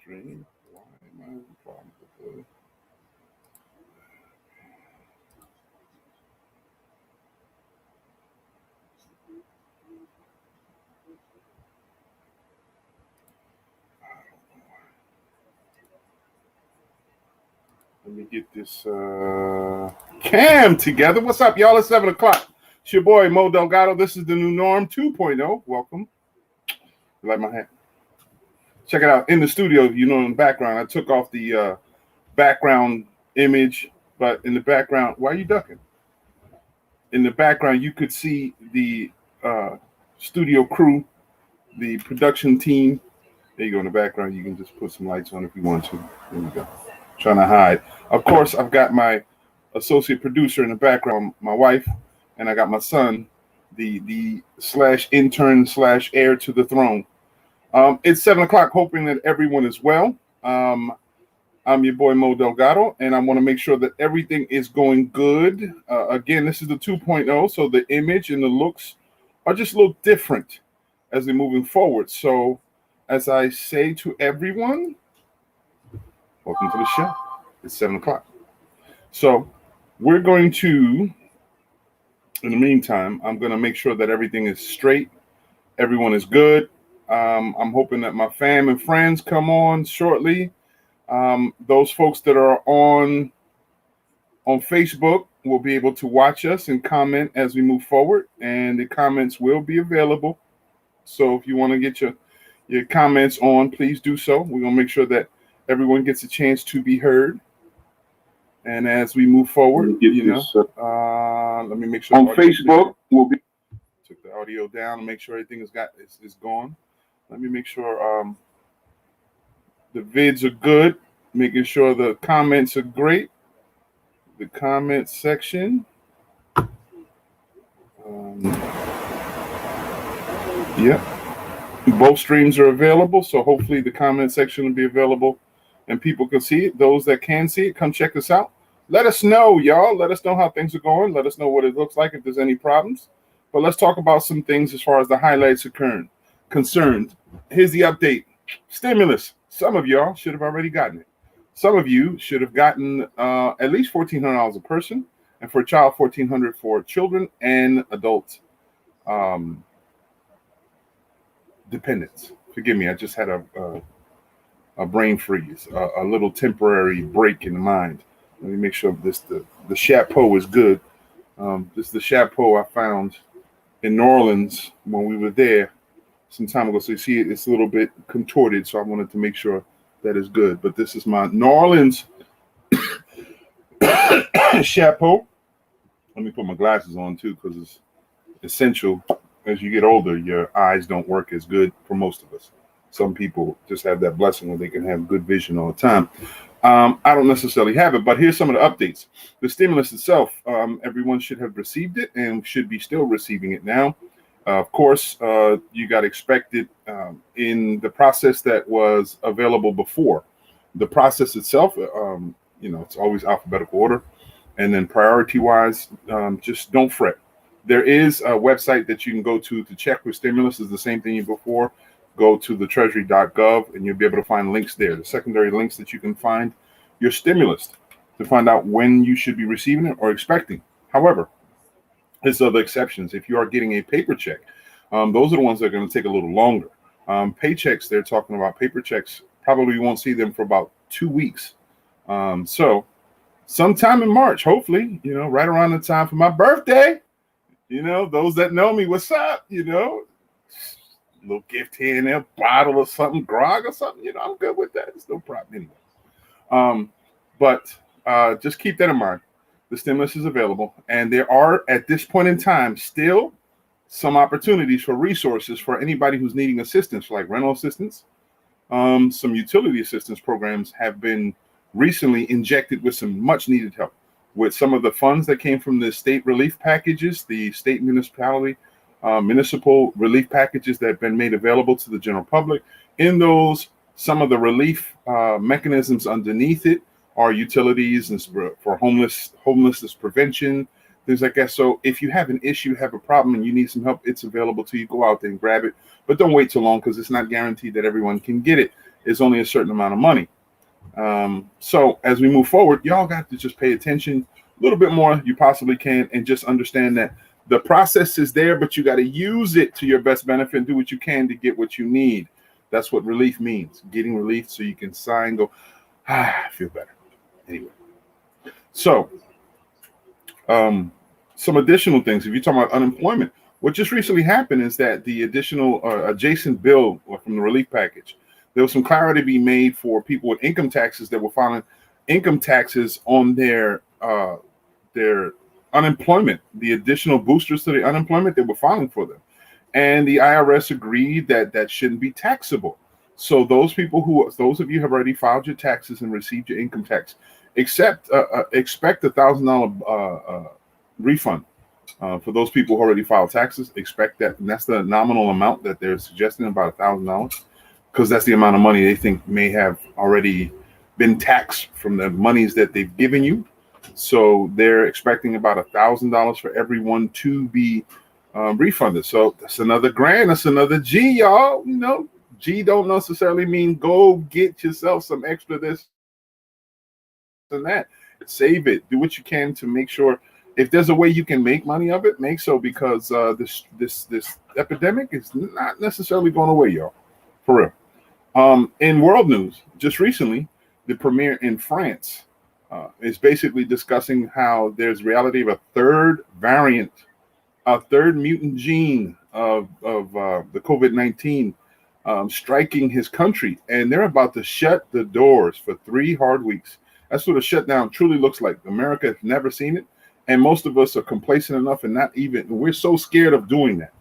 Stream. Why am I having problems with the... Let me get this cam together. What's up, y'all? It's 7 o'clock. It's your boy, Mo Delgado. This is the new Norm 2.0. Welcome. You like my hat? Check it out. In the studio, in the background, I took off the background image, but in the background, why are you ducking? In the background, you could see the studio crew, the production team. There you go in the background. You can just put some lights on if you want to. There you go. Trying to hide. Of course, I've got my associate producer in the background, my wife, and I got my son, the slash intern slash heir to the throne. It's 7 o'clock, hoping that everyone is well. I'm your boy, Mo Delgado, and I want to make sure that everything is going good. Again, this is the 2.0, so the image and the looks are just a little different as we're moving forward. So as I say to everyone, welcome to the show. It's 7 o'clock. So we're going to, in the meantime, I'm going to make sure that everything is straight. Everyone is good. I'm hoping that my fam and friends come on shortly. Those folks that are on Facebook will be able to watch us and comment as we move forward, and the comments will be available. So if you want to get your comments on, please do so. We're going to make sure that everyone gets a chance to be heard. And as we move forward, let me make sure on Facebook will be took the audio down and make sure everything is gone. Let me make sure the vids are good, making sure the comments are great. The comment section. Both streams are available, so hopefully the comment section will be available and people can see it. Those that can see it, come check us out. Let us know, y'all. Let us know how things are going. Let us know what it looks like if there's any problems. But let's talk about some things as far as the highlights are concerned. Here's the update. Stimulus. Some of y'all should have already gotten it. Some of you should have gotten at least $1,400 a person, and for a child, $1,400 for children and adult dependents. Forgive me, I just had a brain freeze, a little temporary break in the mind. Let me make sure the chapeau is good. This is the chapeau I found in New Orleans when we were there some time ago. So you see it's a little bit contorted, so I wanted to make sure that is good. But this is my New Orleans chapeau. Let me put my glasses on too, because it's essential. As you get older, your eyes don't work as good for most of us. Some people just have that blessing where they can have good vision all the time. I don't necessarily have it, but here's some of the updates. The stimulus itself, everyone should have received it and should be still receiving it now. Of course, you got expected in the process that was available before. The process itself, it's always alphabetical order. And then priority-wise, just don't fret. There is a website that you can go to check with stimulus. Is the same thing you before. Go to the treasury.gov and you'll be able to find links there. The secondary links that you can find your stimulus to find out when you should be receiving it or expecting. However, there's other exceptions. If you are getting a paper check, those are the ones that are going to take a little longer. Paychecks, they're talking about paper checks. Probably you won't see them for about 2 weeks. So sometime in March, hopefully, right around the time for my birthday, those that know me, what's up, little gift here and there, bottle or something, grog or something, I'm good with that. It's no problem anyway. But just keep that in mind. The stimulus is available, and there are, at this point in time, still some opportunities for resources for anybody who's needing assistance, like rental assistance. Some utility assistance programs have been recently injected with some much needed help. With some of the funds that came from the state relief packages, the state municipal relief packages that have been made available to the general public. In those, some of the relief mechanisms underneath it are utilities and for homelessness prevention, things like that. So if you have an issue, have a problem, and you need some help, it's available to you. Go out there and grab it. But don't wait too long, because it's not guaranteed that everyone can get it. is only a certain amount of money. So as we move forward, y'all got to just pay attention a little bit more you possibly can, and just understand that the process is there, but you got to use it to your best benefit and do what you can to get what you need. That's what relief means, getting relief so you can sign, go, I feel better. Anyway, so some additional things. If you're talking about unemployment, what just recently happened is that the additional adjacent bill from the relief package, there was some clarity to be made for people with income taxes that were filing income taxes on their unemployment, the additional boosters to the unemployment, they were filing for them. And the IRS agreed that that shouldn't be taxable. So those of you who have already filed your taxes and received your income tax, expect $1,000 refund. For those people who already filed taxes, expect that, and that's the nominal amount that they're suggesting, about $1,000, because that's the amount of money they think may have already been taxed from the monies that they've given you. So they're expecting about $1,000 for everyone to be refunded. So that's another grand. That's another G, y'all. You know, G don't necessarily mean go get yourself some extra this and that. Save it. Do what you can to make sure. If there's a way you can make money of it, make so, because this epidemic is not necessarily going away, y'all. For real. In world news, just recently, the premier in France is basically discussing how there's reality of a third variant, a third mutant gene of the COVID-19 striking his country, and they're about to shut the doors for 3 hard weeks. That's what a shutdown truly looks like. America has never seen it. And most of us are complacent enough, and not even, we're so scared of doing that.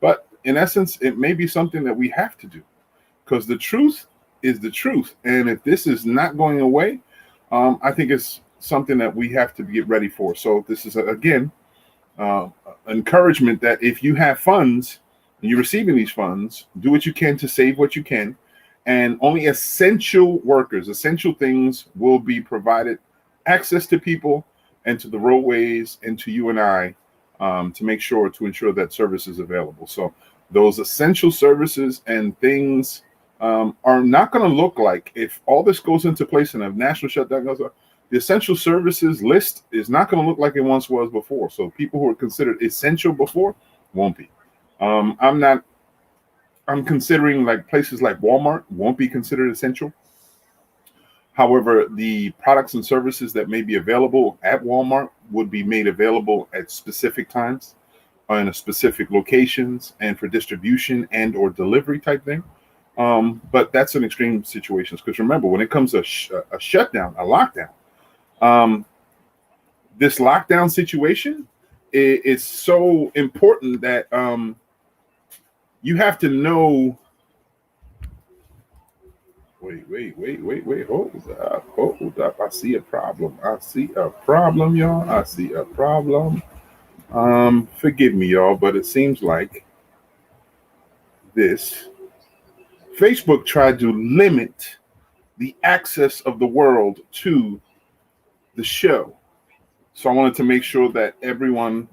But in essence, it may be something that we have to do, because the truth is the truth. And if this is not going away, I think it's something that we have to get ready for. So this is, again, encouragement that if you have funds and you're receiving these funds, do what you can to save what you can. And only essential workers, essential things will be provided access to people and to the roadways and to you and I, to ensure that service is available. So those essential services and things are not going to look like, if all this goes into place and a national shutdown goes on, the essential services list is not going to look like it once was before. So people who were considered essential before won't be. I'm considering like places like Walmart won't be considered essential. However, the products and services that may be available at Walmart would be made available at specific times in specific locations and for distribution and or delivery type thing. But that's an extreme situation, because remember, when it comes to a shutdown, a lockdown, this lockdown situation is so important that you have to know. Wait. Hold up. I see a problem. Y'all. I see a problem. Forgive me, y'all, but it seems like this Facebook tried to limit the access of the world to the show. So I wanted to make sure that everyone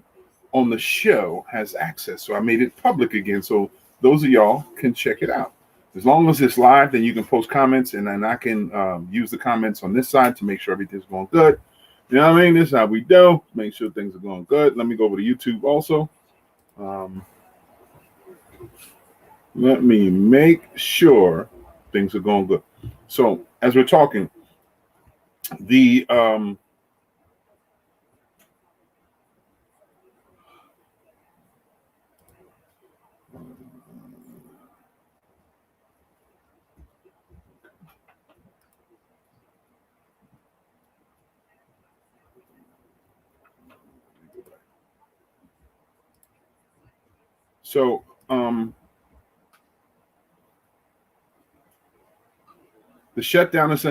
on the show has access. So I made it public again, so those of y'all can check it out. As long as it's live, then you can post comments, and then I can use the comments on this side to make sure everything's going good. You know what I mean? This is how we do. Make sure things are going good. Let me go over to YouTube also. Let me make sure things are going good. So as we're talking, the the shutdown is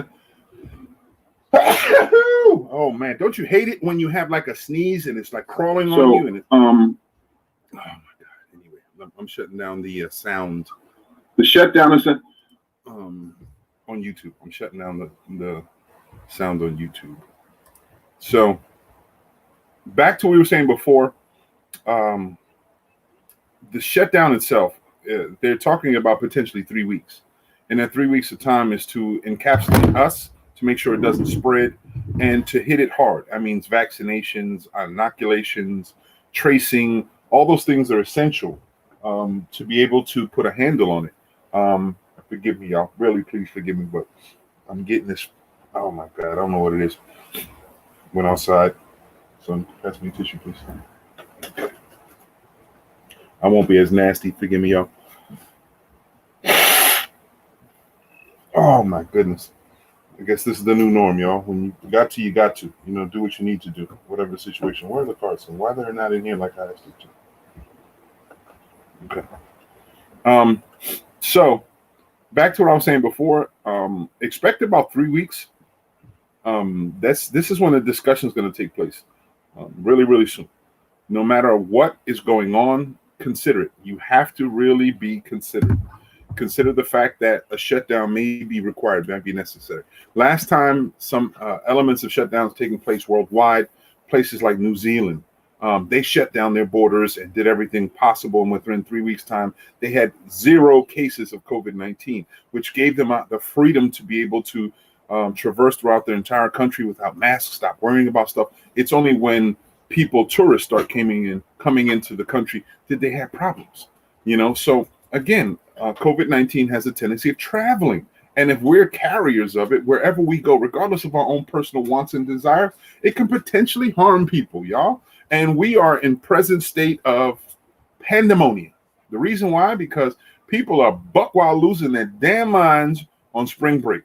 oh man, don't you hate it when you have like a sneeze and it's like crawling on you? And it's, oh my god. Anyway, I'm shutting down the sound. The shutdown is on YouTube. I'm shutting down the sound on YouTube. So back to what we were saying before. The shutdown itself, they're talking about potentially 3 weeks. And that 3 weeks of time is to encapsulate us, to make sure it doesn't spread, and to hit it hard. That means vaccinations, inoculations, tracing, all those things are essential to be able to put a handle on it. Forgive me, y'all. Really, please forgive me, but I'm getting this. Oh my God, I don't know what it is. Went outside. So pass me a tissue, please. I won't be as nasty. Forgive me, y'all. Oh my goodness. I guess this is the new norm, y'all. When you got to, you got to. Do what you need to do, whatever the situation. Where are the cards? And why they're not in here like I asked them to? Okay. So back to what I was saying before. Expect about 3 weeks. This is when the discussion is going to take place. Really, really soon. No matter what is going on, consider it. You have to really be considerate. Consider the fact that a shutdown may be required, may be necessary. Last time some elements of shutdowns taking place worldwide, places like New Zealand, they shut down their borders and did everything possible. And within 3 weeks' time, they had 0 cases of COVID-19, which gave them the freedom to be able to traverse throughout their entire country without masks, stop worrying about stuff. It's only when tourists start coming into the country did they have problems. So again, COVID-19 has a tendency of traveling. And if we're carriers of it, wherever we go, regardless of our own personal wants and desires, it can potentially harm people, y'all. And we are in present state of pandemonium. The reason why, because people are buck wild losing their damn minds on spring break.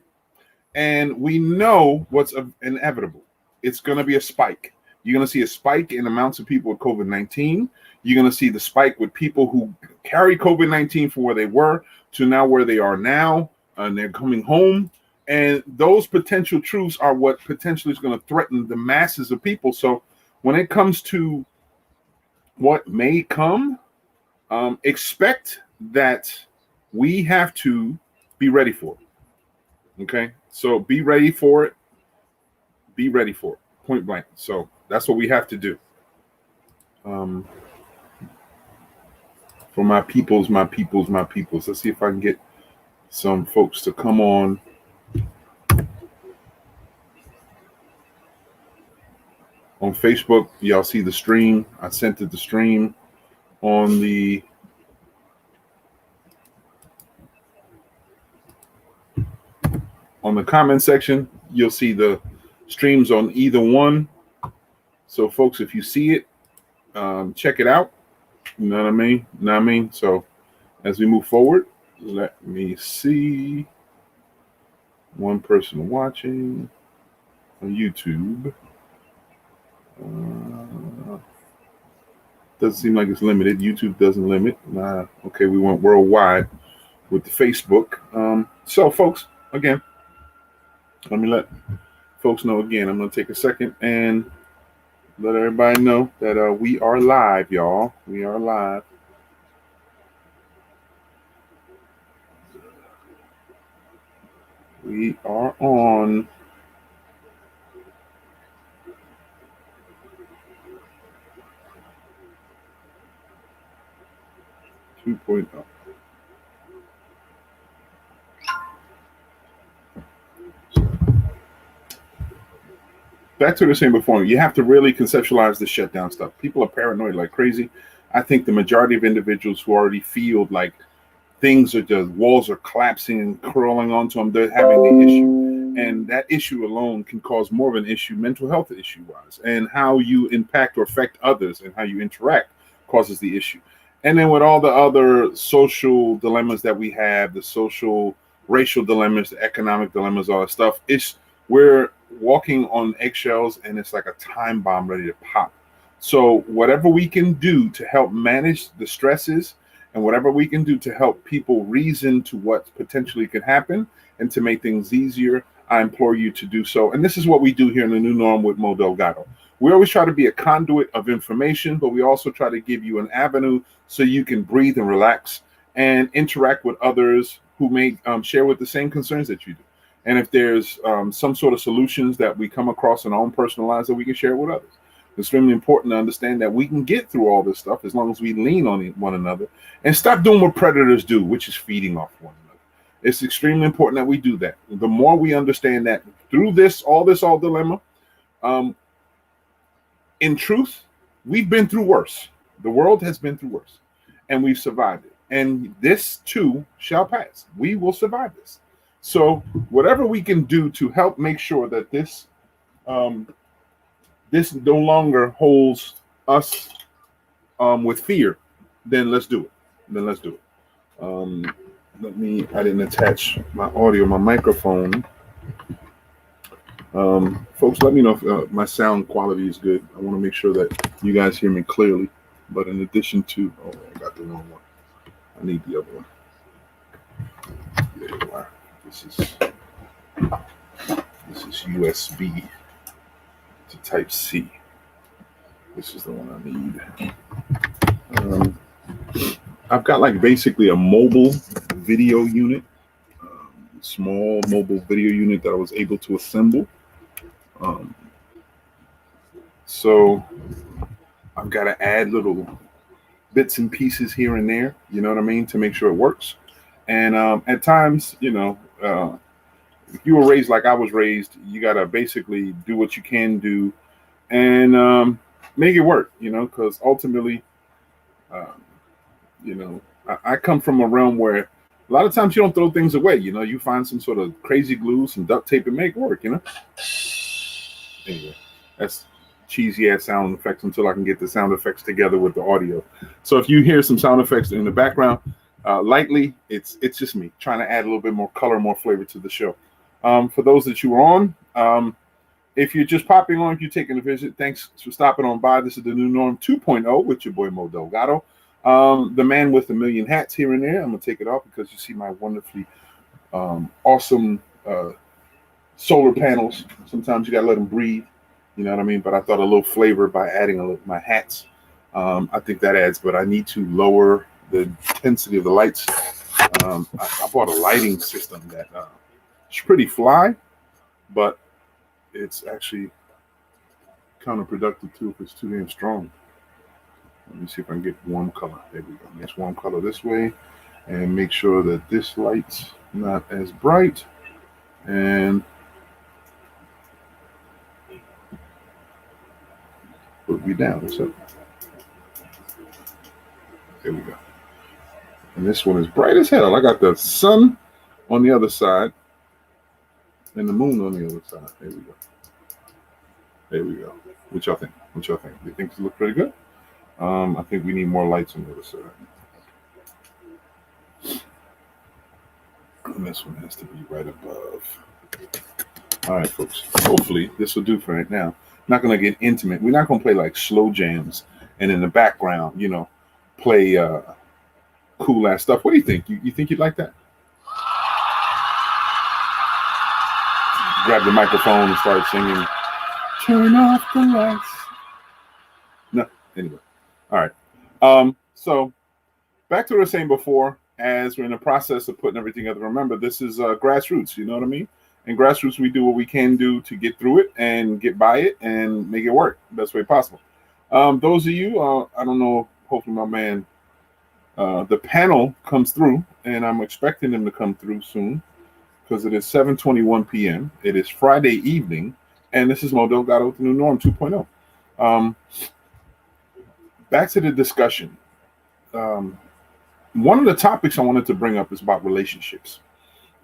And we know what's inevitable. It's going to be a spike. You're going to see a spike in amounts of people with COVID-19. You're going to see the spike with people who carry COVID-19 from where they were to now where they are now, and they're coming home. And those potential truths are what potentially is going to threaten the masses of people. So when it comes to what may come, expect that we have to be ready for it. Okay? So be ready for it. Be ready for it. Point blank. So that's what we have to do. For my peoples. Let's see if I can get some folks to come on. On Facebook, y'all see the stream. I sent it the stream on the comment section. You'll see the streams on either one. So folks, if you see it, check it out. You know what I mean? So as we move forward, let me see. One person watching on YouTube. Doesn't seem like it's limited. YouTube doesn't limit. Okay, we went worldwide with the Facebook. So folks, again, let me let folks know again. I'm going to take a second and let everybody know that we are live, y'all. We are live. We are on .2.0. Back to what I was saying before, you have to really conceptualize the shutdown stuff. People are paranoid like crazy. I think the majority of individuals who already feel like things are just, walls are collapsing and crawling onto them, they're having the issue. And that issue alone can cause more of an issue, mental health issue-wise. And how you impact or affect others and how you interact causes the issue. And then with all the other social dilemmas that we have, the social, racial dilemmas, the economic dilemmas, all that stuff, we're walking on eggshells, and it's like a time bomb ready to pop. So whatever we can do to help manage the stresses, and whatever we can do to help people reason to what potentially could happen and to make things easier, I implore you to do so. And this is what we do here in the New Norm with Mo Delgado. We always try to be a conduit of information, but we also try to give you an avenue so you can breathe and relax and interact with others who may share with the same concerns that you do. And if there's some sort of solutions that we come across in our own personal lives, that we can share with others. It's extremely important to understand that we can get through all this stuff as long as we lean on one another and stop doing what predators do, which is feeding off one another. It's extremely important that we do that. The more we understand that through all dilemma, um, in truth, we've been through worse. The world has been through worse, and we've survived it. And this too shall pass. We will survive this. So whatever we can do to help make sure that um, this no longer holds us with fear, then let's do it. Then let's do it. Um, I didn't attach my audio, my microphone. Folks, let me know if my sound quality is good. I want to make sure that you guys hear me clearly. But in addition to, I got the wrong one. I need the other one. There you are. This is USB to Type C. This is the one I need. I've got like basically a mobile video unit, small mobile video unit that I was able to assemble. So I've got to add little bits and pieces here and there, you know what I mean, to make sure it works. And at times, if you were raised like I was raised, you got to basically do what you can do and make it work, because ultimately, I come from a realm where a lot of times you don't throw things away. You find some sort of crazy glue, some duct tape, and make it work. Anyway, that's cheesy ass sound effects until I can get the sound effects together with the audio. So if you hear some sound effects in the background, lightly, it's just me trying to add a little bit more color, more flavor to the show. For those that you are on, if you're just popping on, if you're taking a visit, thanks for stopping on by. This is the new Norm 2.0 with your boy Mo Delgado. The man with a million hats here and there. I'm going to take it off because you see my wonderfully awesome solar panels. Sometimes you got to let them breathe. You know what I mean? But I thought a little flavor by adding my hats. I think that adds, but I need to lower the intensity of the lights. I bought a lighting system that it's pretty fly, but it's actually counterproductive too if it's too damn strong. Let me see if I can get warm color. There we go. Nice warm color this way. And make sure that this light's not as bright. And put me down. What's up? There we go. And this one is bright as hell. I got the sun on the other side and the moon on the other side. There we go. There we go. What y'all think? You think it look pretty good? I think we need more lights on the other side. And this one has to be right above. All right, folks. Hopefully this will do for right now. Not going to get intimate. We're not going to play like slow jams and in the background, play cool ass stuff. What do you think? You think you'd like that? Grab the microphone and start singing, turn off the lights. No, anyway. All right. So back to what I was saying before, as we're in the process of putting everything together, remember, this is grassroots, you know what I mean? In grassroots, we do what we can do to get through it and get by it and make it work the best way possible. Those of you, I don't know, hopefully my man, the panel comes through, and I'm expecting them to come through soon because it is 7:21 p.m. It is Friday evening, and this is Mo Delgado with the new Norm 2.0. Back to the discussion. One of the topics I wanted to bring up is about relationships.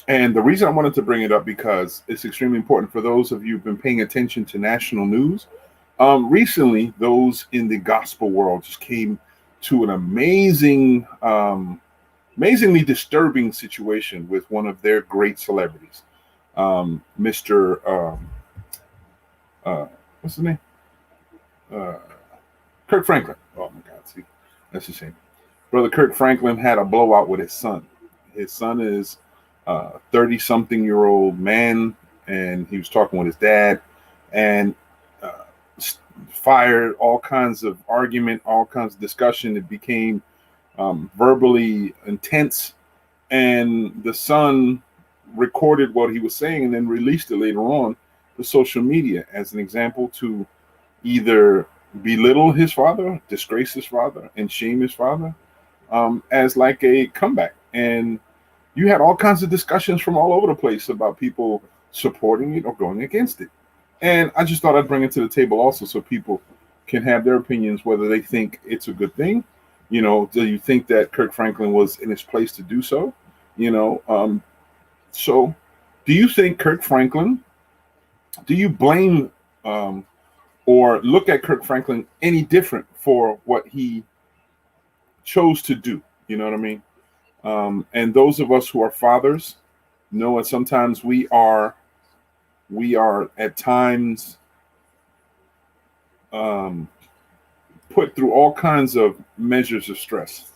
And the reason I wanted to bring it up because it's extremely important for those of you who've been paying attention to national news. Recently, those in the gospel world just came to an amazingly disturbing situation with one of their great celebrities, Mr. What's his name? Kirk Franklin. Oh my God, see, that's a shame. Brother Kirk Franklin had a blowout with his son. His son is 30-something-year-old man, and he was talking with his dad, and fired all kinds of argument, all kinds of discussion. It became verbally intense, and the son recorded what he was saying and then released it later on to social media as an example to either belittle his father, disgrace his father, and shame his father, as like a comeback. And You had all kinds of discussions from all over the place about people supporting it or going against it. And I just thought I'd bring it to the table also so people can have their opinions whether they think it's a good thing. Do you think that Kirk Franklin was in his place to do so? You know, so do you think Kirk Franklin, do you blame or look at Kirk Franklin any different for what he chose to do? You know what I mean? And those of us who are fathers know that sometimes we are at times um, put through all kinds of measures of stress,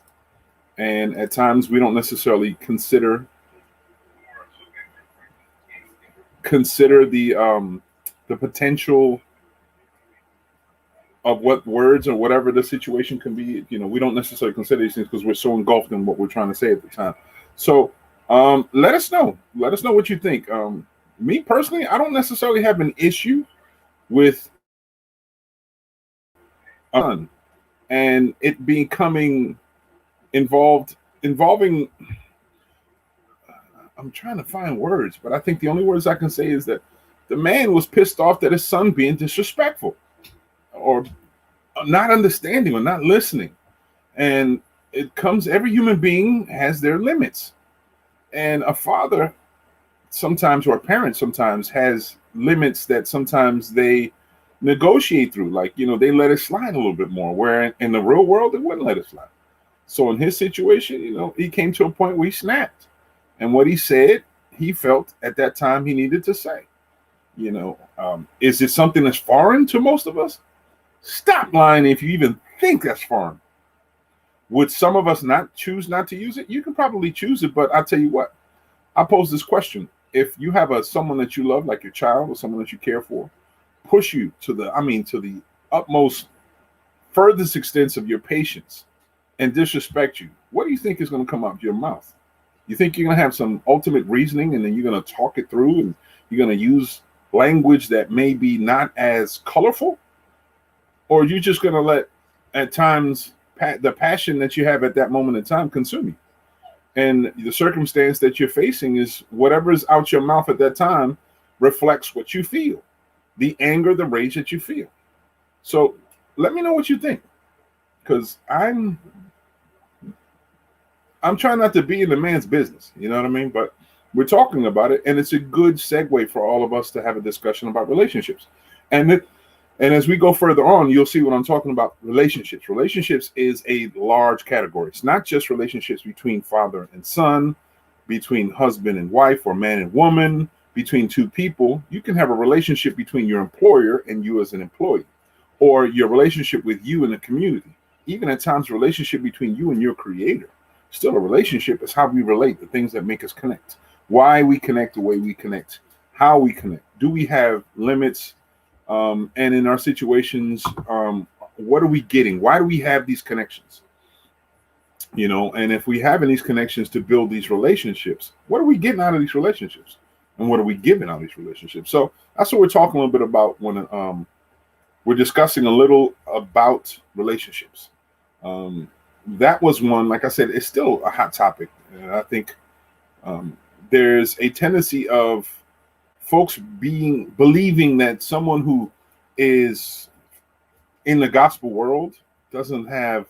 and at times we don't necessarily consider the potential of what words or whatever the situation can be. We don't necessarily consider these things because we're so engulfed in what we're trying to say at the time. So let us know. Let us know what you think. Me personally, I don't necessarily have an issue with and it becoming involving. I'm trying to find words, but I think the only words I can say is that the man was pissed off that his son being disrespectful or not understanding or not listening. And it comes, every human being has their limits. And a father sometimes, or a parent sometimes, has limits that sometimes they negotiate through. Like, they let it slide a little bit more, where in the real world, it wouldn't let it slide. So in his situation, he came to a point where he snapped. And what he said, he felt at that time he needed to say. Is it something that's foreign to most of us? Stop lying if you even think that's foreign. Would some of us not choose not to use it? You can probably choose it, but I'll tell you what. I pose this question. If you have someone that you love, like your child or someone that you care for, push you to the utmost, furthest extents of your patience and disrespect you, what do you think is going to come out of your mouth? You think you're going to have some ultimate reasoning and then you're going to talk it through and you're going to use language that may be not as colorful? Or you're just going to let, at times, the passion that you have at that moment in time consume you? And the circumstance that you're facing is whatever's out your mouth at that time reflects what you feel, the anger, the rage that you feel. So let me know what you think, because I'm trying not to be in the man's business. You know what I mean? But we're talking about it, and it's a good segue for all of us to have a discussion about relationships. And as we go further on, you'll see what I'm talking about. Relationships. Relationships is a large category. It's not just relationships between father and son, between husband and wife, or man and woman, between two people. You can have a relationship between your employer and you as an employee, or your relationship with you in the community. Even at times, a relationship between you and your creator. Still, a relationship is how we relate, the things that make us connect. Why we connect the way we connect, how we connect. Do we have limits? And in our situations, what are we getting? Why do we have these connections? And if we having these connections to build these relationships, what are we getting out of these relationships? And what are we giving out of these relationships? So that's what we're talking a little bit about when we're discussing a little about relationships. That was one, like I said, it's still a hot topic. And I think there's a tendency of folks believing that someone who is in the gospel world doesn't have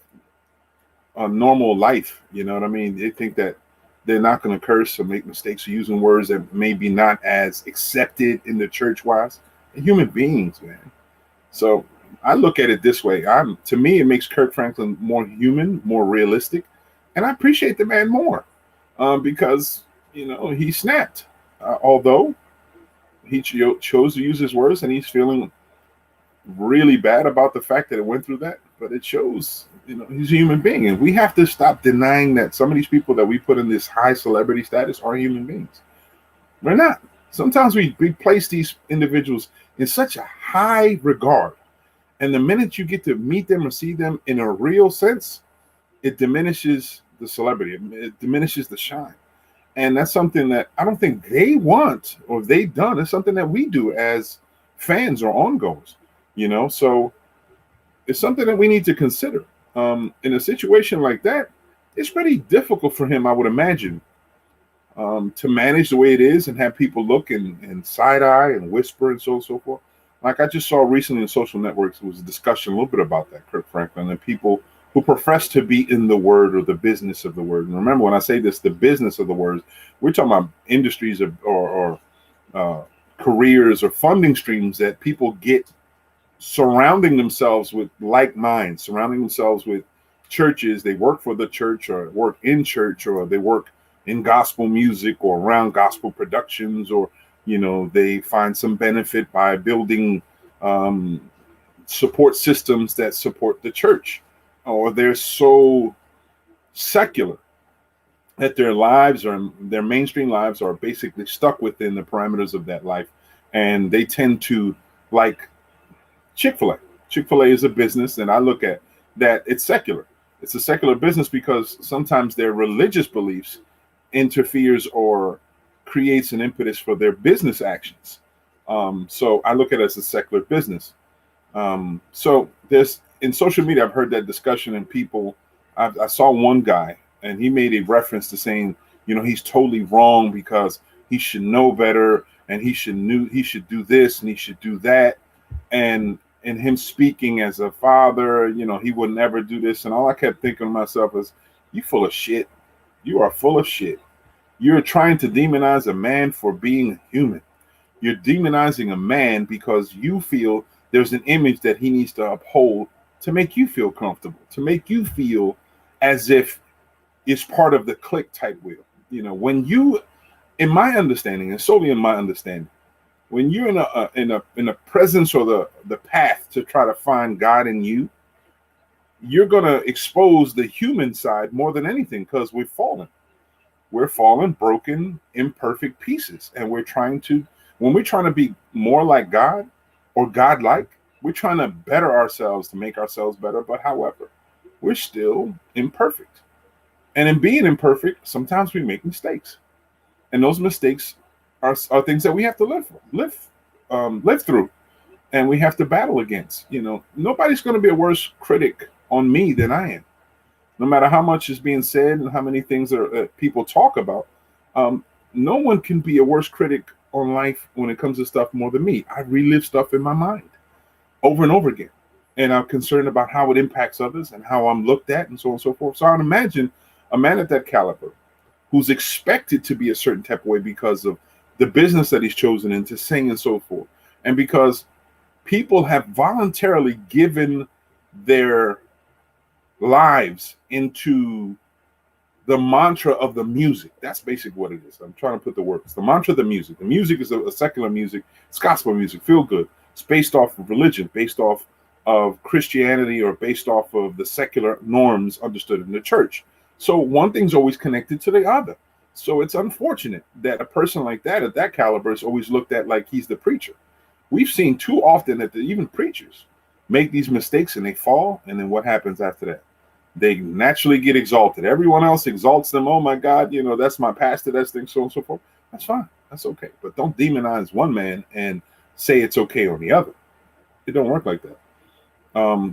a normal life. You know what I mean? They think that they're not going to curse or make mistakes or using words that maybe not as accepted in the church wise. They're human beings, man. So I look at it this way. To me, it makes Kirk Franklin more human, more realistic, and I appreciate the man more because he snapped. Although he chose to use his words, and he's feeling really bad about the fact that it went through that. But it shows, he's a human being, and we have to stop denying that some of these people that we put in this high celebrity status are human beings. We're not. Sometimes we place these individuals in such a high regard, and the minute you get to meet them or see them in a real sense, it diminishes the celebrity. It diminishes the shine. And that's something that I don't think they want or they've done. It's something that we do as fans or ongoers, So it's something that we need to consider. In a situation like that, it's pretty difficult for him, I would imagine, to manage the way it is and have people look and side eye and whisper and so on and so forth. Like I just saw recently in social networks, it was a discussion a little bit about that, Kirk Franklin, and people who profess to be in the word or the business of the word. And remember, when I say this, the business of the words, we're talking about industries or uh, careers or funding streams that people get surrounding themselves with like minds, surrounding themselves with churches. They work for the church or work in church or they work in gospel music or around gospel productions or, they find some benefit by building um, support systems that support the church, or they're so secular that their lives or their mainstream lives are basically stuck within the parameters of that life. And they tend to like Chick-fil-A. Chick-fil-A is a business, and I look at that it's secular. It's a secular business because sometimes their religious beliefs interferes or creates an impetus for their business actions. So I look at it as a secular business. So there's in social media, I've heard that discussion, and people, I saw one guy, and he made a reference to saying, he's totally wrong because he should know better, and he should do this and he should do that, and in him speaking as a father, he would never do this. And all I kept thinking to myself is, you full of shit. You are full of shit. You're trying to demonize a man for being human. You're demonizing a man because you feel there's an image that he needs to uphold to make you feel comfortable, to make you feel as if it's part of the clique type wheel. When you, in my understanding, and solely in my understanding, when you're in a presence or the path to try to find God in you, you're gonna expose the human side more than anything because we've fallen. We're fallen, broken, imperfect pieces, and when we're trying to be more like God or God-like, we're trying to better ourselves to make ourselves better. But however, we're still imperfect, and in being imperfect, sometimes we make mistakes, and those mistakes are things that we have to live through, and we have to battle against. Nobody's going to be a worse critic on me than I am, no matter how much is being said and how many things people talk about. Um, no one can be a worse critic on life when it comes to stuff more than me. I relive stuff in my mind over and over again, and I'm concerned about how it impacts others and how I'm looked at and so on and so forth. So I'd imagine a man at that caliber who's expected to be a certain type of way because of the business that he's chosen and to sing and so forth, and because people have voluntarily given their lives into the mantra of the music. That's basically what it is. I'm trying to put the words. The mantra of the music. The music is a secular music. It's gospel music. Feel good. It's based off of religion, based off of Christianity, or based off of the secular norms understood in the church. So one thing's always connected to the other. So it's unfortunate that a person like that at that caliber is always looked at like he's the preacher. We've seen too often that even preachers make these mistakes and they fall, and then what happens after that? They naturally get exalted. Everyone else exalts them. Oh my God, that's my pastor, that's thing, so on and so forth. That's fine. That's okay. But don't demonize one man and say it's okay on the other. It don't work like that.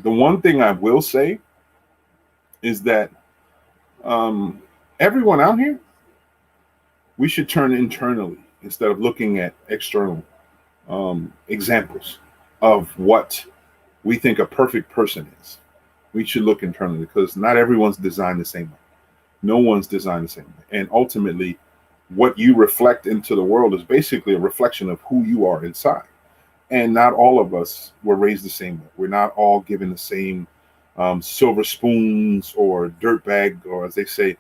The one thing I will say is that everyone out here, we should turn internally instead of looking at external examples of what we think a perfect person is. We should look internally because not everyone's designed the same way. No one's designed the same way. And ultimately, what you reflect into the world is basically a reflection of who you are inside. And not all of us were raised the same way. We're not all given the same silver spoons or dirt bag, or as they say,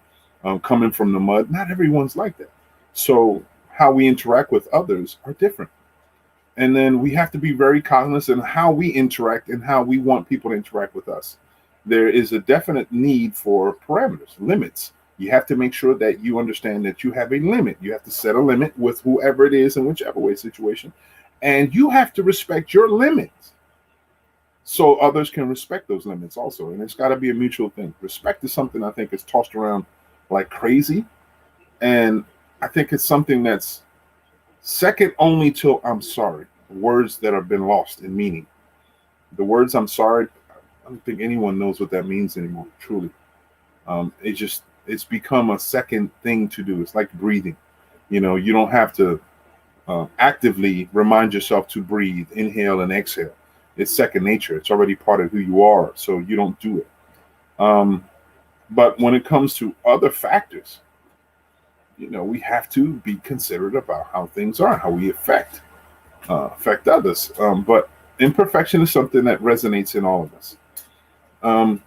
coming from the mud. Not everyone's like that. So how we interact with others are different. And then we have to be very cognizant of how we interact and how we want people to interact with us. There is a definite need for parameters, limits. You have to make sure that you understand that you have a limit. You have to set a limit with whoever it is in whichever way situation. And you have to respect your limits so others can respect those limits also. And it's got to be a mutual thing. Respect is something I think is tossed around like crazy. And I think it's something that's second only to I'm sorry, words that have been lost in meaning. The words I'm sorry, I don't think anyone knows what that means anymore, truly. It's become a second thing to do. It's like breathing. You don't have to actively remind yourself to breathe, inhale, and exhale. It's second nature. It's already part of who you are, so you don't do it. Um, but when it comes to other factors, we have to be considerate about how things are, how we affect others. But imperfection is something that resonates in all of us. Um,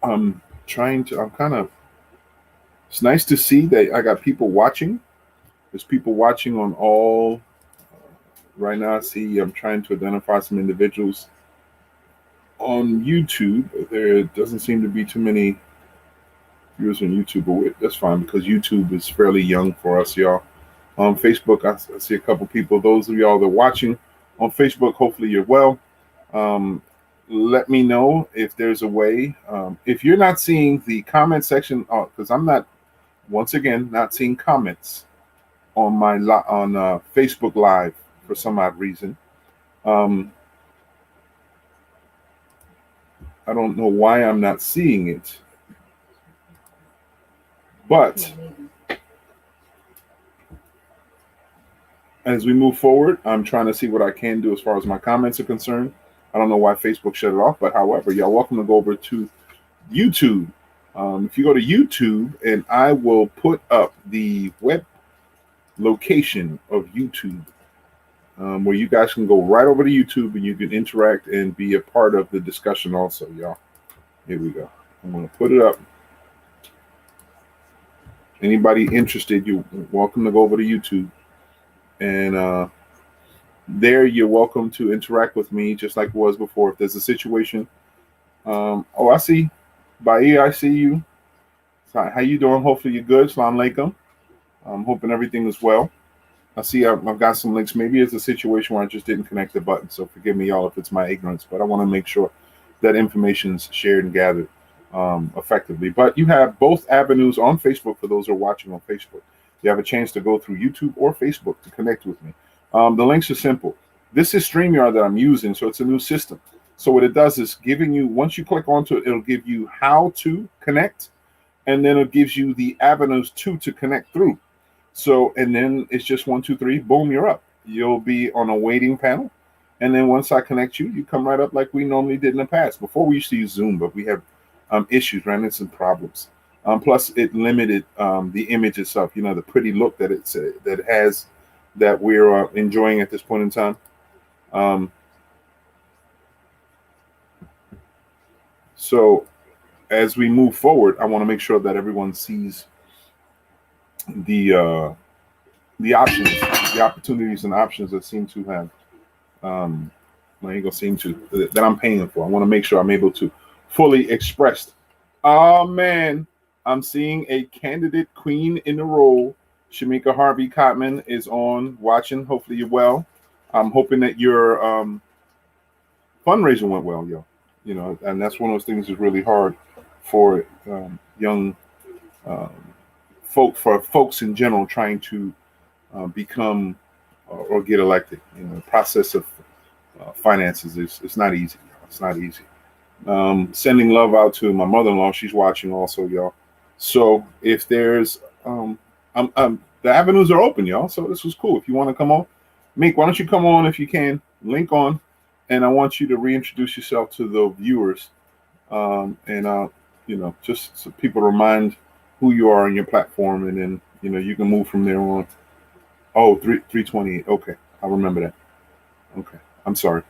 I'm kind of, it's nice to see that I got people watching. There's people watching on all, right now I see, I'm trying to identify some individuals on YouTube. There doesn't seem to be too many viewers on YouTube, but that's fine because YouTube is fairly young for us, y'all. On Facebook, I see a couple people. Those of y'all that are watching on Facebook, hopefully you're well. Um, Let me know if there's a way. If you're not seeing the comment section, because I'm not, once again, not seeing comments on my on Facebook Live for some odd reason. Um, I don't know why I'm not seeing it, but as we move forward, I'm trying to see what I can do as far as my comments are concerned. I don't know why Facebook shut it off, but however, y'all welcome to go over to YouTube. If you go to YouTube, and I will put up the web location of YouTube, where you guys can go right over to YouTube and you can interact and be a part of the discussion also, y'all. Here we go. I'm going to put it up. Anybody interested, you're welcome to go over to YouTube. And there you're welcome to interact with me just like it was before. If there's a situation, I see. Bahia, I see you. How you doing? Hopefully you're good. Salam alaikum. I'm hoping everything is well. I see I've got some links. Maybe it's a situation where I just didn't connect the button. So forgive me, y'all, if it's my ignorance. But I want to make sure that information is shared and gathered effectively. But you have both avenues on Facebook for those who are watching on Facebook. You have a chance to go through YouTube or Facebook to connect with me. The links are simple. This is StreamYard that I'm using, so it's a new system. So what it does is giving you, once you click onto it, it'll give you how to connect, and then it gives you the avenues to connect through. So, and then it's just 1, 2, 3, boom, you're up. You'll be on a waiting panel. And then once I connect you, you come right up like we normally did in the past. Before we used to use Zoom, but we have issues, ran into some problems. Plus, it limited the image itself, the pretty look that that it has that we're enjoying at this point in time. So as we move forward, I want to make sure that everyone sees the options, the opportunities and options that seem to have that I'm paying for. I want to make sure I'm able to fully express. Oh man, I'm seeing a candidate queen in the role. Shamika Harvey Cotman is on watching. Hopefully you're well. I'm hoping that your fundraiser went well, yo. And that's one of those things that's really hard for young um, for folks in general trying to become or get elected. The process of finances is not easy. It's not easy. Sending love out to my mother-in-law. She's watching also, y'all. So if there's, the avenues are open, y'all. So this was cool. If you want to come on, Meek, why don't you come on if you can? Link on, and I want you to reintroduce yourself to the viewers, and just so people remind who you are on your platform, and then you can move from there on. Oh, 328. Okay, I remember that. Okay, I'm sorry.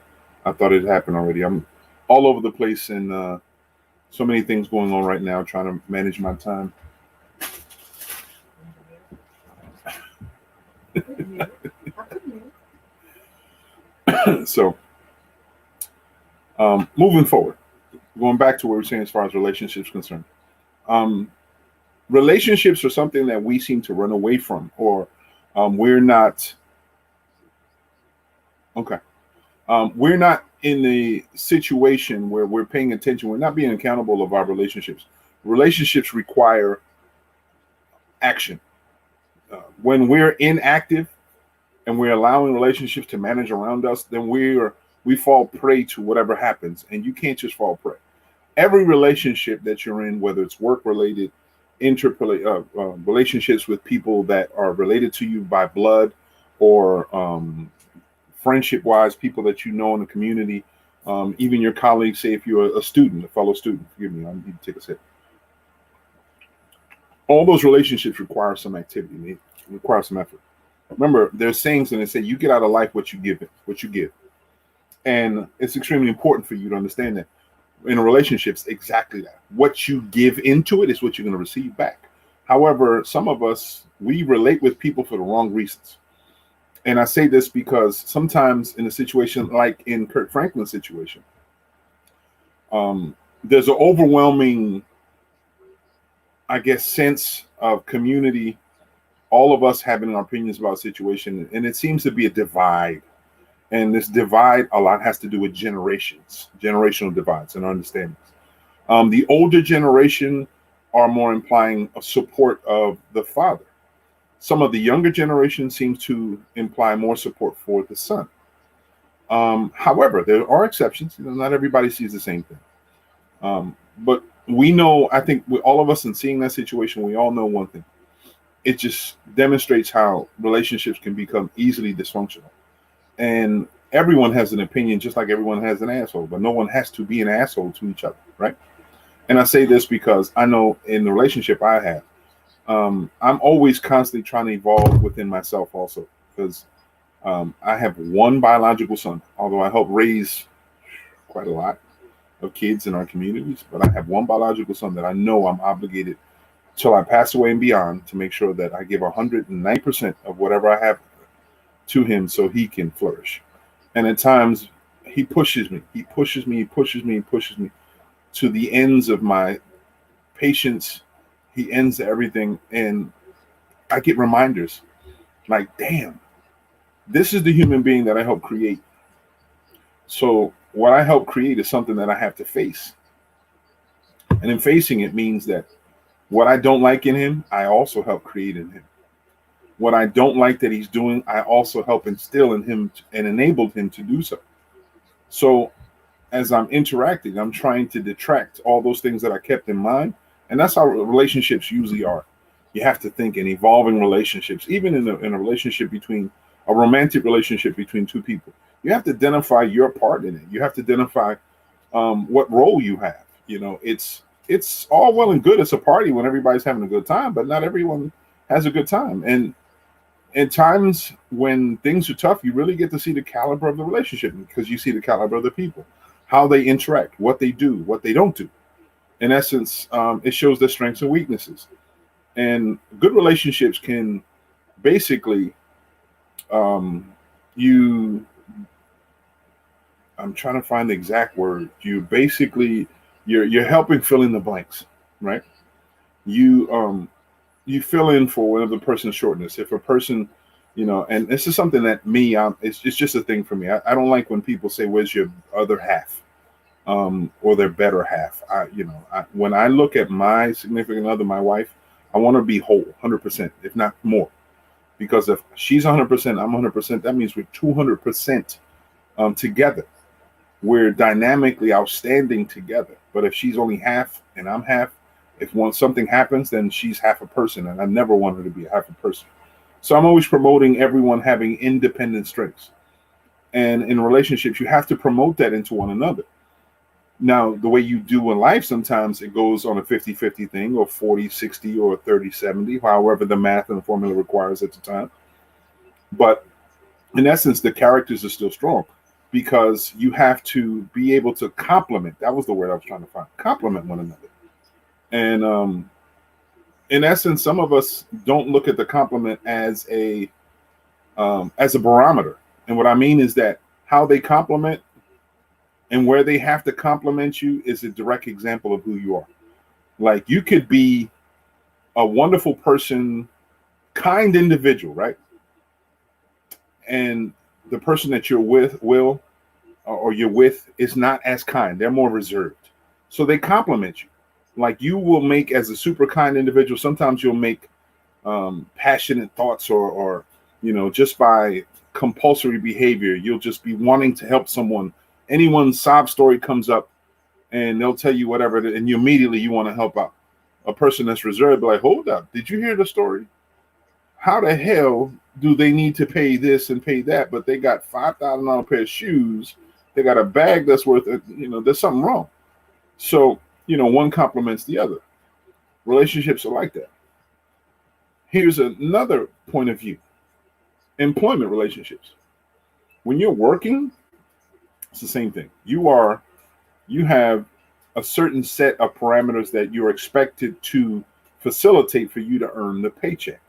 I thought it happened already. I'm all over the place and so many things going on right now, trying to manage my time. So, moving forward, going back to what we were saying as far as relationships concerned. Um, Relationships are something that we seem to run away from, or we're not. Okay. We're not in the situation where we're paying attention. We're not being accountable of our relationships. Relationships require action. When we're inactive and we're allowing relationships to manage around us, then we fall prey to whatever happens. And you can't just fall prey. Every relationship that you're in, whether it's work related, relationships with people that are related to you by blood or friendship wise, people that you know in the community, even your colleagues. Say if you're a student, a fellow student, forgive me, I need to take a sip. All those relationships require some activity, they require some effort. Remember, there's sayings and they say you get out of life what you give it, what you give. And it's extremely important for you to understand that in a relationship, it's exactly that. What you give into it is what you're going to receive back. However, some of us, we relate with people for the wrong reasons. And I say this because sometimes in a situation like in Kirk Franklin's situation, there's an overwhelming, I guess, sense of community, all of us having our opinions about a situation, and it seems to be a divide. And this divide a lot has to do with generational divides and understandings. The older generation are more implying a support of the father. Some of the younger generation seems to imply more support for the son. However, there are exceptions. Not everybody sees the same thing. But we know, I think all of us in seeing that situation, we all know one thing. It just demonstrates how relationships can become easily dysfunctional. And everyone has an opinion, just like everyone has an asshole, but no one has to be an asshole to each other, right? And I say this because I know in the relationship I have, I'm always constantly trying to evolve within myself also, because I have one biological son, although I help raise quite a lot of kids in our communities, but I have one biological son that I know I'm obligated till I pass away and beyond to make sure that I give 109% of whatever I have to him so he can flourish. And at times he pushes me to the ends of my patience. He ends everything. And I get reminders like, damn, this is the human being that I helped create. So what I help create is something that I have to face. And in facing it means that what I don't like in him, I also help create in him. What I don't like that he's doing, I also help instill in him and enabled him to do so. So as I'm interacting, I'm trying to detract all those things that I kept in mind. And that's how relationships usually are. You have to think in evolving relationships, even in a relationship between a romantic relationship between two people. You have to identify your part in it. You have to identify what role you have. It's all well and good. It's a party when everybody's having a good time, but not everyone has a good time. And in times when things are tough, you really get to see the caliber of the relationship because you see the caliber of the people, how they interact, what they do, what they don't do. In essence, it shows their strengths and weaknesses. And good relationships can basically, you, I'm trying to find the exact word. You're helping fill in the blanks, right? You fill in for whatever the person's shortness. If a person, and this is something that it's just a thing for me. I don't like when people say, "Where's your other half?" Or their better half. When I look at my significant other, my wife, I want to be whole, 100%, if not more. Because if she's 100%, I'm 100%. That means we're 200% together. We're dynamically outstanding together. But if she's only half and I'm half, if something happens, then she's half a person, and I never want her to be a half a person. So I'm always promoting everyone having independent strengths. And in relationships, you have to promote that into one another. Now, the way you do in life, sometimes it goes on a 50-50 thing, or 40-60, or 30-70, however the math and the formula requires at the time. But in essence, the characters are still strong because you have to be able to complement. That was the word I was trying to find. Complement one another. And in essence, some of us don't look at the compliment as a barometer. And what I mean is that how they compliment and where they have to compliment you is a direct example of who you are. Like, you could be a wonderful person, kind individual, right? And the person that you're with or you're with is not as kind. They're more reserved. So they compliment you. Like, you will make, as a super kind individual, sometimes you'll make passionate thoughts or just by compulsory behavior, you'll just be wanting to help someone. Anyone's sob story comes up and they'll tell you whatever, and you immediately want to help out. a person that's reserved, be like, hold up, did you hear the story? How the hell do they need to pay this and pay that, but they got $5,000 pair of shoes, they got a bag that's worth, there's something wrong. So, one complements the other. Relationships are like that. Here's another point of view. Employment relationships. When you're working, it's the same thing. You have a certain set of parameters that you're expected to facilitate for you to earn the paycheck.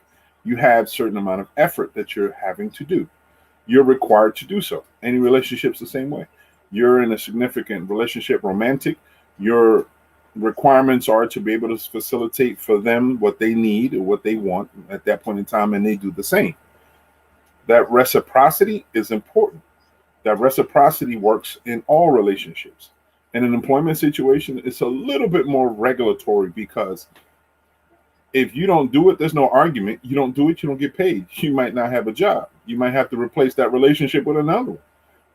You have a certain amount of effort that you're having to do. You're required to do so. Any relationship's the same way. You're in a significant relationship, romantic, your requirements are to be able to facilitate for them what they need or what they want at that point in time, and they do the same. That reciprocity is important. That reciprocity works in all relationships. In an employment situation, it's a little bit more regulatory, because if you don't do it, there's no argument. You don't do it, you don't get paid. You might not have a job. You might have to replace that relationship with another one.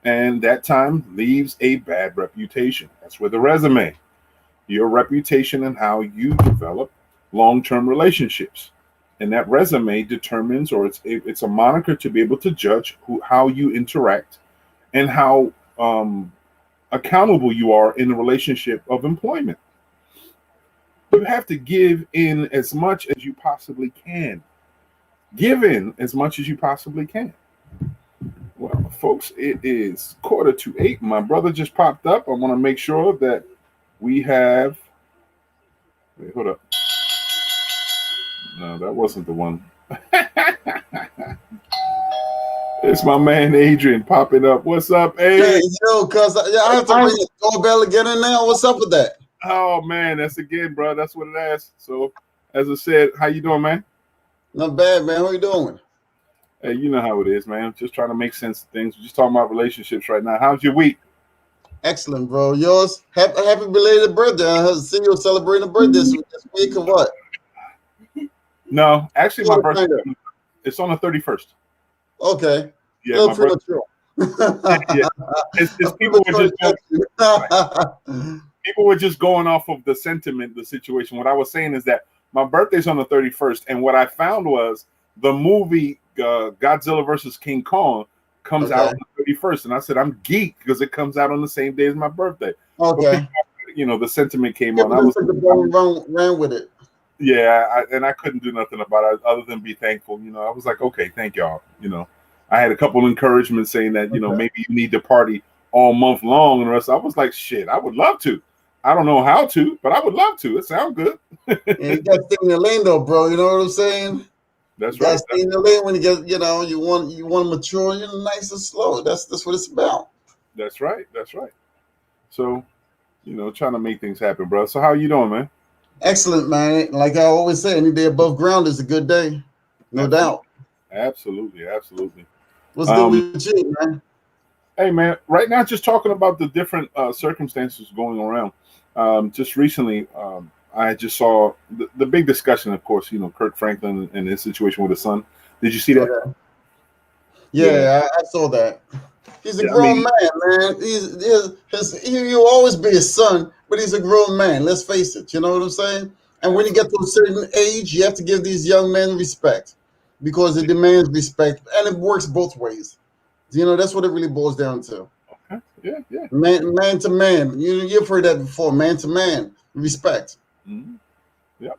And that time leaves a bad reputation. That's where the resume, your reputation and how you develop long-term relationships. And that resume determines, or it's a moniker to be able to judge how you interact and how accountable you are in the relationship of employment. You have to give in as much as you possibly can. Give in as much as you possibly can. Well, folks, it is 7:45. My brother just popped up. I want to make sure that we have. Wait, hold up. No, that wasn't the one. It's my man Adrian popping up. What's up, Adrian? Hey, yo, cuz I have to bring the doorbell again in now. What's up with that? Oh man, that's again, bro. That's what it is. So, as I said, how you doing, man? Not bad, man. How you doing? Hey, you know how it is, man. Just trying to make sense of things. We're just talking about relationships right now. How's your week? Excellent, bro. Yours? Happy belated birthday. I see you celebrating a birthday this week or what? No, actually, my birthday it's on the 31st. Okay. Yeah, my birthday. Yeah. It's people were just going off of the sentiment, the situation. What I was saying is that my birthday's on the 31st, and what I found was the movie Godzilla versus King Kong comes out on the 31st, and I said I'm geeked because it comes out on the same day as my birthday. Okay. But, the sentiment came on. I ran with it. Yeah, I couldn't do nothing about it other than be thankful. I was like, okay, thank y'all. I had a couple of encouragements saying that, maybe you need to party all month long and the rest. I was like, shit, I would love to. I don't know how to, but I would love to. It sounds good. And you got to stay in the lane though, bro. You know what I'm saying? That's right. Stay in the lane when you get, you want to mature, nice and slow. That's what it's about. That's right. That's right. So, trying to make things happen, bro. So how you doing, man? Excellent, man. Like I always say, any day above ground is a good day. No doubt. Absolutely. What's good with you, man? Hey, man. Right now, just talking about the different circumstances going around. Just recently, I just saw the big discussion, of course, Kirk Franklin and his situation with his son. Did you see that? Yeah. I saw that. He's a grown man. He'll always be his son, but he's a grown man. Let's face it. You know what I'm saying? And when you get to a certain age, you have to give these young men respect because it demands respect, and it works both ways. That's what it really boils down to. Okay. Yeah. Man to man. You've heard that before. Man to man, respect. Mm-hmm. Yeah.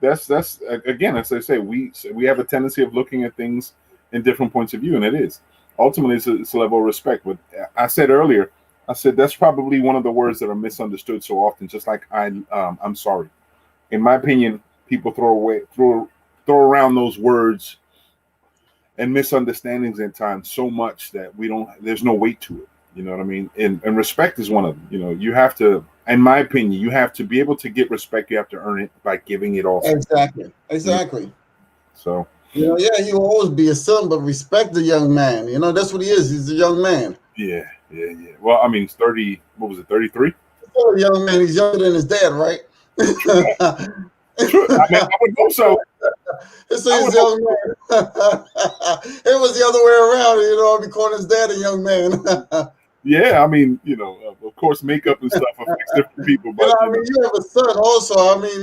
That's again, as I say, we have a tendency of looking at things in different points of view, and it is. Ultimately, it's a level of respect. But I said earlier, that's probably one of the words that are misunderstood so often. Just like I'm sorry. In my opinion, people throw around those words and misunderstandings at times so much that there's no weight to it. You know what I mean? And respect is one of them. You have to, in my opinion, you have to be able to get respect. You have to earn it by giving it also. Exactly. So. He will always be a son, but respect the young man. That's what he is. He's a young man. Yeah. Well, I mean, he's 30. What was it? 33. Still a young man. He's younger than his dad, right? True. I would hope so. He's a young man. It was the other way around. I'd be calling his dad a young man. Yeah, I mean, of course, makeup and stuff affects different people, You know, but I mean, you have a son also. I mean,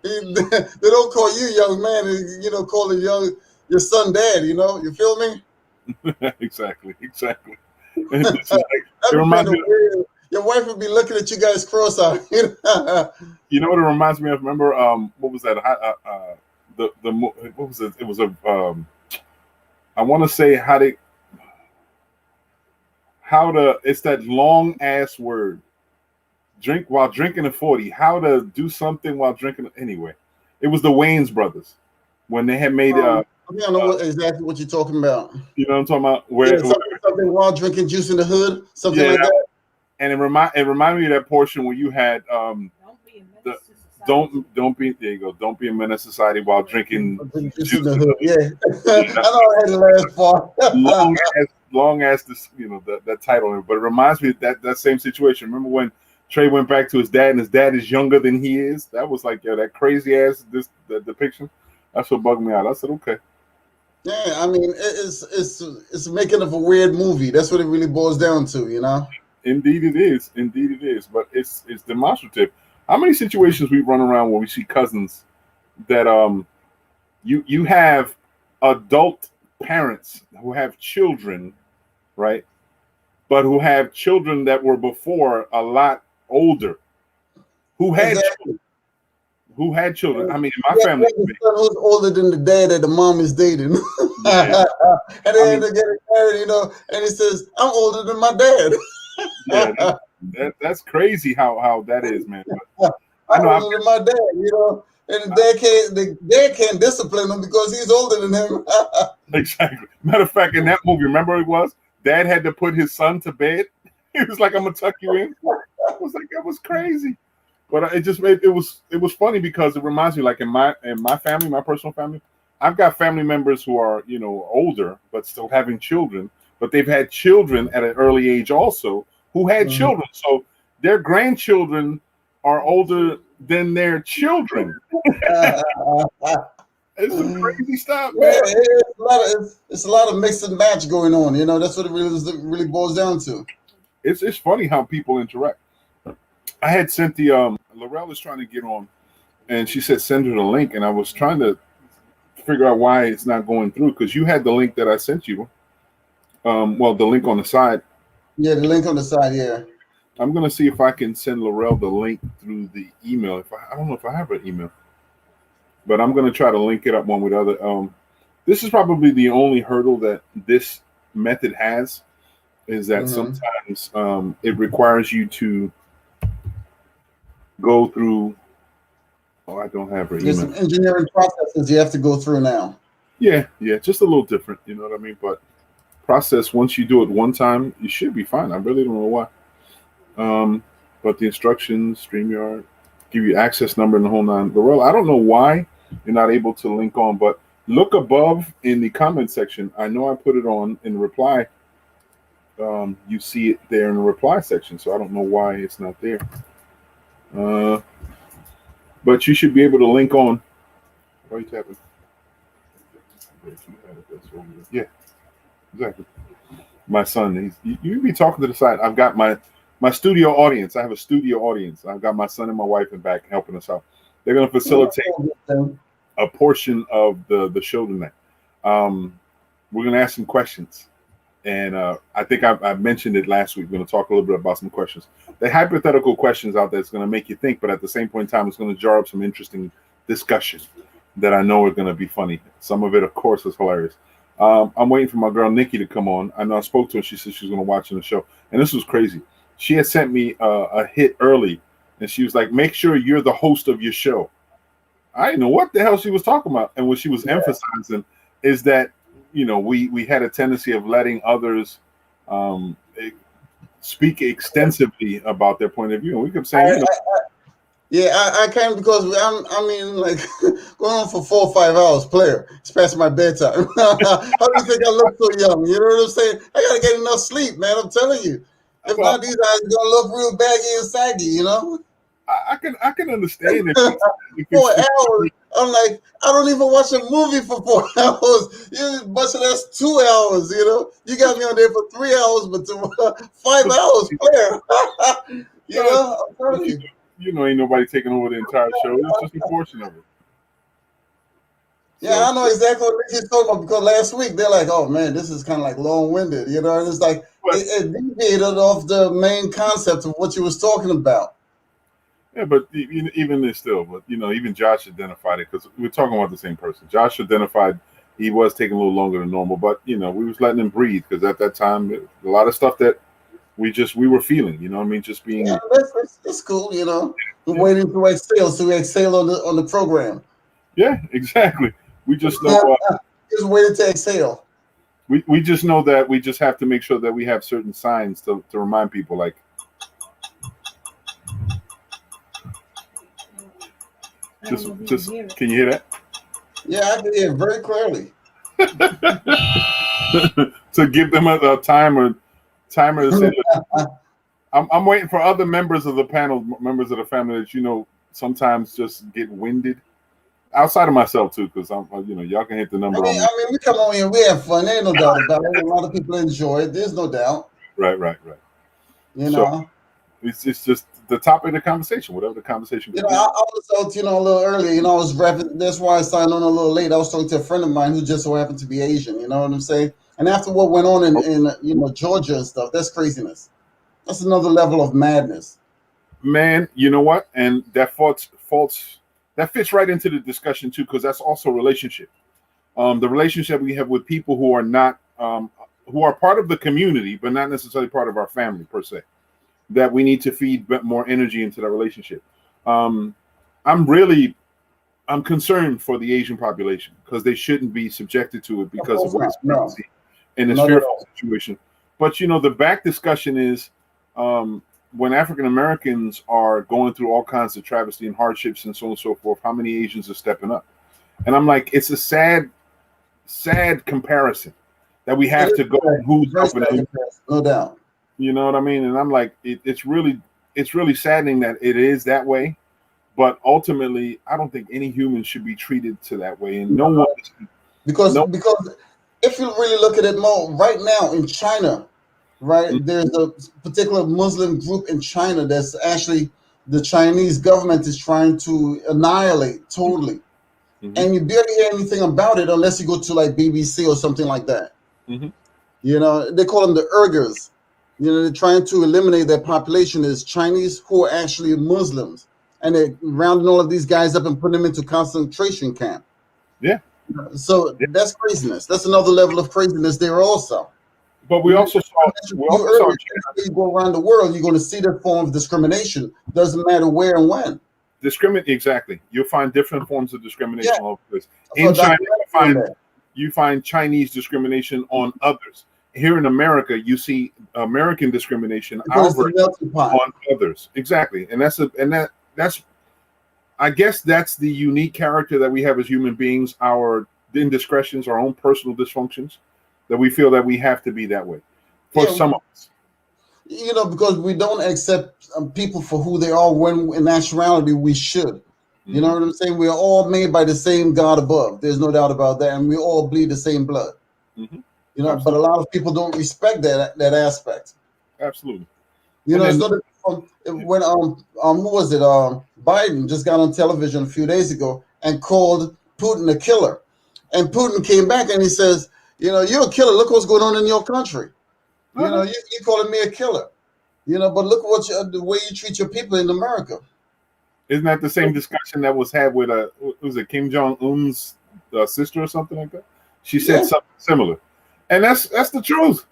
they don't call you young man. Call your son dad. You feel me? exactly, exactly. And it's just like it That'd be kind reminds of me. weird. Your wife would be looking at you guys cross-eyed. You know what it reminds me of? Remember, what was that? What was it? It was I want to say it's that long ass word. Drink while drinking a 40. How to do something while drinking. Anyway, it was the Wayans brothers when they had made. I don't know exactly what you're talking about. You know what I'm talking about? Yeah, Where something while drinking juice in the hood, something yeah, like that. and it reminded me of that portion where you had the don't be there you go, don't be a menace to society while drinking Drinking juice in juice the in hood. the Yeah, yeah, I know I had the last part. long as this that title, but it reminds me of that same situation. Remember when Trey went back to his dad and his dad is younger than he is? That was like that crazy ass the depiction. That's what bugged me out. I said okay. Yeah, I mean, it's making of a weird movie. That's what it really boils down to. Indeed it is. Indeed it is. But it's demonstrative. How many situations we run around where we see cousins that you have adult parents who have children, right? But who have children that were before a lot older, who had Exactly. children, who had children. I mean, in my Yeah, family, like the son who's older than the dad that the mom is dating, yeah. and I they end mean, up getting married. And he says, "I'm older than my dad." yeah, that's crazy how that is, man. But I I'm know I've older than my dad. And the dad can't discipline him because he's older than him. exactly. Matter of fact, in that movie, remember it was dad had to put his son to bed. He was like, "I'm gonna tuck you in." I was like, that was crazy. But it just made it was funny because it reminds me, like in my family, my personal family, I've got family members who are older but still having children, but they've had children at an early age also who had Mhm. children, so their grandchildren are older than their children. It's some crazy stuff, Yeah, man. it's a lot of mix and match going on. That's what it really boils down to. It's funny how people interact. I had sent the Laurel is trying to get on, and she said send her the link, and I was trying to figure out why it's not going through because you had the link that I sent you. Well, the link on the side. Yeah, the link on the side. Yeah. I'm gonna see if I can send Laurel the link through the email. If I don't know if I have her email, but I'm gonna try to link it up one with other. This is probably the only hurdle that this method has is that Hmm. sometimes it requires you to go through. Oh, I don't have her There's email. some engineering processes you have to go through now. Yeah, yeah, just a little different. You know what I mean? But process once you do it one time, you should be fine. I really don't know why. Um, but the instructions, StreamYard, give you access number and the whole nine. Laurel, I don't know why you're not able to link on, but look above in the comment section. I know I put it on in the reply. You see it there in the reply section, so I don't know why it's not there. Uh, but you should be able to link on. Why are you tapping? Yeah, exactly. My son, you be talking to the side. I've got my studio audience. I have a studio audience. I've got my son and my wife in back helping us out. They're going to facilitate a portion of the show tonight. We're going to ask some questions, and I think I mentioned it last week. We're going to talk a little bit about some questions. The hypothetical questions out there that's going to make you think, but at the same point in time, it's going to jar up some interesting discussion that I know are going to be funny. Some of it, of course, is hilarious. I'm waiting for my girl Nikki to come on. I know I spoke to her. She said she was going to watch the show, and this was crazy. She had sent me a hit early, and she was like, "Make sure you're the host of your show." I didn't know what the hell she was talking about, and what she was emphasizing is that we had a tendency of letting others um, speak extensively about their point of view, and we kept saying, Yeah, I can because I mean, like going on for 4 or 5 hours, player. It's past my bedtime. How do you think I look so young? You know what I'm saying? I gotta get enough sleep, man. I'm telling you. If well, not, these eyes are gonna look real baggy and saggy. I can understand if it's 4 hours. I'm like, I don't even watch a movie for 4 hours. But that's 2 hours. You got me on there for 3 hours, but 5 hours, player. no, I'm telling you. ain't nobody taking over the entire show. It's just a portion of it. Yeah, I know exactly what he's talking about because last week they're like, "Oh man, this is kind of like long-winded," and it's like it deviated off the main concept of what you was talking about. Yeah, but even this still, but even Josh identified it because we're talking about the same person. Josh identified he was taking a little longer than normal, but we was letting him breathe because at that time a lot of stuff that we were feeling. You know what I mean? Just being that's cool. We're waiting to exhale, so we exhale on the program. Yeah, exactly. We just know. Just waiting to exhale. We just know that we just have to make sure that we have certain signs to remind people, like. Just can you hear that? Yeah, I can hear it very clearly. To give them a timer to say, I'm waiting for other members of the panel, members of the family that sometimes just get winded. Outside of myself too, because y'all can hit the number. I mean, we come on here, we have fun. There ain't no doubt about it. A lot of people enjoy it. There's no doubt. Right. So it's just the topic of the conversation, whatever the conversation. I was out, a little earlier. I was rapping. That's why I signed on a little late. I was talking to a friend of mine who just so happened to be Asian. You know what I'm saying? And after what went on in Georgia and stuff, that's craziness. That's another level of madness. Man, you know what? And that that fits right into the discussion too, because that's also a relationship. The relationship we have with people who are not who are part of the community, but not necessarily part of our family per se. That we need to feed more energy into that relationship. I'm concerned for the Asian population because they shouldn't be subjected to it because of white supremacy in this fearful situation. But the back discussion is when African Americans are going through all kinds of travesty and hardships and so on and so forth, how many Asians are stepping up? And I'm like, it's a sad comparison that we have to go. Who's helping? No doubt. You know what I mean? And I'm like, it's really saddening that it is that way. But ultimately, I don't think any human should be treated to that way. And no one because if you really look at it more right now in China, right, there's a particular Muslim group in China that's actually the Chinese government is trying to annihilate totally. And you barely hear anything about it unless you go to like BBC or something like that. They call them the Uyghurs. They're trying to eliminate their population as Chinese who are actually Muslims. And they're rounding all of these guys up and putting them into concentration camp. Yeah. So that's craziness. That's another level of craziness there also. But we also saw you go around the world, you're going to see that form of discrimination. Doesn't matter where and when. Exactly. You'll find different forms of discrimination all over the place. In China, you find Chinese discrimination on others. Here in America, you see American discrimination on others. Exactly, and that's I guess that's the unique character that we have as human beings. Our indiscretions, our own personal dysfunctions, that we feel that we have to be that way for some of us. Because we don't accept people for who they are when in actuality we should. You know what I'm saying? We're all made by the same God above. There's no doubt about that. And we all bleed the same blood. But a lot of people don't respect that aspect. Absolutely. It's not when who was it? Biden just got on television a few days ago and called Putin a killer. And Putin came back and he says, you're a killer. Look what's going on in your country. You're calling me a killer. But look the way you treat your people in America. Isn't that the same discussion that was had with was it Kim Jong-un's sister or something like that? She said something similar, and that's the truth.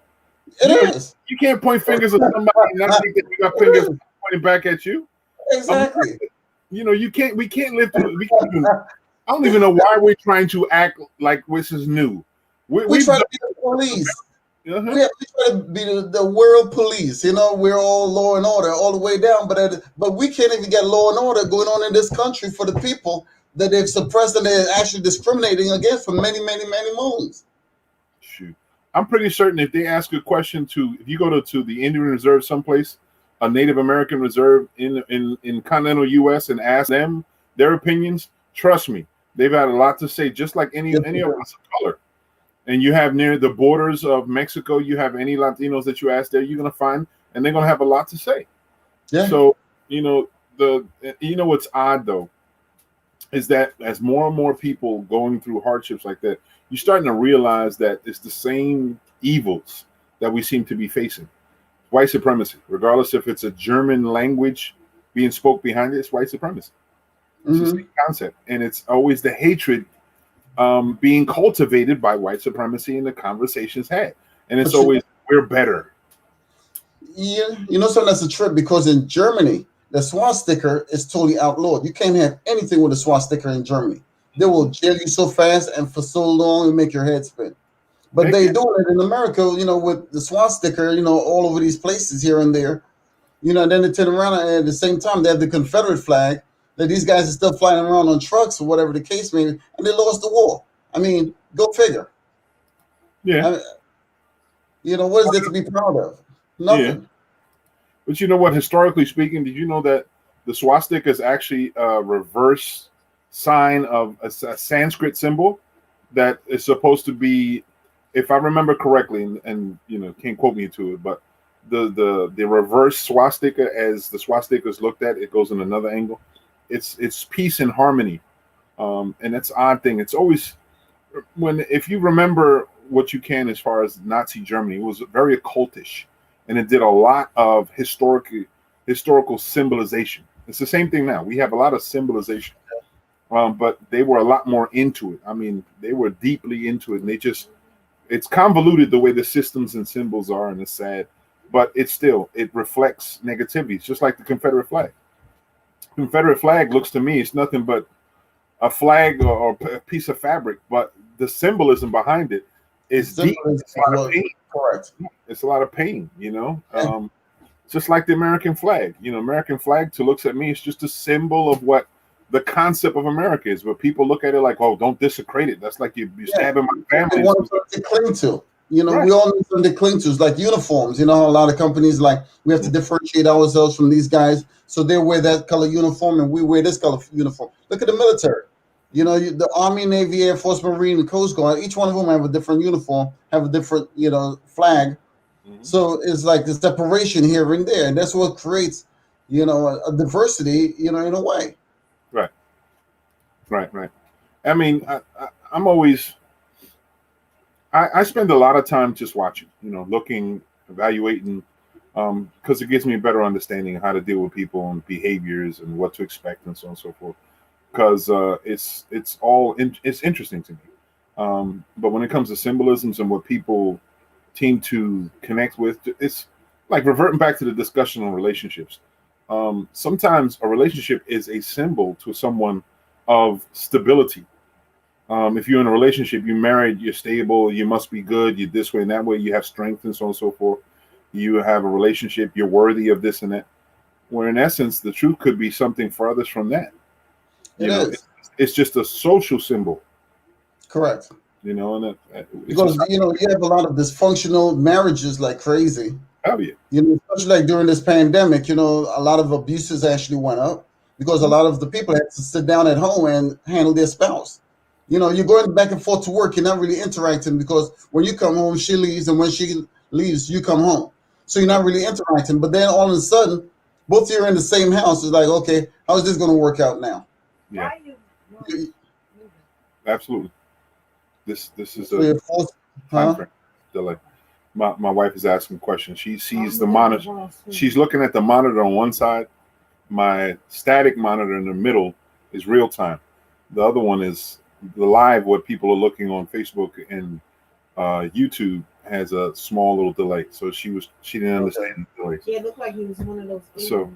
It is. You can't point fingers at somebody and not think that you got fingers pointing back at you. Exactly. You can't. We can't live through. I don't even know why we're trying to act like this is new. We try to be the police. We try to be the world police. We're all law and order all the way down, but we can't even get law and order going on in this country for the people that they've suppressed and they're actually discriminating against for many, many, many moons. Shoot, I'm pretty certain if they ask a question if you go to the Indian Reserve someplace, a Native American reserve in continental U.S. and ask them their opinions, trust me, they've had a lot to say, just like any of us of color. And you have near the borders of Mexico, you have any Latinos that you ask there, you're going to find, and they're going to have a lot to say. Yeah. So, what's odd though is that as more and more people going through hardships like that, you're starting to realize that it's the same evils that we seem to be facing. White supremacy, regardless if it's a German language being spoke behind it, it's white supremacy. It's the same concept, and it's always the hatred being cultivated by white supremacy in the conversations had, and it's always we're better. Yeah, you know something, that's a trip, because in Germany the swastika is totally outlawed. You can't have anything with a swastika in Germany. They will jail you so fast and for so long and make your head spin. But they do it in America, with the swastika, all over these places here and there. And then they turn around and at the same time they have the Confederate flag that these guys are still flying around on trucks or whatever the case may be, and they lost the war. I mean, go figure. Yeah. What is there to be proud of? Nothing. Yeah. But you know what? Historically speaking, did you know that the swastika is actually a reverse sign of a Sanskrit symbol that is supposed to be, if I remember correctly, and can't quote me to it, but the reverse swastika, as the swastika is looked at, it goes in another angle. It's peace and harmony, and that's an odd thing. It's always if you remember what you can as far as Nazi Germany, it was very occultish, and it did a lot of historical symbolization. It's the same thing now. We have a lot of symbolization, but they were a lot more into it. I mean, they were deeply into it, and it's convoluted the way the systems and symbols are, and it's sad, but it reflects negativity. It's just like the Confederate flag. Confederate flag looks to me, it's nothing but a flag or a piece of fabric, but the symbolism behind it is deep. It's a lot of pain. Correct. It's a lot of pain, just like the American flag. American flag, to looks at me, it's just a symbol of what the concept of America is. But people look at it like, oh, don't desecrate it. That's like you're stabbing my family. They want something to cling to. Right. We all need something to cling to. It's like uniforms. A lot of companies we have to differentiate ourselves from these guys. So they wear that color uniform and we wear this color uniform. Look at the military. The Army, Navy, Air Force, Marine, and Coast Guard, each one of them have a different uniform, have a different, flag. Mm-hmm. So it's like the separation here and there. And that's what creates, a diversity, in a way. Right. I mean, I'm always, I spend a lot of time just watching, looking, evaluating, because it gives me a better understanding of how to deal with people and behaviors and what to expect and so on and so forth. Because it's interesting to me. But when it comes to symbolisms and what people seem to connect with, it's like reverting back to the discussion on relationships. Sometimes a relationship is a symbol to someone of stability. If you're in a relationship, you're married, you're stable, you must be good, you're this way and that way, you have strength and so on and so forth. You have a relationship, you're worthy of this and that. Where in essence, the truth could be something farthest from that. It's just a social symbol. Correct. And because you have a lot of dysfunctional marriages like crazy. Hell yeah. Especially like during this pandemic, a lot of abuses actually went up because a lot of the people had to sit down at home and handle their spouse. You're going back and forth to work, you're not really interacting because when you come home, she leaves, and when she leaves, you come home. So you're not really interacting. But then all of a sudden, both of you are in the same house. It's like, okay, how is this going to work out now? Yeah. Absolutely. This is a time frame delay. My wife is asking questions. She sees the monitor. She's looking at the monitor on one side. My static monitor in the middle is real time. The other one is the live, what people are looking on Facebook and YouTube has a small little delay. So she didn't understand the delay. Yeah, it looked like he was one of those. So,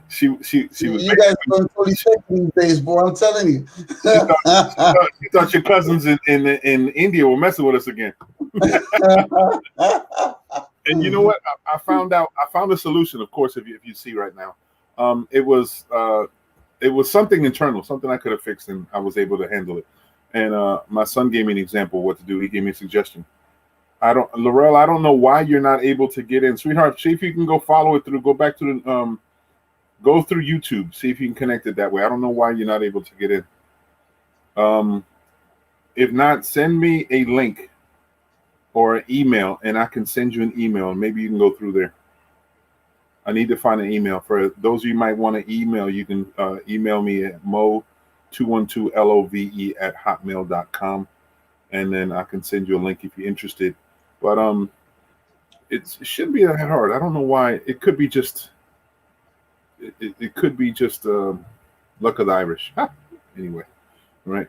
she was. You guys are going totally sick these days, boy. I'm telling you. She thought your cousins in India were messing with us again. And you know what? I found a solution. Of course, if you see right now, it was something internal, something I could have fixed, and I was able to handle it. And my son gave me an example of what to do. He gave me a suggestion. Laurel, I don't know why you're not able to get in. Sweetheart, see if you can go follow it through. Go back to the go through YouTube. See if you can connect it that way. I don't know why you're not able to get in. If not, send me a link or an email, and I can send you an email, and maybe you can go through there. I need to find an email. For those of you might want to email, you can email me at mo212love@hotmail.com, and then I can send you a link if you're interested. But it shouldn't be that hard. I don't know why. It could be just it could be just luck of the Irish. Anyway, right?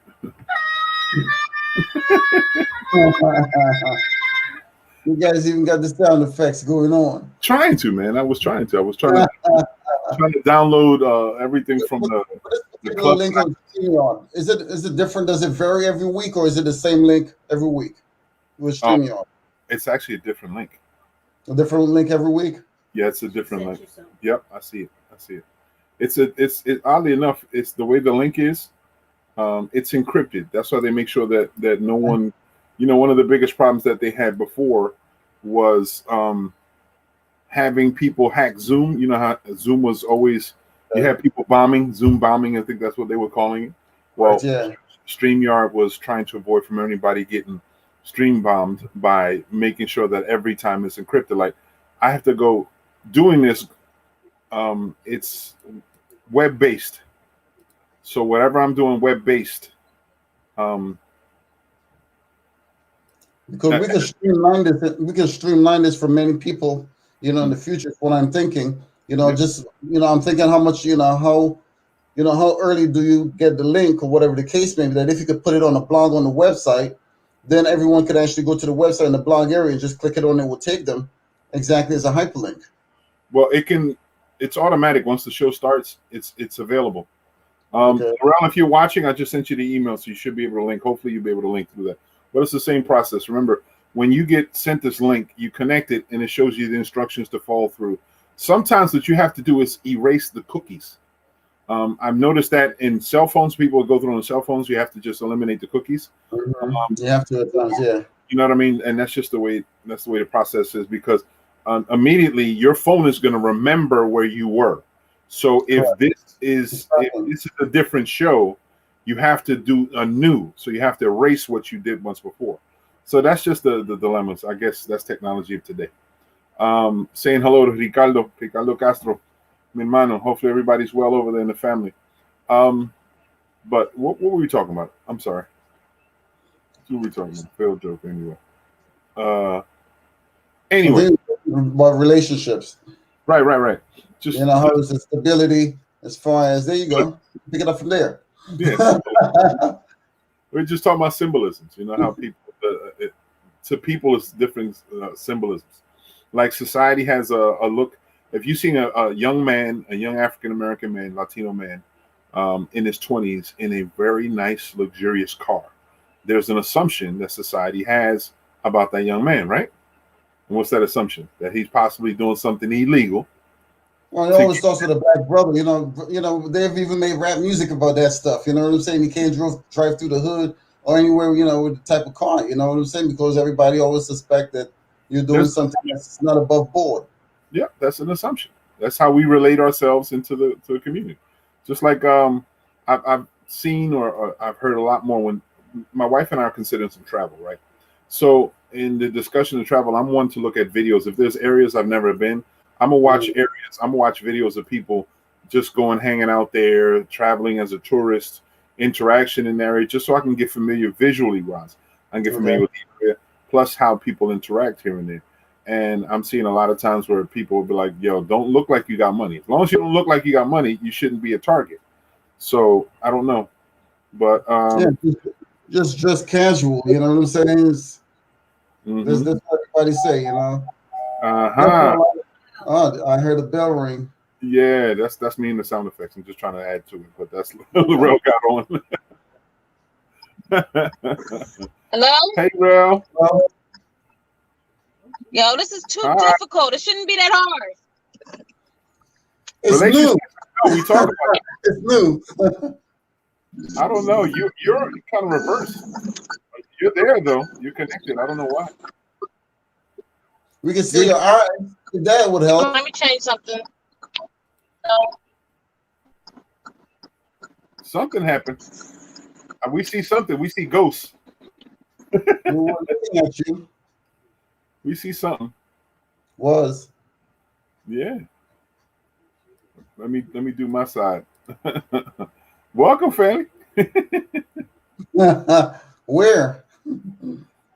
You guys even got the sound effects going on. Trying to, man. I was trying to download everything from the club. Link on StreamYard. Is it different? Does it vary every week, or is it the same link every week with StreamYard? It's actually a different link. A different link every week? Yeah, it's a different link. Yep, I see it. It's oddly enough, it's the way the link is. It's encrypted. That's why they make sure that no one, one of the biggest problems that they had before was having people hack Zoom. You know how Zoom was always, you had people Zoom bombing. I think that's what they were calling it. Well, StreamYard was trying to avoid from anybody getting stream bombed by making sure that every time it's encrypted. Like, I have to go doing this. It's web-based. So whatever I'm doing web-based. Because we can streamline this for many people, in the future. What I'm thinking, I'm thinking how much, how early do you get the link or whatever the case may be, that if you could put it on a blog on the website, then everyone could actually go to the website in the blog area and just click it on. It will take them exactly as a hyperlink. Well, it's automatic. Once the show starts, it's available. Okay. Around, if you're watching, I just sent you the email, so you should be able to link. Hopefully you'll be able to link through that. But it's the same process. Remember, when you get sent this link, you connect it, and it shows you the instructions to follow through. Sometimes what you have to do is erase the cookies. I've noticed that in cell phones, people will go through on cell phones. You have to just eliminate the cookies. Mm-hmm. You have to at times, yeah. You know what I mean? And that's just the way the process is, because immediately your phone is going to remember where you were. So if this is a different show, you have to do a new. So you have to erase what you did once before. So that's just the dilemmas. I guess that's technology of today. Saying hello to Ricardo Castro, mi hermano. Hopefully everybody's well over there in the family. But what were we talking about? I'm sorry. What were we talking about? Failed joke anyway. Anyway. About relationships. Right. Just how is the stability as far as, there you go. Pick it up from there. Yeah. We're just talking about symbolisms. How people, to people, it's different symbolisms. Like society has a look. If you've seen a young man, a young African-American man, Latino man, in his 20s in a very nice, luxurious car, there's an assumption that society has about that young man, right? And what's that assumption? That he's possibly doing something illegal. Well, it always starts with a black brother. They've even made rap music about that stuff. You know what I'm saying? You can't drive through the hood or anywhere, with the type of car. You know what I'm saying? Because everybody always suspect that you're doing something that's not above board. Yeah, that's an assumption. That's how we relate ourselves into the community. Just like I've seen or I've heard a lot more when my wife and I are considering some travel, right? So in the discussion of travel, I'm one to look at videos. If there's areas I've never been, I'm gonna watch areas. I'm gonna watch videos of people just going, hanging out there, traveling as a tourist, interaction in the area, just so I can get familiar visually wise. I can get familiar with the area, plus how people interact here and there. And I'm seeing a lot of times where people will be like, yo, don't look like you got money. As long as you don't look like you got money, you shouldn't be a target. So I don't know. But just casual, you know what I'm saying? That's what everybody say, I heard a bell ring. Yeah, that's me in the sound effects. I'm just trying to add to it, but that's Rel got on. Hello? Hey, Rel. Yo, this is too difficult. It shouldn't be that hard. It's new. We talk about it's new. I don't know. You're kind of reversed. You're there though. You're connected. I don't know why. We can see your eyes. That would help. Let me change something. Something happened. We see something. We see ghosts. We were looking at you. We see something. Was. Yeah. Let me do my side. Welcome, family. Where?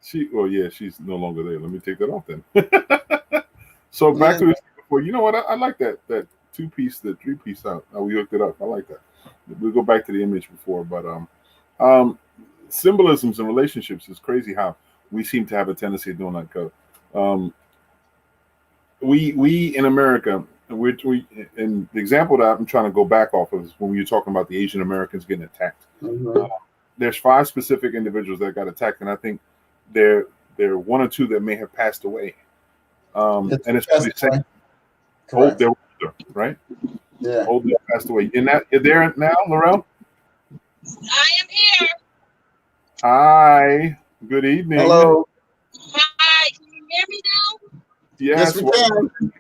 She's no longer there. Let me take that off then. So back to this before. You know what? I like that 2-piece, the 3-piece out. How we hooked it up. I like that. We'll go back to the image before, but symbolisms and relationships is crazy how we seem to have a tendency of doing that. We in America, we and the example that I'm trying to go back off of is when you're talking about the Asian Americans getting attacked. Mm-hmm. There's 5 specific individuals that got attacked, and I think there are 1 or 2 that may have passed away. And it's really saying, they're older, right? Yeah. Older passed away. You're there now, Laurel? I am here. Hi. Good evening. Hello. Hi. Can you hear me now? Yes, we can.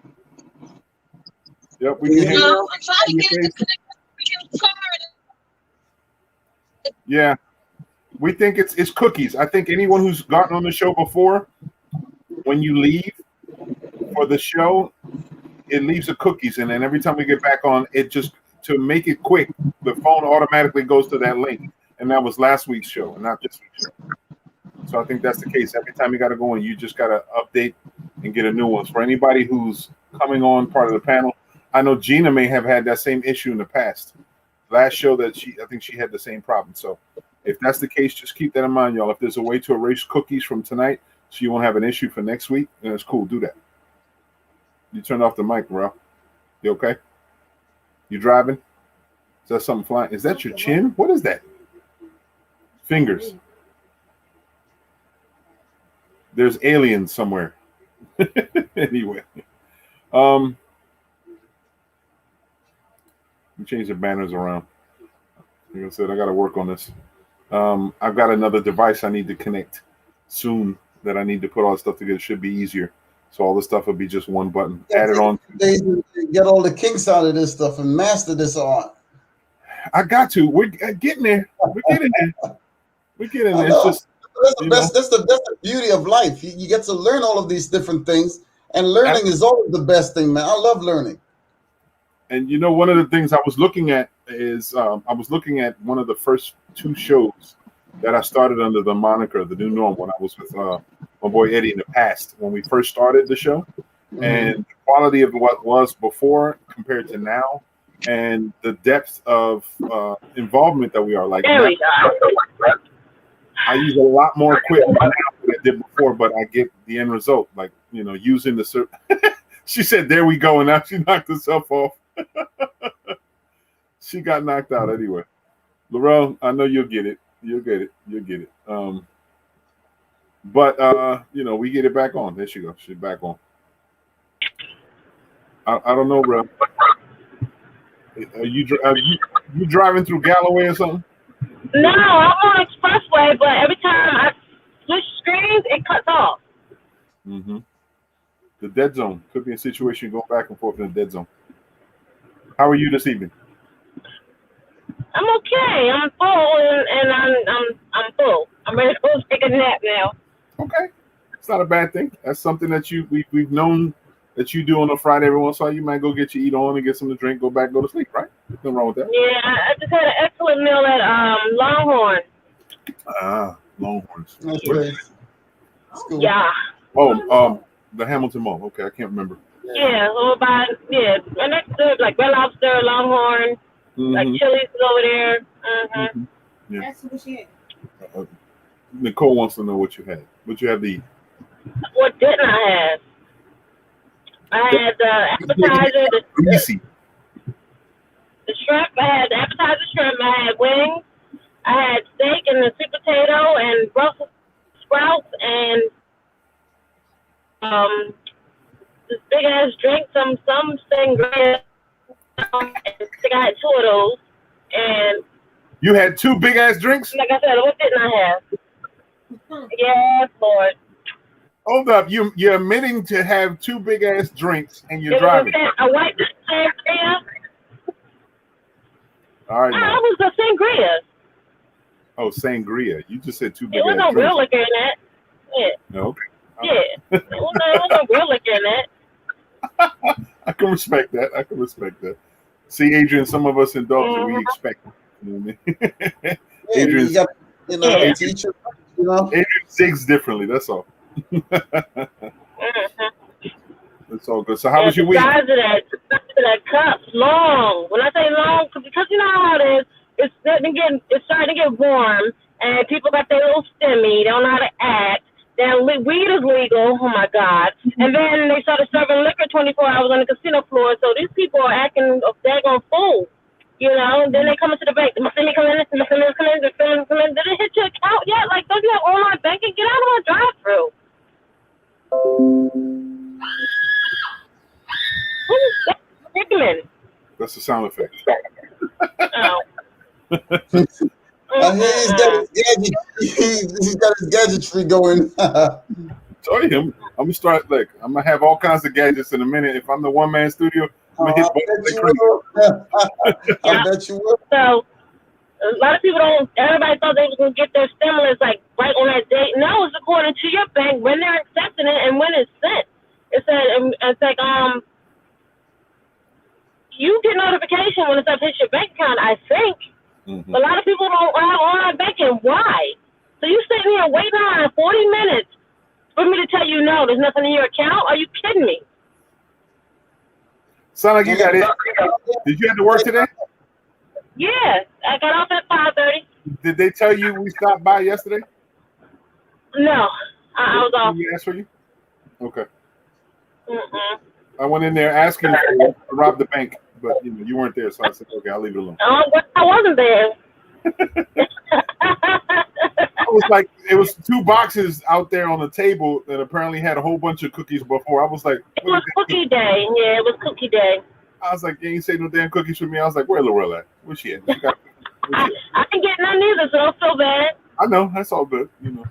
Yep, we can hear you. No, I'm trying to get it to connect to the card. Yeah. We think it's cookies. I think anyone who's gotten on the show before, when you leave for the show, it leaves the cookies, and then every time we get back on, it just, to make it quick, the phone automatically goes to that link, and that was last week's show, not this week's show. So I think that's the case. Every time you got to go in, you just got to update and get a new one. For anybody who's coming on part of the panel, I know Gina may have had that same issue in the past. Last show that I think she had the same problem. So if that's the case, just keep that in mind, y'all. If there's a way to erase cookies from tonight so you won't have an issue for next week, then it's cool. Do that. You turned off the mic, bro. You okay? You driving? Is that something flying? Is that your chin? What is that? Fingers. There's aliens somewhere. Anyway. We change the banners around. Like I said, I got to work on this. I've got another device I need to connect soon that I need to put all the stuff together. It should be easier. So all the stuff will be just one button. Add it on. They get all the kinks out of this stuff and master this art. I got to. We're getting there. We're getting there. We're getting there. It's just that's the beauty of life. You get to learn all of these different things, and learning is always the best thing, man. I love learning. And you know, one of the things I was looking at is I was looking at one of the first 2 shows that I started under the moniker The New Norm when I was with my boy Eddie in the past, when we first started the show. Mm-hmm. And the quality of what was before compared to now, and the depth of involvement that we are. Like, now, I use a lot more equipment now than I did before, but I get the end result. Like, you know, using the she said, "There we go," and now she knocked herself off. She got knocked out anyway. Laurel, I know you'll get it. You'll get it. You'll get it. But you know, we get it back on. There she goes. She's back on. I don't know, bro. Are you driving through Galloway or something? No, I'm on Expressway, but every time I switch screens, it cuts off. Mm-hmm. The dead zone could be a situation going back and forth in the dead zone. How are you this evening? I'm okay. I'm full, and I'm full. I'm ready to go take a nap now. Okay, it's not a bad thing. That's something that we've known that you do on a Friday every once in a while. You might go get your eat on and get something to drink, go back, go to sleep, right? Nothing wrong with that. Yeah, I just had an excellent meal at Longhorn. Longhorns. Okay. Cool. Yeah. Oh, the Hamilton Mall. Okay, I can't remember. Yeah, and that's good. Like Red Lobster, Longhorn, like Chili's is over there. Mm-hmm. Yeah. That's what she had. Nicole wants to know what you had. What you had to eat? What didn't I have? I had the appetizer, the shrimp. I had the appetizer shrimp. I had wings. I had steak and the sweet potato and Brussels sprouts and this big ass drink, some sangria. I had 2 of those. And you had 2 big ass drinks? Like I said, what didn't I have? Yes, Lord. Hold up. You're admitting to have two big ass drinks and you're It was driving. a white sangria. All right, I now. was a sangria. Oh, sangria. You just said two It big was ass no real drinks. liquor in that. Yeah. No, okay. Yeah. It was no real liquor in that. I can respect that. I can respect that. See, Adrian, some of us indulge and we Mhm. expect it. You know what I mean? Yeah, Adrian, you got, Yeah. teacher, Adrian zigs differently. That's all. Mhm. That's all good. So, how Yeah, was your the week? size of that cup, long. When I say long, because you know how it is, it's starting to get warm, and people got their little stimmy. They don't know how to act. Then weed is legal. Oh my God! And then they started serving liquor 24 hours on the casino floor. So these people are acting a daggone fool. You know, and then they come into the bank. My family come in, my family come in, the family come in. Did it hit your account yet? Like, don't you have online banking? Get out of my drive-through. That's ridiculous. That's the sound effect. Oh. I hear he's got his gadgetry going. Told him I'm gonna start. Like, I'm gonna have all kinds of gadgets in a minute. If I'm the one man studio, I'm gonna hit I buttons bet like you crazy. will. I bet you will. So a lot of people don't. Everybody thought they was gonna get their stimulus like right on that date. No, it's according to your bank when they're accepting it and when it's sent. It said it's like you get notification when it's up hits your bank account. I think Mm-hmm. a lot of people don't have online banking. Why? So you sitting here waiting on 40 minutes for me to tell you no, there's nothing in your account? Are you kidding me? Sound like you got it. Did you have to work today? Yeah, I got off at 5:30. Did they tell you we stopped by yesterday? No, I was off. Did we ask for you? Okay. Mm-mm. I went in there asking for to rob the bank, but you weren't there, so I said, okay, I'll leave it alone. I wasn't there. I was like, it was 2 boxes out there on the table that apparently had a whole bunch of cookies before. I was like, It was cookie day. Yeah, it was cookie day. I was like, you ain't say no damn cookies for me. I was like, where Lorella at? Where's she at? Where's she at? I didn't get none either, so don't feel bad. I know, that's all good, Mm-mm.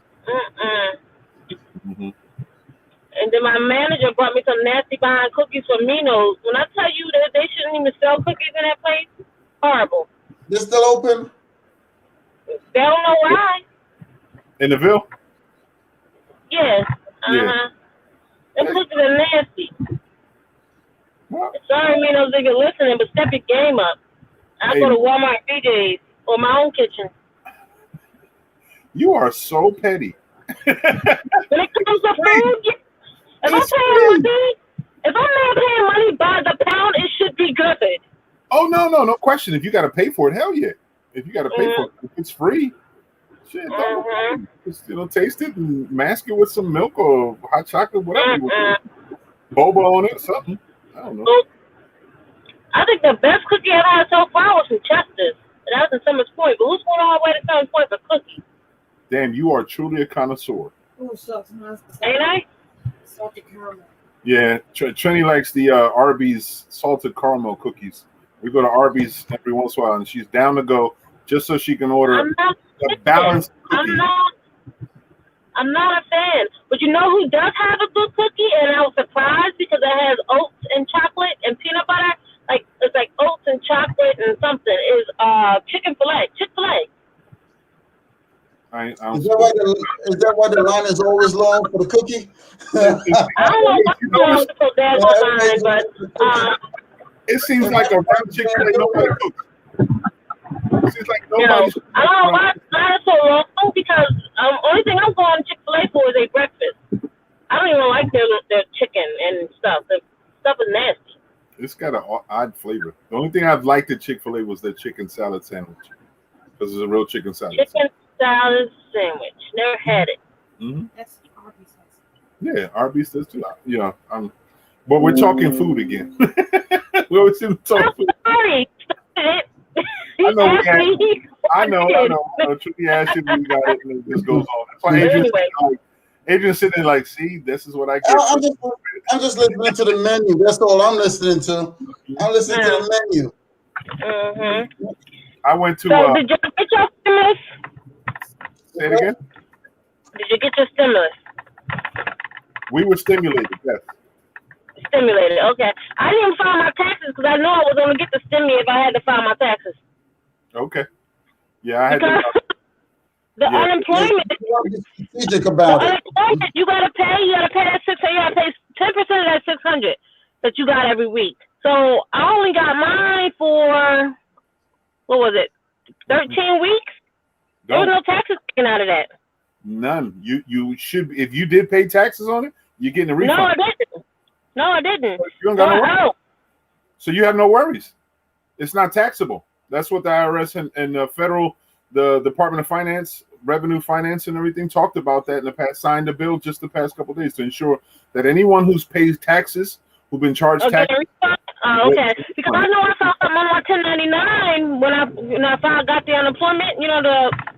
Mm-hmm. And then my manager brought me some nasty behind cookies from Minos. When I tell you that they shouldn't even sell cookies in that place, horrible. They're still open? They don't know why. In the Ville? Yes. Yeah. Them cookies are nasty. Well, Sorry, Minos, if you're listening, but step your game up. I Hey. go to Walmart BJ's or my own kitchen. you are so petty. When it comes to food, if I'm It's paying free. money, if I'm not paying money by the pound, it should be good. Oh, no question. If you got to pay for it, hell yeah. If you got to pay for it, if it's free, shit, don't just, taste it and mask it with some milk or hot chocolate, whatever. Boba on it, something. I don't know. I think the best cookie I've had so far was from Chester's. And that was in Summers Point. But who's going all the way to Summers Point for cookies? Damn, you are truly a connoisseur. Oh, shucks, man. Ain't I? Salted caramel. Yeah, Trini likes the Arby's salted caramel cookies. We go to Arby's every once in a while, and she's down to go just so she can order I'm not a balanced cookie. I'm not a fan. But you know who does have a good cookie? And I was surprised because it has oats and chocolate and peanut butter. Like it's like oats and chocolate and something. Is Chick-fil-A. Chick-fil-A. Is that why the line is always long for the cookie? I don't know what's going on with the daggone line, but it seems like around Chick-fil-A nobody cooks. It seems like nobody's cooking. I don't know why it's not so long because only thing I'm going to Chick-fil-A for is a breakfast. I don't even like their chicken and stuff. The stuff is nasty. It's got an odd flavor. The only thing I've liked at Chick-fil-A was their chicken salad sandwich because it's a real chicken salad. Chicken salad sandwich. Never had it. Mm-hmm. That's Arby's. Yeah, Arby's does too. But we're talking food again. We always seem to talk food. Sorry. I know. Truly asked you, we got it, and it just goes on. That's why Adrian's sitting there like, see, this is what I get. I'm just listening to the menu. That's all I'm listening to. I'm listening to the menu. Mm-hmm. I went to. So did you get your stimulus? Say it again. Did you get your stimulus? We were stimulated. Yes. Stimulated. Okay. I didn't even file my taxes because I knew I was going to get the stimmy if I had to file my taxes. Okay. Yeah, I had because to. the Yeah. unemployment. You want to be strategic about it. Unemployment, you gotta pay that 600. You gotta pay 10% of that 600 that you got every week. So I only got mine for what was it? 13 weeks. There was no taxes taken out of that. None. You should, if you did pay taxes on it, you're getting a refund. No, I didn't. You don't got no worries. So you have no worries. It's not taxable. That's what the IRS and the federal, the Department of Finance, Revenue Finance, and everything talked about that in the past. Signed a bill just the past couple of days to ensure that anyone who's paid taxes, who've been charged taxes. Okay. Because I know I saw something on my 1099 when I got the unemployment. You know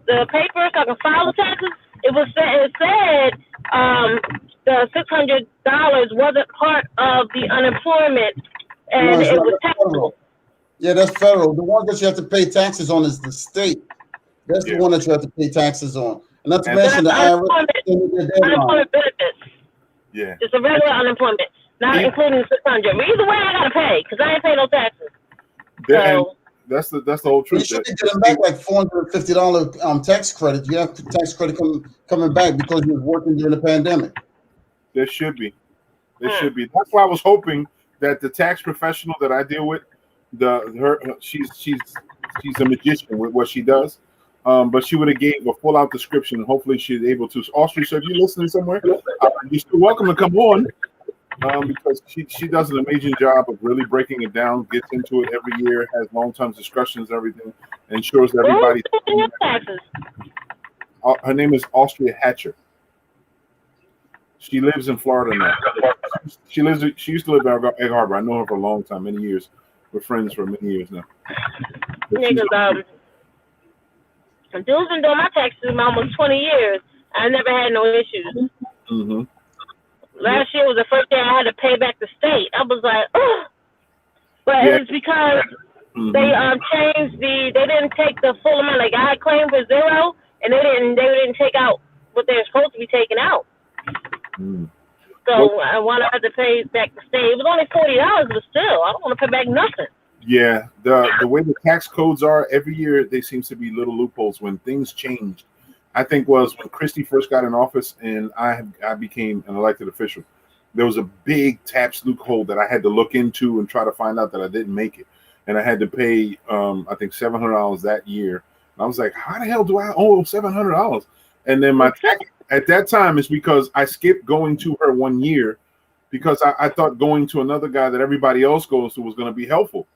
the paper so I can file the taxes. It said the $600 wasn't part of the unemployment, and it was taxable. Yeah, that's federal. The one that you have to pay taxes on is the state. That's the one that you have to pay taxes on. And not to mention the IRS. Unemployment benefits. Yeah. Just a regular unemployment, not including the 600. But either way, I gotta pay because I ain't pay no taxes. So that's the whole truth. You should be getting back like $450 tax credit. You have tax credit coming back because you was working during the pandemic. There should be. There should be. That's why I was hoping that the tax professional that I deal with, she's a magician with what she does. But she would have gave a full out description. Hopefully she's able to. Austria, so if you're listening somewhere, you're still welcome to come on. Because she does an amazing job of really breaking it down, gets into it every year, has long-term discussions, everything, ensures that everybody. Her name is Austria Hatcher. She lives in Florida now. She used to live in Egg Harbor. I know her for a long time, many years. We're friends for many years now. Niggas, dude's been doing my taxes for almost 20 years. I never had no issues. Mm-hmm. Last year was the first year I had to pay back the state. I was like, oh. But it's because they changed they didn't take the full amount. Like I had claimed for zero, and they didn't take out what they're supposed to be taking out. So I wanted to have to pay back the state. It was only $40, but still, I don't want to pay back nothing. Yeah, the way the tax codes are, every year there seems to be little loopholes when things change. I think was when Christie first got in office and I became an elected official. There was a big tax loophole that I had to look into and try to find out that I didn't make it. And I had to pay, I think, $700 that year. And I was like, how the hell do I owe $700? And then my tax at that time is because I skipped going to her 1 year because I thought going to another guy that everybody else goes to was going to be helpful.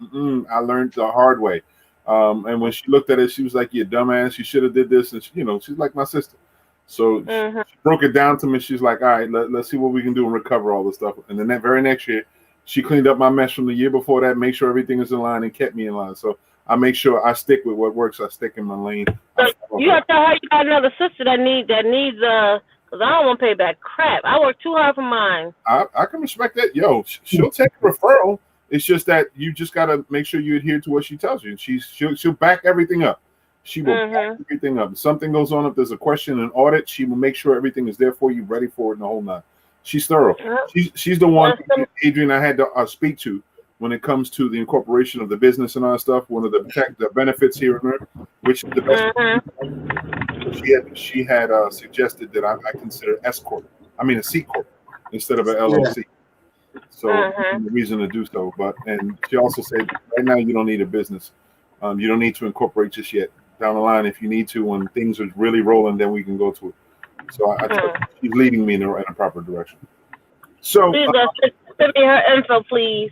I learned the hard way. And when she looked at it, she was like, "You dumbass! You should have did this." And she's like my sister, so she broke it down to me. She's like, "All right, let's see what we can do and recover all this stuff." And then that very next year, she cleaned up my mess from the year before that, make sure everything is in line, and kept me in line. So I make sure I stick with what works. I stick in my lane. So you got to tell her you got another sister that needs because I don't want to pay back crap. I work too hard for mine. I can respect that. Yo, she'll take a referral. It's just that you just got to make sure you adhere to what she tells you. She'll back everything up. She will back everything up. If something goes on, if there's a question, an audit, she will make sure everything is there for you, ready for it, and the whole nine. She's thorough. She's the one, Adrian, I had to speak to when it comes to the incorporation of the business and all that stuff. One of the benefits here and there, which is the best. She had suggested that I consider a C corp instead of an LLC. Yeah. So the reason to do so, and she also said right now you don't need a business, you don't need to incorporate just yet. Down the line, if you need to, when things are really rolling, then we can go to it. So she's leading me in a proper direction. So please send me her info, please.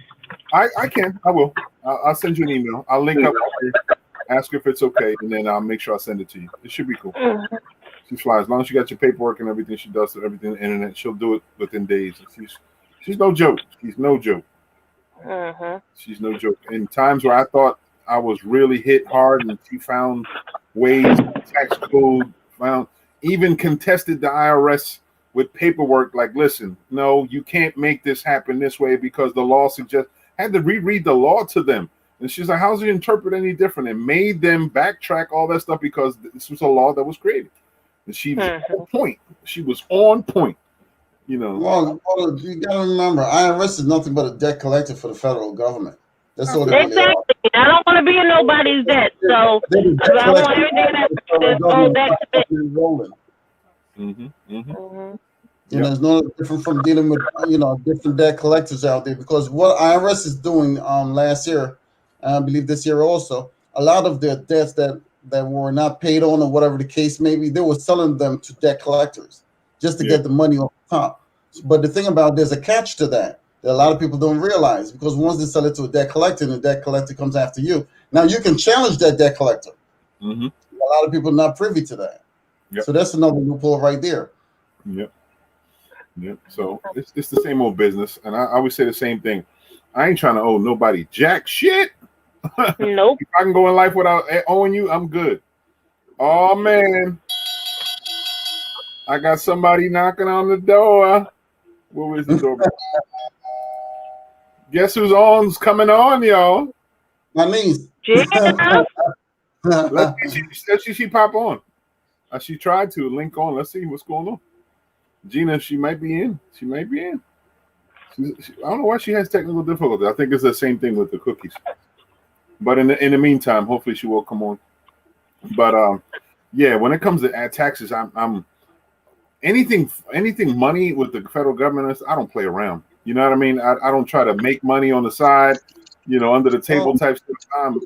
I can. I will. I'll send you an email. I'll link up here, ask her if it's okay, and then I'll make sure I send it to you. It should be cool. She flies. As long as you got your paperwork and everything, she does everything on the internet. She'll do it within days. She's no joke. She's no joke. She's no joke. In times where I thought I was really hit hard, and she found ways, tax code, even contested the IRS with paperwork. Like, listen, no, you can't make this happen this way because the law suggests. Had to reread the law to them, and she's like, "How's it interpret any different?" And made them backtrack all that stuff because this was a law that was created, and she was on point. She was on point. You know. Well, you gotta remember, IRS is nothing but a debt collector for the federal government. That's all they really are. Exactly. I don't want to be in nobody's debt, so They're the debt I want collector everything for the federal that's all government. back to me. Rolling. You know, it's no different from dealing with different debt collectors out there, because what IRS is doing last year, and I believe this year also, a lot of their debts that were not paid on, or whatever the case may be, they were selling them to debt collectors just to get the money off the top. But the thing about, there's a catch to that a lot of people don't realize, because once they sell it to a debt collector and the debt collector comes after you, now you can challenge that debt collector. A lot of people are not privy to that. So that's another loophole right there. So it's the same old business, and I always say the same thing. I ain't trying to owe nobody jack shit. Nope. If I can go in life without owing you, I'm good. Oh man, I got somebody knocking on the door. Who is the doorbell? Guess who's on's coming on, y'all? My niece. Let's see she pop on. She tried to link on. Let's see what's going on. Gina, she might be in. She might be in. I don't know why she has technical difficulties. I think it's the same thing with the cookies. But in the meantime, hopefully she will come on. But yeah, when it comes to taxes, I'm anything money with the federal government, I don't play around. You know what I mean? I don't try to make money on the side, under the table type stuff.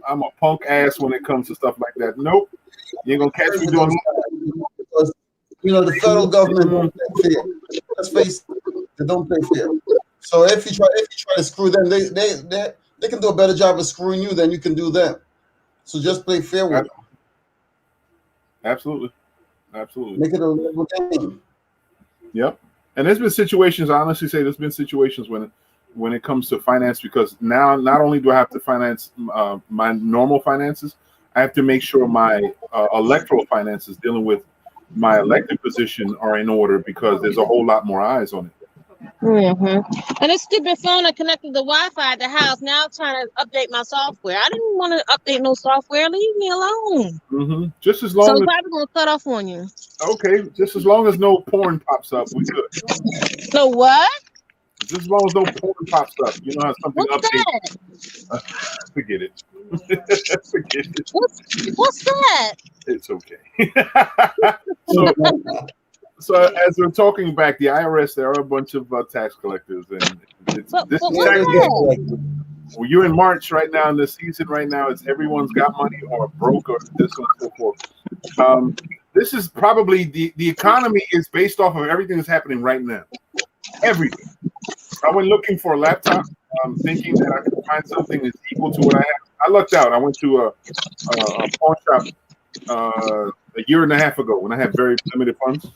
I'm a punk ass when it comes to stuff like that. Nope. You ain't gonna catch me doing that. Because, the federal government won't pay fair. Let's face it, they don't pay fair. So if you try to screw them, they can do a better job of screwing you than you can do them. So just play fair with them. Absolutely. Make it a level game. Yep. And there's been situations, I honestly say there's been situations when it comes to finance, because now not only do I have to finance my normal finances, I have to make sure my electoral finances dealing with my elected position are in order, because there's a whole lot more eyes on it. And this stupid phone that connected the Wi-Fi at the house, now trying to update my software. I didn't want to update no software. Leave me alone. Just as long so as it's probably gonna cut off on you. Okay, just as long as no porn pops up, we good. No what? Just as long as no porn pops up, how something What's updates. that? Forget it. Forget it. What's that? It's okay. So as we're talking back, the IRS, there are a bunch of tax collectors, and well, you're in March right now, in the season right now, it's everyone's got money or broke or this and so forth. This is probably the economy is based off of everything that's happening right now. Everything. I went looking for a laptop, thinking that I could find something that's equal to what I have. I lucked out. I went to a pawn shop a year and a half ago when I had very limited funds,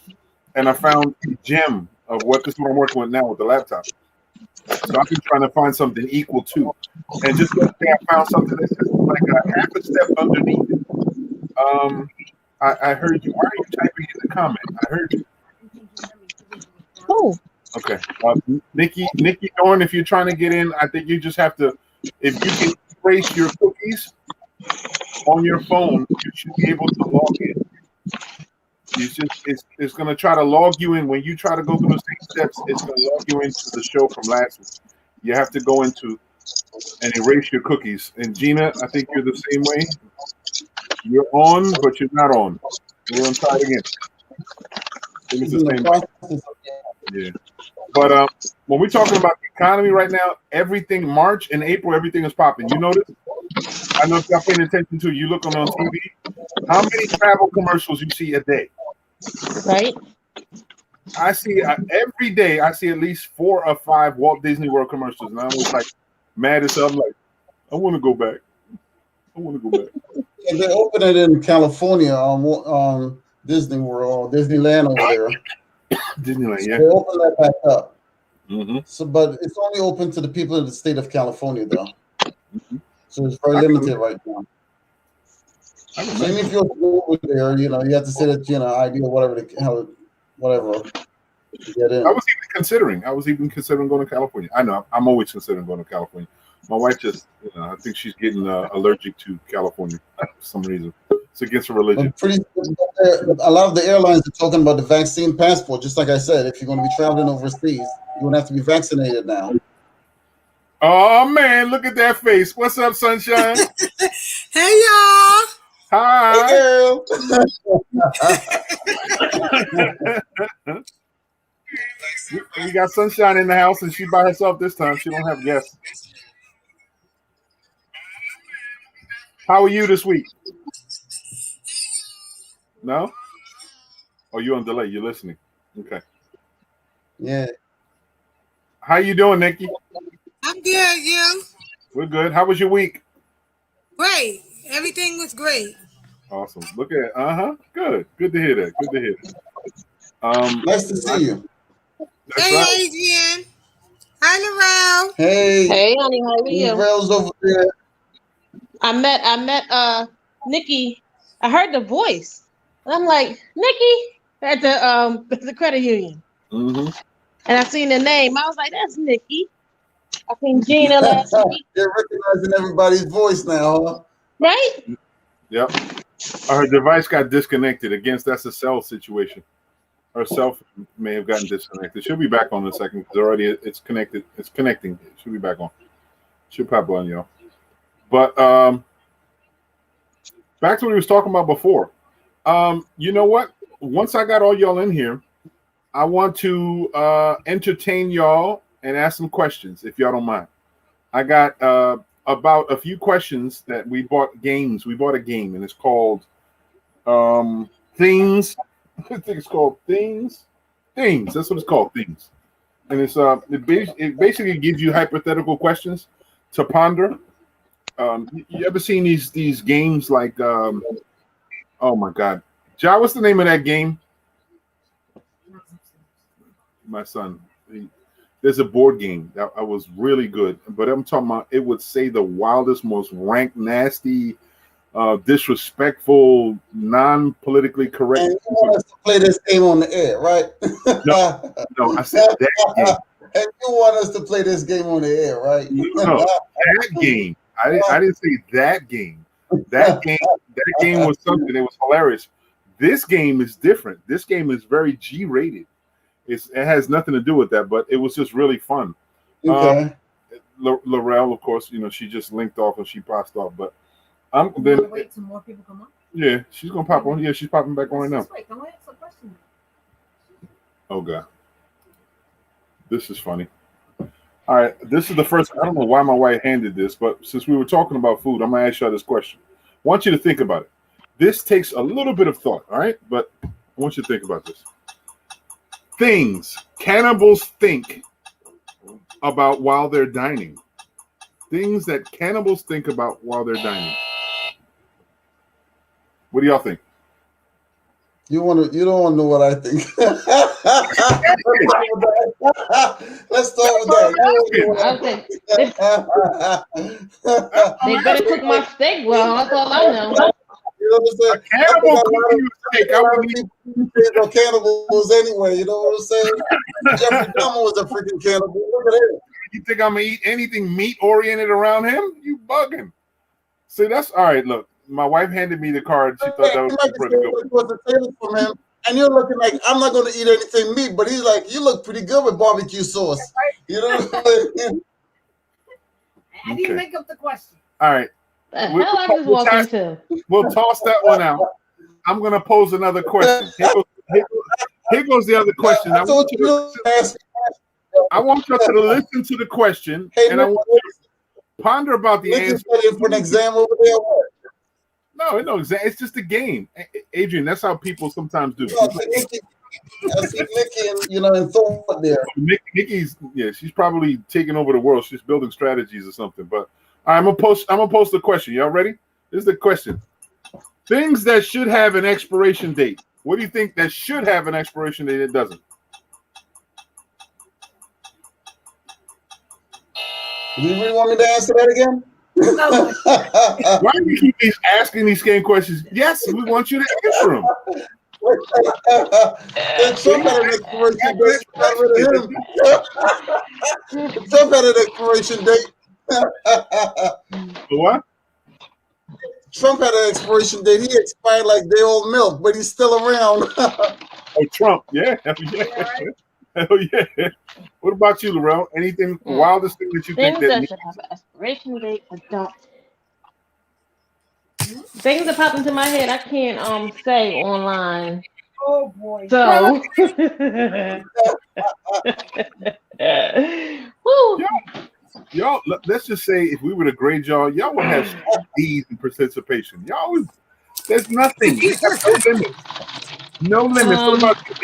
and I found a gem of what this is what I'm working with now with the laptop. So I've been trying to find something equal to, and just yesterday I found something that's just like a half a step underneath it. I heard you. Why are you typing in the comment? I heard you. Oh. Okay. Nikki Dorn, if you're trying to get in, I think you just have to, if you can erase your cookies on your phone, you should be able to log in. It's going to try to log you in. When you try to go through the same steps, it's going to log you into the show from last week. You have to go into and erase your cookies. And Gina, I think you're the same way. You're on, but you're not on. We're going to try it again. I think it's the same. Yeah. But when we're talking about the economy right now, everything, March and April, everything is popping. You notice? I know if y'all paying attention to, you looking on TV, how many travel commercials you see a day? Right. I see every day, I see at least 4 or 5 Walt Disney World commercials. And I was like mad as hell. I'm like, I want to go back. Yeah, they opened it in California on Disney World, Disneyland over there. Disneyland, yeah. They opened that back up. Mm-hmm. So, but it's only open to the people of the state of California, though. Mm-hmm. So it's very limited right now. So even if you're over there, you have to say that ID or whatever to get in. I was even considering going to California. I know I'm always considering going to California. My wife just, I think she's getting allergic to California for some reason. It's against a religion. A lot of the airlines are talking about the vaccine passport. Just like I said, if you're going to be traveling overseas, you're going to have to be vaccinated now. Oh man, look at that face. What's up, Sunshine? Hey y'all. Hi. Hey girl. We got Sunshine in the house, and she's by herself this time. She don't have guests. How are you this week? No? Oh, you on delay. You're listening. Okay. Yeah. How you doing, Nikki? I'm good, you? We're good. How was your week? Great. Everything was great. Awesome. Look at Good. Good to hear that. Good to hear that. Nice to see you. Hey, right. Adrian. Hi, Narelle. Hey, honey, how are you? Narelle's over there. I met Nikki. I heard the voice, and I'm like, Nikki at the credit union. Mm-hmm. And I seen the name. I was like, that's Nikki. I seen Gina last week. You're recognizing everybody's voice now, huh? Right? Yep. Her device got disconnected. Against that's a cell situation. Her cell phone may have gotten disconnected. She'll be back on in a second because already it's connected. It's connecting. She'll be back on. She'll pop on, y'all. But back to what we was talking about before. You know what? Once I got all y'all in here, I want to entertain y'all and ask some questions, if y'all don't mind. I got about a few questions that we bought games. We bought a game, and it's called Things. I think it's called Things. Things. That's what it's called, Things. And it's it basically gives you hypothetical questions to ponder. You ever seen these games like oh my God, Ja, what's the name of that game? My son. There's a board game that I was really good, but I'm talking about it would say the wildest, most rank, nasty, disrespectful, non-politically correct. And you want us to play this game on the air, right? No, I said that game. And you want us to play this game on the air, right? No, that game. I didn't say that game. That game was something. It was hilarious. This game is different. This game is very G-rated. It has nothing to do with that, but it was just really fun. Okay. Laurel, of course, she just linked off and she passed off. But I'm Then then. wait till more people come up. Yeah, she's gonna pop on. Yeah, she's popping back on right now. Wait, don't answer the question. Oh God, this is funny. All right, this is the first. I don't know why my wife handed this, but since we were talking about food, I'm gonna ask y'all this question. I want you to think about it. This takes a little bit of thought, all right? But I want you to think about this. Things cannibals think about while they're dining. Things that cannibals think about while they're dining. What do y'all think? You don't want to know what I think. Let's start with that. They better cook my steak well. That's all I know. You know what I'm saying? Cannibal cooking steak. I would eat. Are cannibals anyway. You know what I'm saying? Jeffrey Dahmer was a freaking cannibal. Look at him. You think I'm gonna eat anything meat oriented around him? You bugging? See, that's all right. Look, my wife handed me the card. She thought that was pretty good. Was a tailor from him, and you're looking like I'm not going to eat anything meat, but he's like, you look pretty good with barbecue sauce. You know what I'm saying? I didn't make up the question. All right. The hell I just walked into. We'll toss that one out. I'm gonna pose another question. Here goes the other question. I want you to listen to the question, and I want you to ponder about the answer. For an exam over there. No exam. It's just a game, Adrian. That's how people sometimes do. I see Nikki, in thought there. Nikki's she's probably taking over the world. She's building strategies or something. But I'm gonna post the question. Y'all ready? This is the question. Things that should have an expiration date. What do you think that should have an expiration date that doesn't? Do you really want me to answer that again? Why do you keep asking these same questions? Yes, we want you to answer them. Trump had an expiration date. Got rid of him. Trump had an expiration date. What? Trump had an expiration date. He expired like day old milk, but he's still around. Oh, Trump. Yeah. Hell yeah. Hell yeah. What about you, Laurel? Anything wildest thing that you think Things that that should have an expiration date but don't. Things that pop into my head I can't say online. Oh boy. So Woo. y'all, let's just say if we were to grade y'all would have D's in participation. Y'all was, there's nothing. You have no limits. No limits. What about you?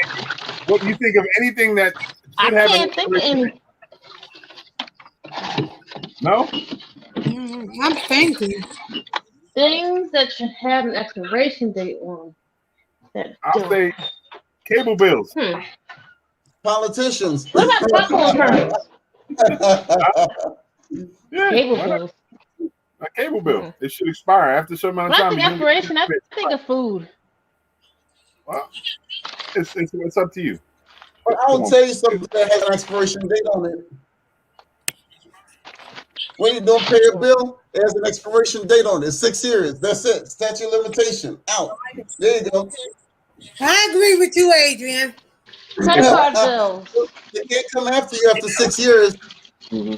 What do you think of anything that should I have an can't think of expiration any date? No? I'm thinking. things that should have an expiration date on that I'll don't. say cable bills. Politicians. What about telephone terms? Yeah, Cable why not? bills. A cable bill. It should expire after a certain amount of When I time. think expiration, I think of food. Well, it's up to you. But I'll tell you something that has an expiration date on it. When you don't pay a bill, it has an expiration date on it. It's 6 years. That's it. Statute of limitation. Out. There you go. I agree with you, Adrian. Credit card bills. They can't come after you after 6 years. Mm-hmm.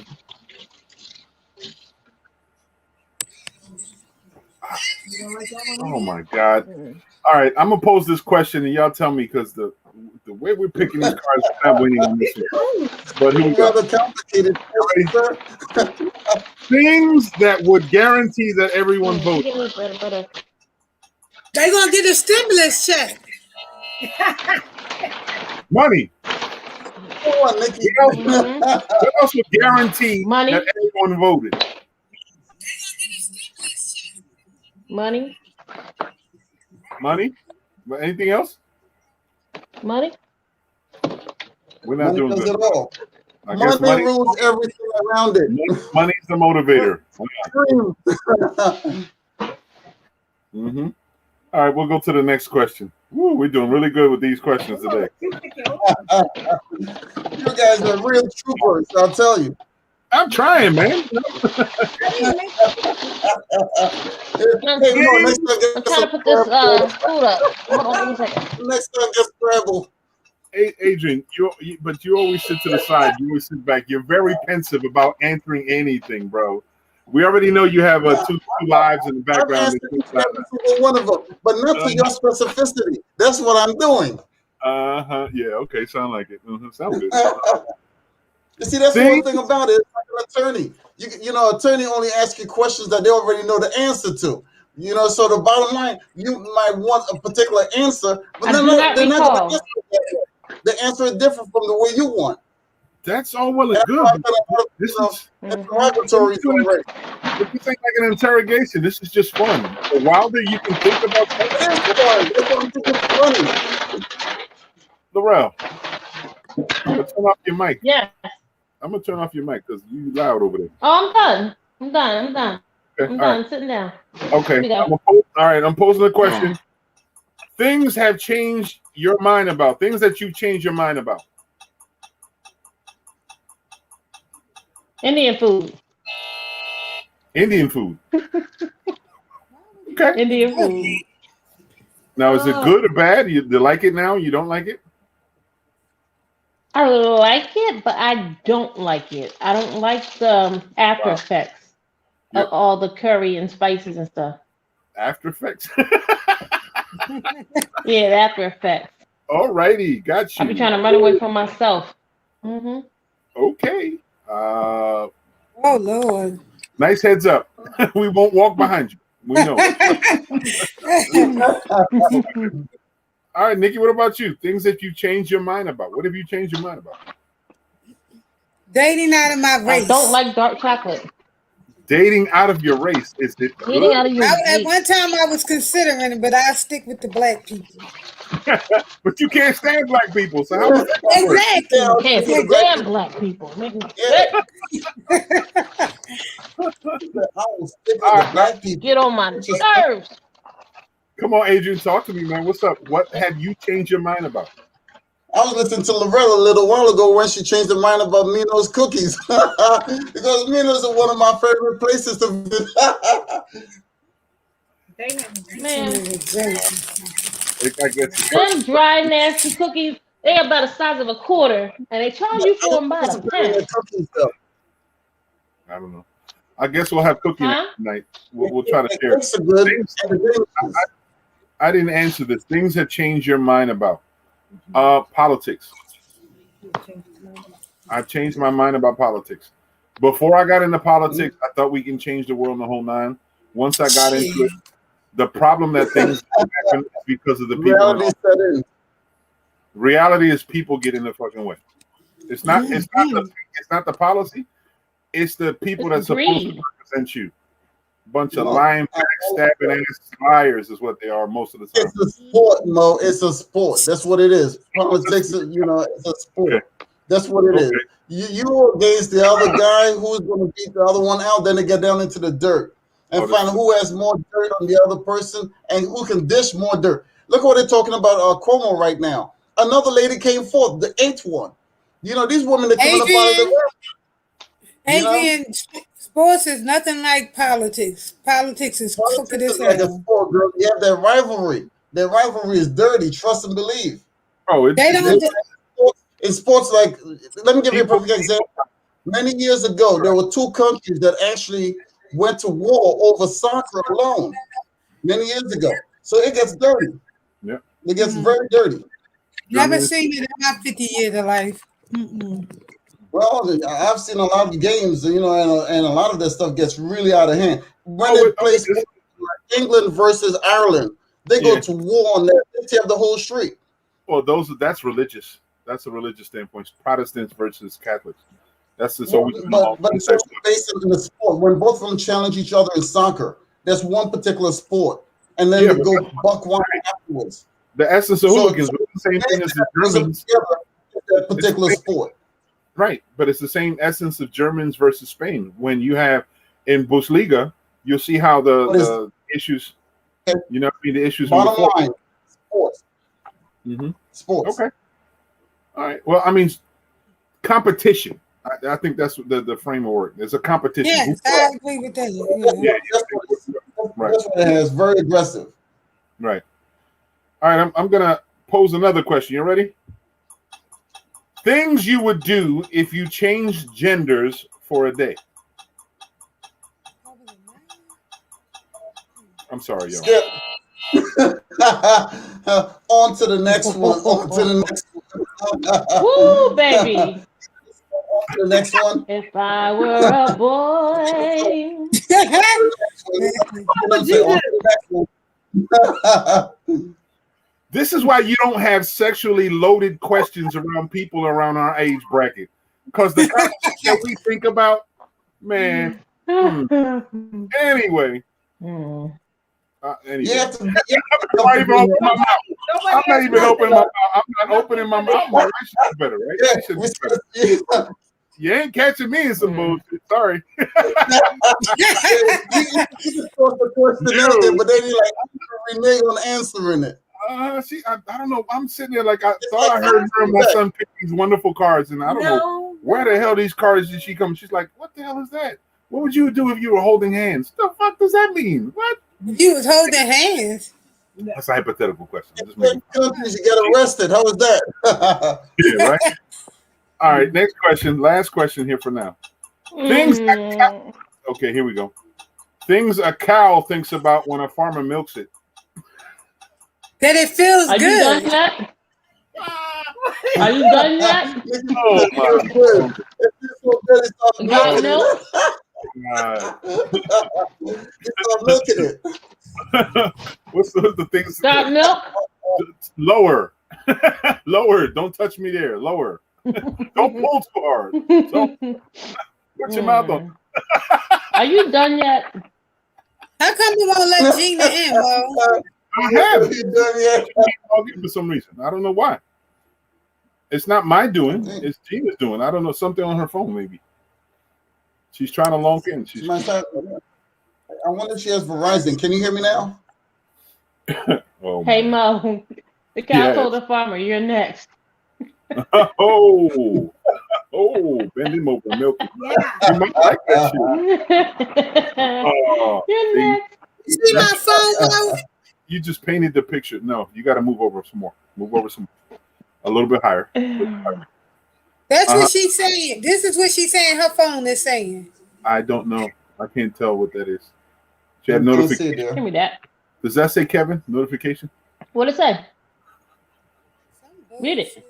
Oh my God! All right, I'm gonna pose this question and y'all tell me because the way we're picking these cards, we're not winning on this one. But here we go. Rather complicated. Things that would guarantee that everyone votes. They gonna get a stimulus check. Money. Come on, Nikki. What else would guarantee Money. that everyone voted? Money. Money? But anything else? Money. We're not Money doing does good. it all. I guess Money rules everything around it. Money's the motivator. Mm-hmm. All right, we'll go to the next question. Woo, we're doing really good with these questions today. You guys are real troopers, I'll tell you. I'm trying, man. Hey, come on, next time I'm trying to put this food up. Hold on, give me a second. Next time, just Scrabble. Adrian, but you always sit to the side. You always sit back. You're very pensive about answering anything, bro. We already know you have two lives in the background. I've answered every single one of them, but not to your specificity. That's what I'm doing. Yeah. Okay. Sound like it. Sound good. You see, that's one thing about it. It's like an attorney. You know, attorney only asks you questions that they already know the answer to. You know, so the bottom line, you might want a particular answer, but they're not going to answer it. The answer is different from the way you want. That's all well and good. This is interrogatory. This ain't like an interrogation. This is just fun. The wilder you can think about that. Laurel, I'm gonna turn off your mic. Yeah. I'm gonna turn off your mic because you loud over there. Oh, I'm done. I'm done. Okay, I'm done. right. I'm sitting down. Okay. All right. I'm posing a question. Things have changed your mind about. Things that you've changed your mind about. Indian food. Indian food. Okay. Indian food. Now, is it good or bad? You like it now? You don't like it? I like it, but I don't like it. I don't like the after effects of all the curry and spices and stuff. After effects? Yeah, the after effects. All righty, got you. I be trying to run away from myself. Okay. Oh Lord. Nice heads up. We won't walk behind you. We know. All right, Nikki, what about you? Things that you changed your mind about. What have you changed your mind about? Dating out of my race. I don't like dark chocolate. Dating out of your race. Is it good? Dating out of your race. At one time I was considering it, but I stick with the black people. But you can't stand black people, so how does that work? Exactly. You can't stand black people. Get on my nerves. Come on, Adrian, talk to me, man. What's up? What have you changed your mind about? I was listening to Lorella a little while ago when she changed her mind about Mino's cookies. Because Mino's are one of my favorite places to visit. They have Man, I guess them dry, nasty cookies, they about the size of a quarter, and they charge you for them by the pound. I don't know. I guess we'll have cookie night Huh? tonight. We'll try to share. Cakes are good. Things, I didn't answer this. Things that change your mind about politics. I've changed my mind about politics. Before I got into politics, I thought we can change the world in the whole nine. Once I got into it, the problem that things happen is because of the people. Reality set in. Reality is people get in the fucking way. It's not the policy. It's the people that's supposed to represent you. Bunch of lying, backstabbing ass liars is what they are most of the time. It's a sport, Mo. It's a sport. That's what it is. Politics, it's a sport. Okay. That's what it is. You against the other guy who's going to beat the other one out. Then they get down into the dirt and find who has more dirt on the other person and who can dish more dirt. Look what they're talking about Cuomo right now. Another lady came forth, the 8th one. These women that come in the fight. Adrian, sports is nothing like politics. Politics is crooked as hell. Like a sport, girl. You have that rivalry. That rivalry is dirty. Trust and believe. Oh, they don't. In sports, like, let me give you a perfect example. Many years ago, there were 2 countries that actually went to war over soccer alone. Many years ago. So it gets dirty. Yeah. It gets very dirty. Never seen it in my 50 years of life. Well, I've seen a lot of games, and a lot of that stuff gets really out of hand. When they play England versus Ireland, they go to war on that. They tear the whole street. Well, that's religious. That's a religious standpoint. Protestants versus Catholics. That's just but it's also based in the sport. When both of them challenge each other in soccer, that's one particular sport, and then they go buck wild afterwards. The essence of hooligans is the same thing as the Germans. That particular sport. Right, but it's the same essence of Germans versus Spain. When you have in Bundesliga, you'll see how the issues, the issues. Bottom line, sports. Sports. Okay. All right. Well, I mean, competition. I think that's the framework. It's a competition. Yes, I agree with that. That's what it has. Very aggressive. Right. All right. I'm gonna pose another question. You ready? Things you would do if you changed genders for a day. I'm sorry, y'all. Skip. On to the next one. On to the next one. Woo, baby. On to the next one. If I were a boy. This is why you don't have sexually loaded questions around people around our age bracket. Because the kind of shit that we think about, man. Anyway. Anyway. I'm not even opening my mouth. I'm not opening my mouth. My relationship's better, right? You ain't catching me in some bullshit. Sorry. You just thought the question out there, but they be like, I'm renege on answering it. I don't know. I'm sitting there like I thought I heard her and my son pick these wonderful cards, and I don't know where the hell these cards did she come. She's like, "What the hell is that? What would you do if you were holding hands? The fuck does that mean? What? You was holding hands. That's a hypothetical question. You got arrested. How was that? Yeah, right. All right. Next question. Last question here for now. Things. Okay, here we go. Things a cow thinks about when a farmer milks it. That it feels good. You done yet? Are you done yet? Oh my God. Got milk? Stop milking it. What's the things? Got milk? Lower. Lower. Don't touch me there. Lower. Don't pull too hard. Don't put your mouth on. Are you done yet? How come you won't let Gina in, Mo? I have. For some reason. I don't know why. It's not my doing. It's Gina's doing. I don't know. Something on her phone, maybe. She's trying to log in. I wonder if she has Verizon. Can you hear me now? Hey, Mo. The cow told the farmer, you're next. Bend him over, milk. Yeah. You might like that shit. You're next. You see my phone, Mo? You just painted the picture. No, you got to move over some more. Move over some more. A little bit higher. That's what she's saying. This is what she's saying. Her phone is saying. I don't know. I can't tell what that is. She had notification. Give me that. Does that say Kevin? Notification? What did it say? Read it.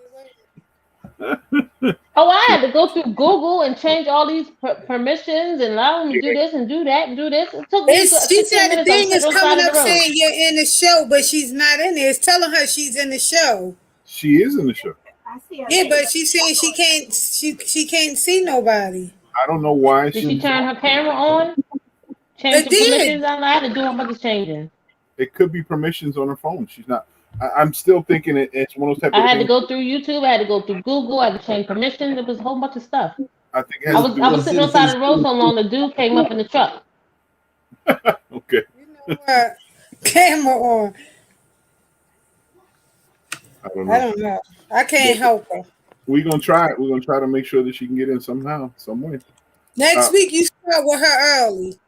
Oh, I had to go through Google and change all these permissions and allow them to do this and do that and do this. It took me She 15 said the minutes. thing is on the side coming of up the road. saying you're in the show, but she's not in there. It's telling her she's in the show. She is in the show. I see her. Yeah, but she's saying she can't. She can't see nobody. I don't know why Did she turn her camera on? Change the permissions? I had to do a bunch of changing. It could be permissions on her phone. She's not. I'm still thinking it's one of those type I of had things. to go through YouTube. I had to go through Google. I had to change permissions. It was a whole bunch of stuff. I think I was sitting on the side of the road so long. The dude came up in the truck. Okay. You know what? Camera on. I don't know. I don't know. I can't help her. We're gonna try it. We're gonna try to make sure that she can get in somehow, some way. Next week you start with her early.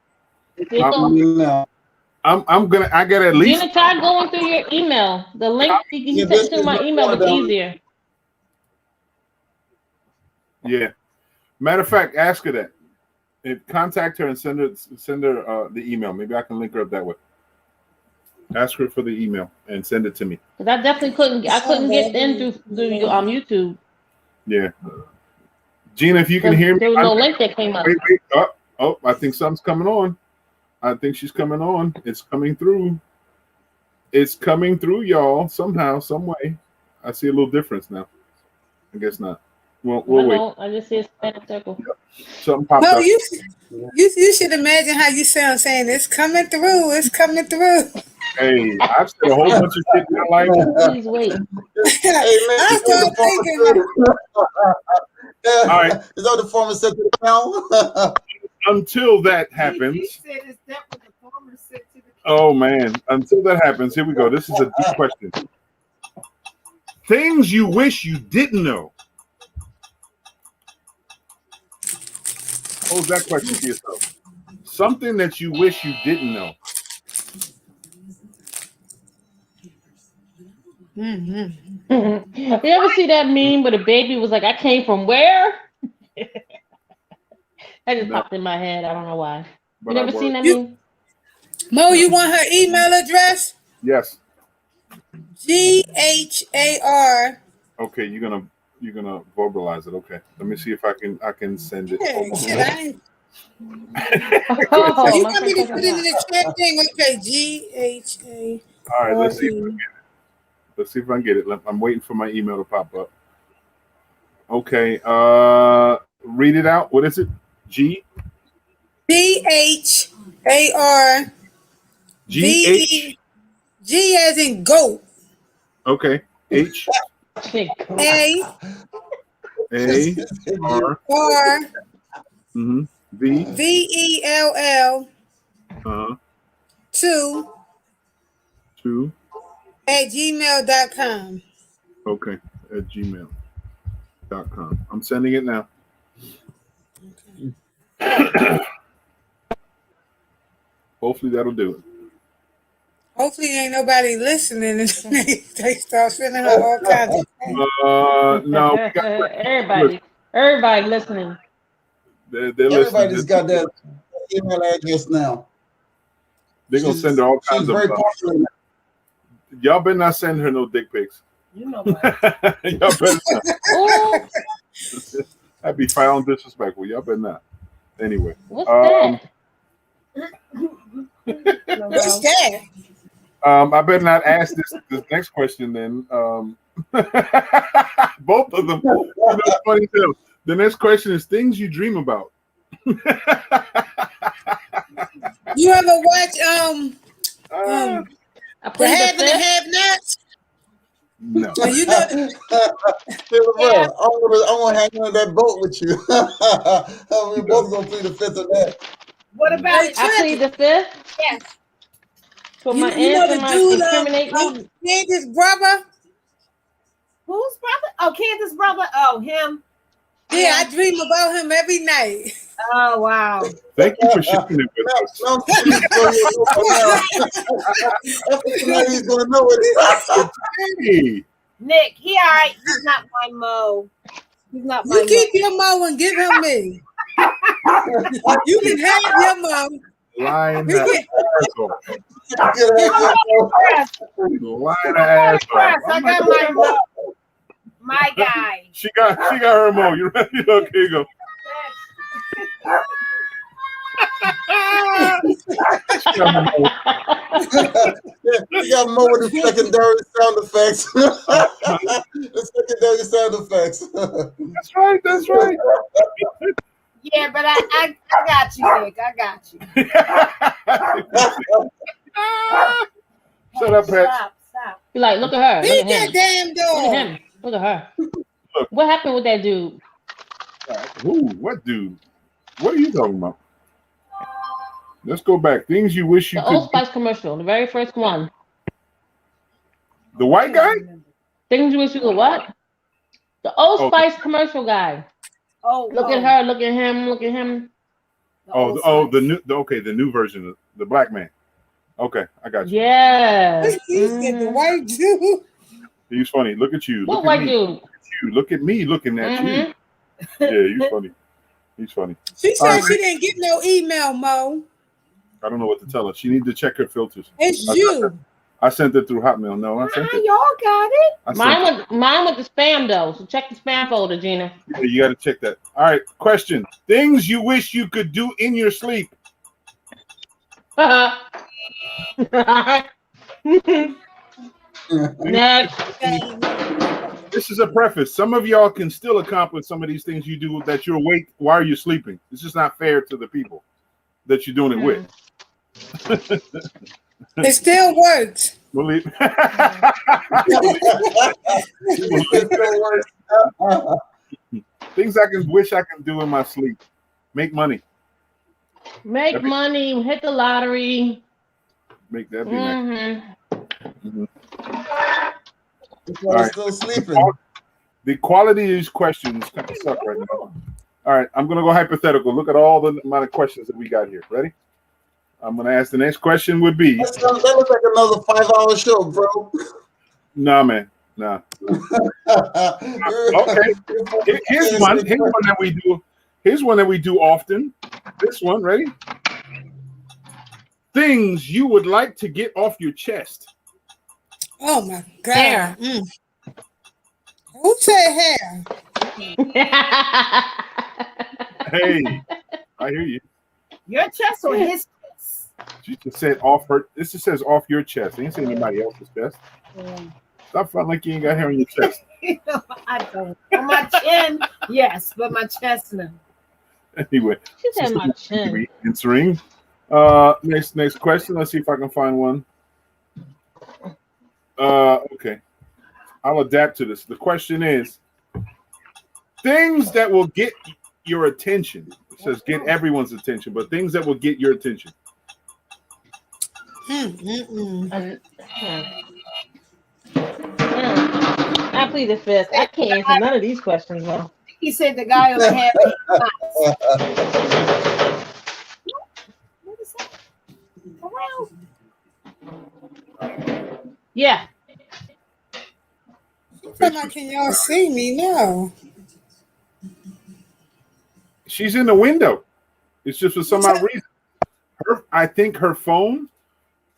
I gotta at least. Gina, try going through your email. The link you sent to my email was easier. Yeah. Matter of fact, ask her that. Contact her and send her the email. Maybe I can link her up that way. Ask her for the email and send it to me. Because I definitely couldn't get in through YouTube. Yeah. Gina, if you can hear me. There was no link that came up. Wait. Oh, I think something's coming on. I think she's coming on. It's coming through. It's coming through, y'all. Somehow, some way. I see a little difference now. I guess not. Well, we'll wait. I just see a span circle. Something popped No, up. you should imagine how you sound saying it's coming through. It's coming through. Hey, I've said a whole bunch of shit in my life. Please wait. I started thinking. All right. Is that the former set to the count? Until that happens. He said it's that what the farmer said to the Oh man. Until that happens, here we go. This is a deep question. Things you wish you didn't know. Pose that question to yourself. Something that you wish you didn't know. Mm-hmm. You ever see that meme where the baby was like, I came from where? That just popped in my head. I don't know why. But You never seen that meme? Mo, you want her email address? Yes. GHAR. Okay, you're gonna verbalize it. Okay. Let me see if I can send it. Yeah, shit, I ain't. Oh, You my want me to friend put it in the chat thing? Okay, GHA. All right, let's see if I can get it. Let's see if I can get it. I'm waiting for my email to pop up. Okay. Read it out. What is it? GHAR. GH. G as in goat. Okay. H A R R V VELL 2 @gmail.com. Okay, at gmail.com. I'm sending it now. Hopefully that'll do it. Hopefully ain't nobody listening and they start sending her all kinds of things. No, we got everybody listening. They're Everybody's listening. got that email address now. They're gonna send her all kinds of very popular. Y'all better not send her no dick pics. You know what? Y'all better not. Oh, That'd be foul disrespectful. Y'all better not. Anyway. what's that? What's that? I better not ask this next question then. Both of them. That's funny too. The next question is things you dream about. You ever watch I The plead Have the and the fifth. Have Nots? No. So you know I want to hang on that boat with you. We both gonna plead the fifth of that. What about it? I plead the fifth. Yes. For you my know aunt the and my dude incriminate me. Candace's brother? Whose brother? Oh, Candace's brother. Oh, him. Yeah, I dream about him every night. Oh wow. Thank you for sharing it with us. Now he's gonna know it. Hey, Nick, he all right. He's not my Mo. He's not my You keep your Mo and give him me. You can have your Mo. lying We can- asshole. Mo. Lying asshole. I got my Mo. My guy. She got her Mo. You ready? Okay, go. She got her Mo. You got more with the secondary sound effects. The secondary sound effects. That's right. Yeah, but I got you, Nick. I got you. Shut up, Pat. Stop. You like, look at her. Look Beat at that him. damn Look at dog. him. Look at her. Look. What happened with that dude? Who? What dude? What are you talking about? Let's go back. Things you wish you The could. Old Spice commercial, the very first one. The white guy? Things you wish you could what? The Old Spice commercial guy. Look at her. Look at him. Look at him. The new version of the black man. Okay, I got you. Yeah. He said the white dude. He's funny. Look at you. What Look white at me. dude? Look at you. Look at me looking at you. Yeah, he's funny. He's funny. She said she didn't get no email, Mo. I don't know what to tell her. She needs to check her filters. It's you. I sent it through Hotmail. No, I sent it. Y'all got it. Mine with the spam though. So check the spam folder, Gina. Yeah, you got to check that. All right. Question: things you wish you could do in your sleep. Next. This is a preface. Some of y'all can still accomplish some of these things you do that you're awake while you're sleeping. It's just not fair to the people that you're doing it with. It still works. Believe. Things I wish I can do in my sleep. Make money. Make money. Hit the lottery. Make that be nice. Right. Still sleeping. The quality of these questions kind of suck right now. All right, I'm gonna go hypothetical. Look at all the amount of questions that we got here. Ready? I'm gonna ask the next question would be. That looks like another 5-hour show, bro. Nah, man. Nah. Okay. Here's one that we do. Here's one that we do often. This one, ready? Things you would like to get off your chest. Oh my God. Hair. Who said hair? Hey, I hear you. Your chest or his chest? She just said off her. This just says off your chest. It ain't saying anybody else's chest. Stop feeling like you ain't got hair on your chest. I don't. On my chin, yes, but my chest, no. Anyway, she said my chin. Answering. Next question. Let's see if I can find one. Okay. I'll adapt to this. The question is things that will get your attention. It says get everyone's attention, but things that will get your attention. I plead the fifth. I can't answer none of these questions, though. He said the guy on the head. What is that? Yeah. Can y'all see me now? She's in the window. It's just for some odd reason. I think her phone,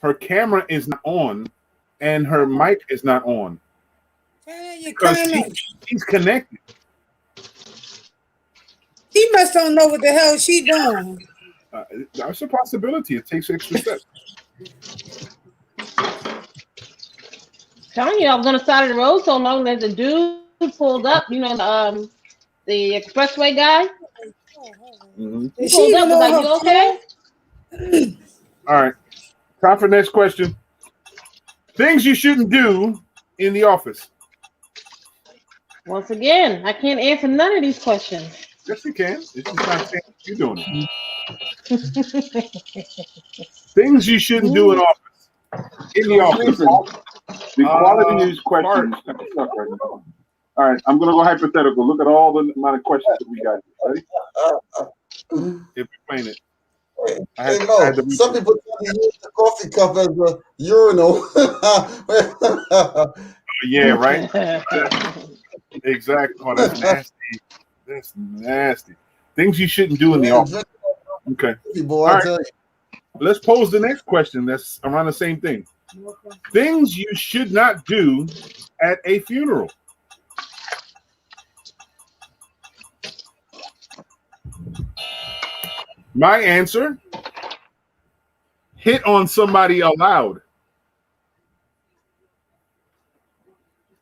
her camera is not on, and her mic is not on. Because she's connected. He must don't know what the hell she doing. That's a possibility. It takes extra steps. Telling you, I was on the side of the road so long that the dude pulled up. You know, the expressway guy. He pulled up. Was like, you okay? All right. Time for next question. Things you shouldn't do in the office. Once again, I can't answer none of these questions. Yes, you can. It's just not saying you're doing it. Things you shouldn't do in office. In the office. The quality of these questions kind of suck right now. All right, I'm going to go hypothetical. Look at all the amount of questions that we got. Ready? If you're playing it. Hey Mo, some people use the coffee cup as a urinal. Yeah, right. Exactly. Oh, that's nasty. That's nasty. Things you shouldn't do in the office. Okay. Boy, all right. Let's pose the next question. That's around the same thing. Things you should not do at a funeral. My answer: hit on somebody aloud.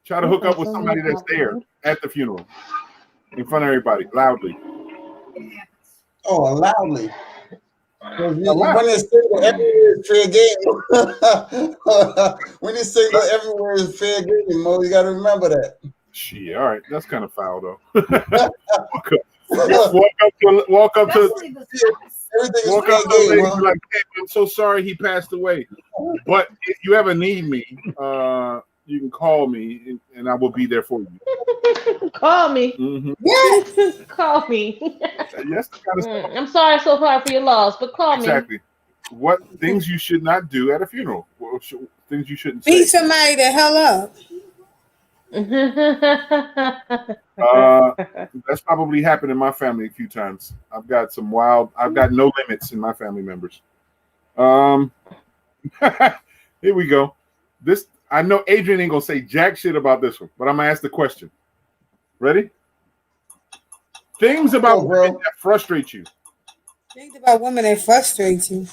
Try to hook up with somebody that's there at the funeral in front of everybody, loudly. Oh, loudly. When they say that everywhere is fair game, when they say that everywhere is fair game, Mo, you got to remember that. Shit, all right, that's kind of foul though. walk up to everything is walk fair up to a lady, game, huh? like, hey, I'm so sorry he passed away, but if you ever need me, you can call me and I will be there for you. Call me. Mm-hmm. Yes. Call me. Yes, kind of stuff. I'm sorry so far for your loss, but call me. Exactly. What things you should not do at a funeral? Things you shouldn't say. Beat somebody the hell up. That's probably happened in my family a few times. I've got no limits in my family members. Here we go. This, I know Adrian ain't gonna say jack shit about this one, but I'm gonna ask the question. Ready? Things about women that frustrate you. Things about women that frustrate you.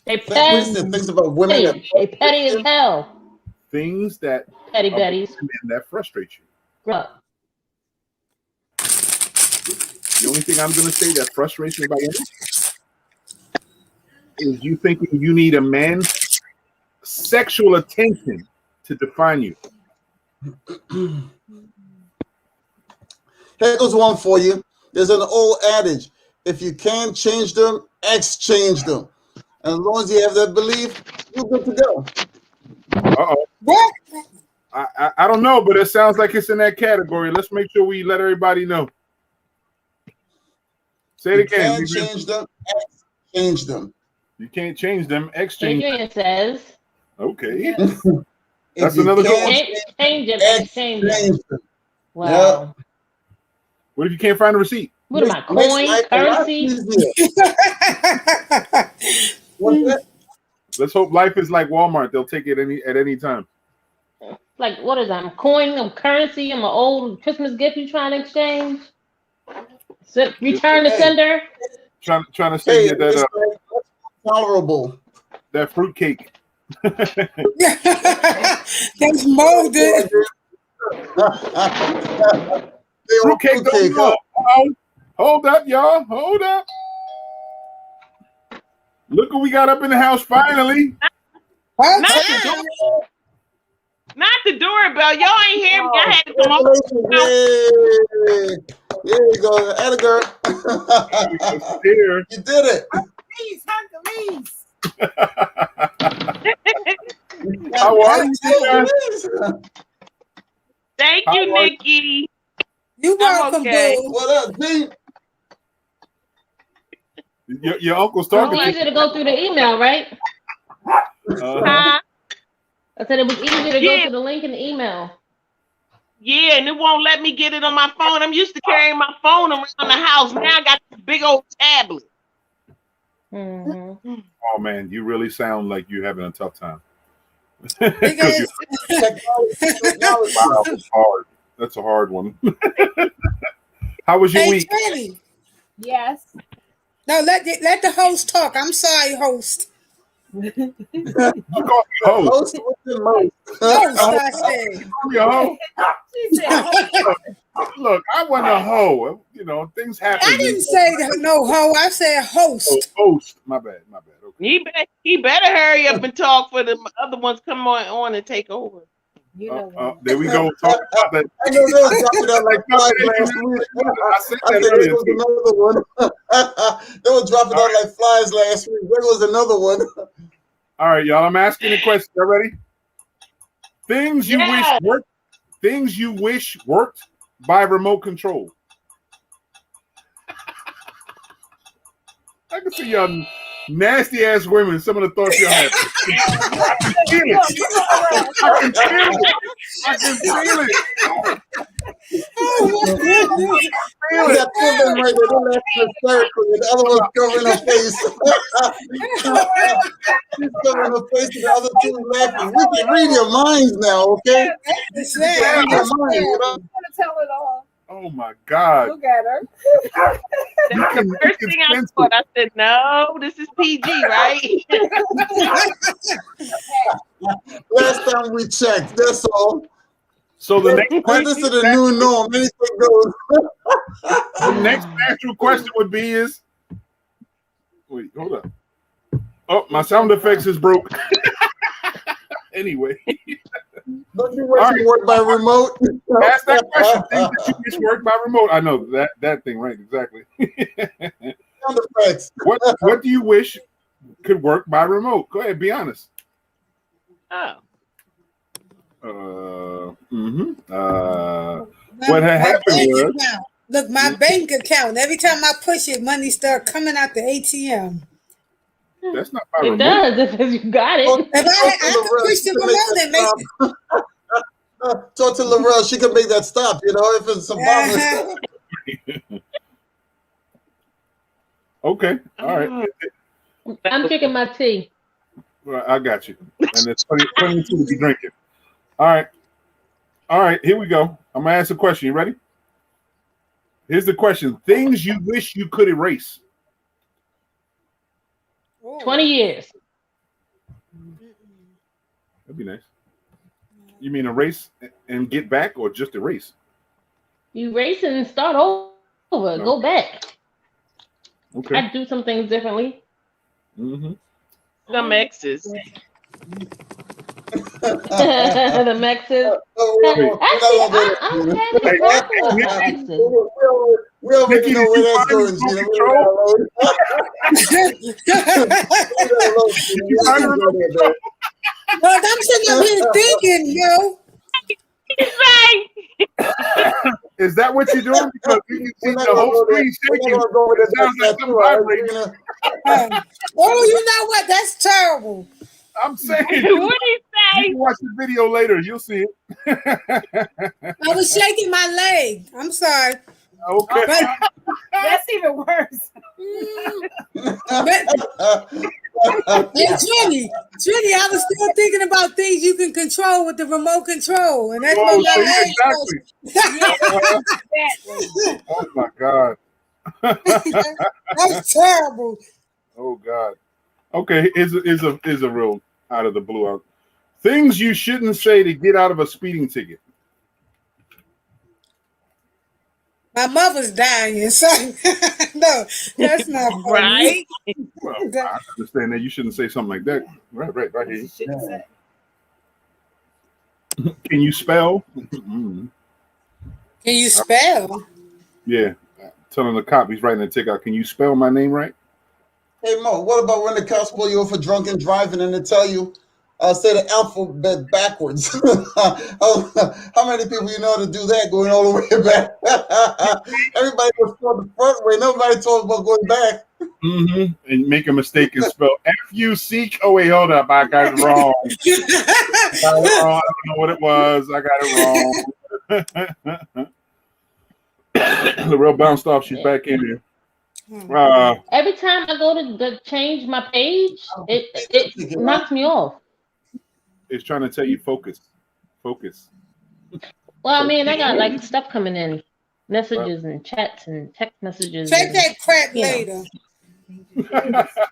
They petty. Things about women that they petty as hell. Things that petty betties that frustrate you. Grow up. The only thing I'm gonna say that frustrates me about women is you thinking you need a man's sexual attention to define you. Here goes one for you. There's an old adage: if you can't change them, exchange them. And as long as you have that belief, you're good to go. What? I don't know, but it sounds like it's in that category. Let's make sure we let everybody know. Say it again. You can't change them, exchange them. You can't change them, exchange them. Adrian says. Okay. Yes. That's another good one. Change them, exchange them. Wow. Yep. What if you can't find a receipt? What am I, coin, currency? Let's hope life is like Walmart. They'll take it at any time. Like, what is that? I'm coin, I'm currency, I'm an old Christmas gift you trying to exchange? Return to sender? Trying to say that tolerable. That fruitcake. That's molded. Fruitcake don't go. Hold up, y'all. Hold up. Look what we got up in the house finally. Not the doorbell. Y'all ain't hear me. I had to come over. There you go. Atta girl. You did it. Please, Hercules. How are you? Thank you, Nikki. You welcome, okay. boo. What up, D? Your uncle's talking. It was easier to go through the email, right? Huh? I said it was easier to go to the link in the email. Yeah, and it won't let me get it on my phone. I'm used to carrying my phone around the house. Now I got this big old tablet. Mm-hmm. Oh man, you really sound like you're having a tough time. Wow, that's hard. That's a hard one. How was your week? Trini. Yes. No, let the host talk. I'm sorry, host. You call me host. Host, I said. She said, Look, I wasn't a hoe. You know, things happen. I didn't say no hoe. I said host. Oh, host. My bad. Okay. He better hurry up and talk for the other ones come on and take over. You know there we go. Talk about that. I know they were dropping out like flies last week. I said I that said earlier. there was another one. They were dropping out like flies last week. There was another one. All right, y'all. I'm asking a question. Y'all ready? Things you wish worked. Things you wish worked by remote control. See y'all nasty ass women. Some of the thoughts y'all have. I can feel it. I can feel it. I can feel it. Oh my goodness. You got two of them right there. They're laughing hysterically. The other one's covering her face. She's covering her face, and the other two is laughing. We can read your minds now, okay? That's We can read your sad. minds. You know? I'm gonna tell it all. Oh my God. Look at her. That's the first thing I thought. I said, no, this is PG, right? Last time we checked, that's all. So the next question, This is the new norm. Anything goes. the next natural question would be is, wait, hold up. Oh, my sound effects is broke. Anyway. Don't you wish you work by remote? Ask that question. Things that you wish work by remote. I know that thing, right? Exactly. Sound effects. What do you wish could work by remote? Go ahead, be honest. Oh. What had happened was, look, my bank account. Every time I push it, money start coming out the ATM. That's not by It remote. does if you got it. If I can push the remote and make it. Talk to Lorel. She can make that stop. You know, if it's a problem. Okay. All right. I'm drinking my tea. Well, I got you. And it's plenty to be drinking. All right. All right. Here we go. I'm gonna ask a question. You ready? Here's the question: things you wish you could erase. 20 years. That'd be nice. You mean erase and get back, or just erase? You race and start over. No. Go back. Okay. I'd do some things differently. Mm-hmm. Some exes. The Mexes. I'm having a problem with Mexes. We already know where that's going, Gina. Look, I'm sitting up here thinking, yo. Is that what you're doing? Because you can see the whole screen shaking. It sounds like some vibrating. Oh, you know what? That's terrible. I'm saying. What did he say? You can watch the video later. You'll see it. I was shaking my leg. I'm sorry. Okay. That's even worse. Hey, Trini, I was still thinking about things you can control with the remote control, and that's what exactly. Oh my God. That's terrible. Oh God. Okay, is a real out of the blue out. Things you shouldn't say to get out of a speeding ticket. My mother's dying, so no, that's not funny. Right? Well, I understand that you shouldn't say something like that. Right here. Yeah. Can you spell? Can you spell? Yeah. Telling the cop he's writing a ticket out. Can you spell my name right? Hey Mo, what about when the cops pull you over for drunken driving and they tell you, say the alphabet backwards? How many people you know to do that going all the way back? Everybody was told the front way. Nobody told about going back. Mm-hmm. And make a mistake and spell F-U-C. Oh wait, hold up, I got it wrong. I don't know what it was. I got it wrong. The real bounced off. She's back in here. Every time I go to change my page, it knocks me off. It's trying to tell you focus. Focus. Well, I mean, I got like stuff coming in, messages and chats and text messages. Check that crap later.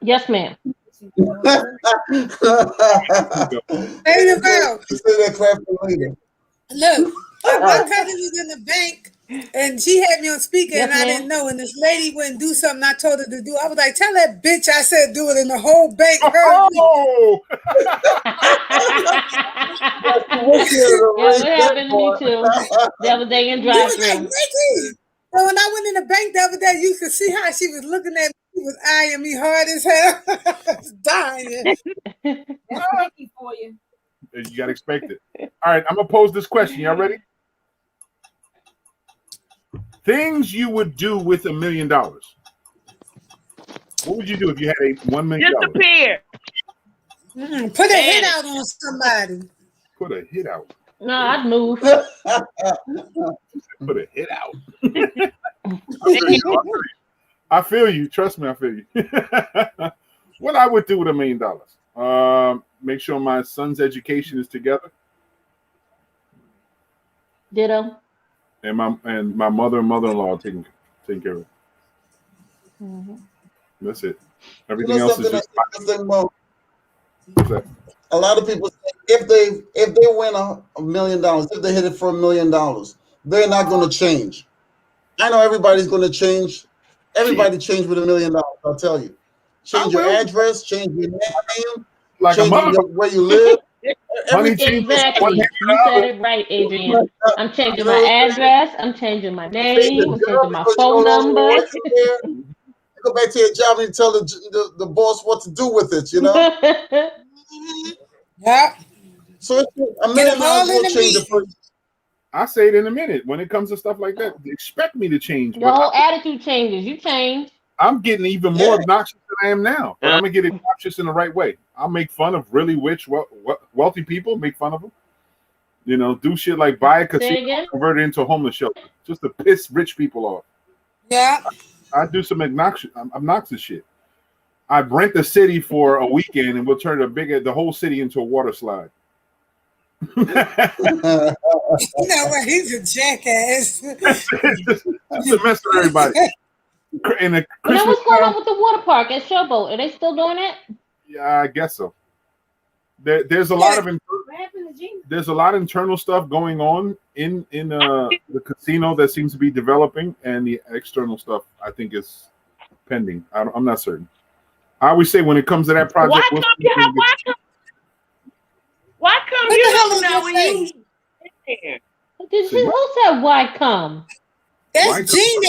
Yes, ma'am. Hey, about. Say that crap later. Look, my cousin was in the bank. And she had me on speaker, and I didn't know. And this lady wouldn't do something I told her to do. I was like, "Tell that bitch I said do it," and the whole bank heard me. Yeah, what happened to me too the other day in drive-thru. So when I went in the bank the other day, you could see how she was looking at me. She was eyeing me hard as hell. I was dying. That's tricky for you. You gotta expect it. All right, I'm gonna pose this question. Y'all ready? Things you would do with $1 million. What would you do if you had $1 million? Disappear. Put a hit out on somebody. Put a hit out. No, I'd move. Put a hit out. I feel you. Trust me, I feel you. What I would do with $1 million? Make sure my son's education is together. Ditto. And my mother and mother-in-law taking care of it. Mm-hmm. That's it. Everything else is just. A lot of people say if they win $1 million, if they hit it for $1 million, they're not going to change. I know everybody's going to change. Everybody change with $1 million. I'll tell you. Change your address, change your name, like change where you live. Exactly. You said it right, Adrian. I'm changing my address. I'm changing my name. I'm changing my phone number. You go back to your job and tell the boss what to do with it, you know? Yeah. So $1 million will change the person. I say it in a minute. When it comes to stuff like that, expect me to change. Your whole attitude changes. You change. I'm getting even more obnoxious than I am now. But I'm going to get obnoxious in the right way. I'll make fun of really rich, wealthy people, make fun of them. You know, do shit like buy a casino, convert it into a homeless shelter, just to piss rich people off. Yeah. I do some obnoxious shit. I rent the city for a weekend and we'll turn the whole city into a water slide. You know what? He's a jackass. Just to mess with everybody. In a Christmas what's going on with the water park at Showboat? Are they still doing it? Yeah, I guess so. There's a lot of internal stuff going on in the casino that seems to be developing, and the external stuff I think is pending. I'm not certain. I always say when it comes to that project, why come you don't know when you who said why come? That's Gina.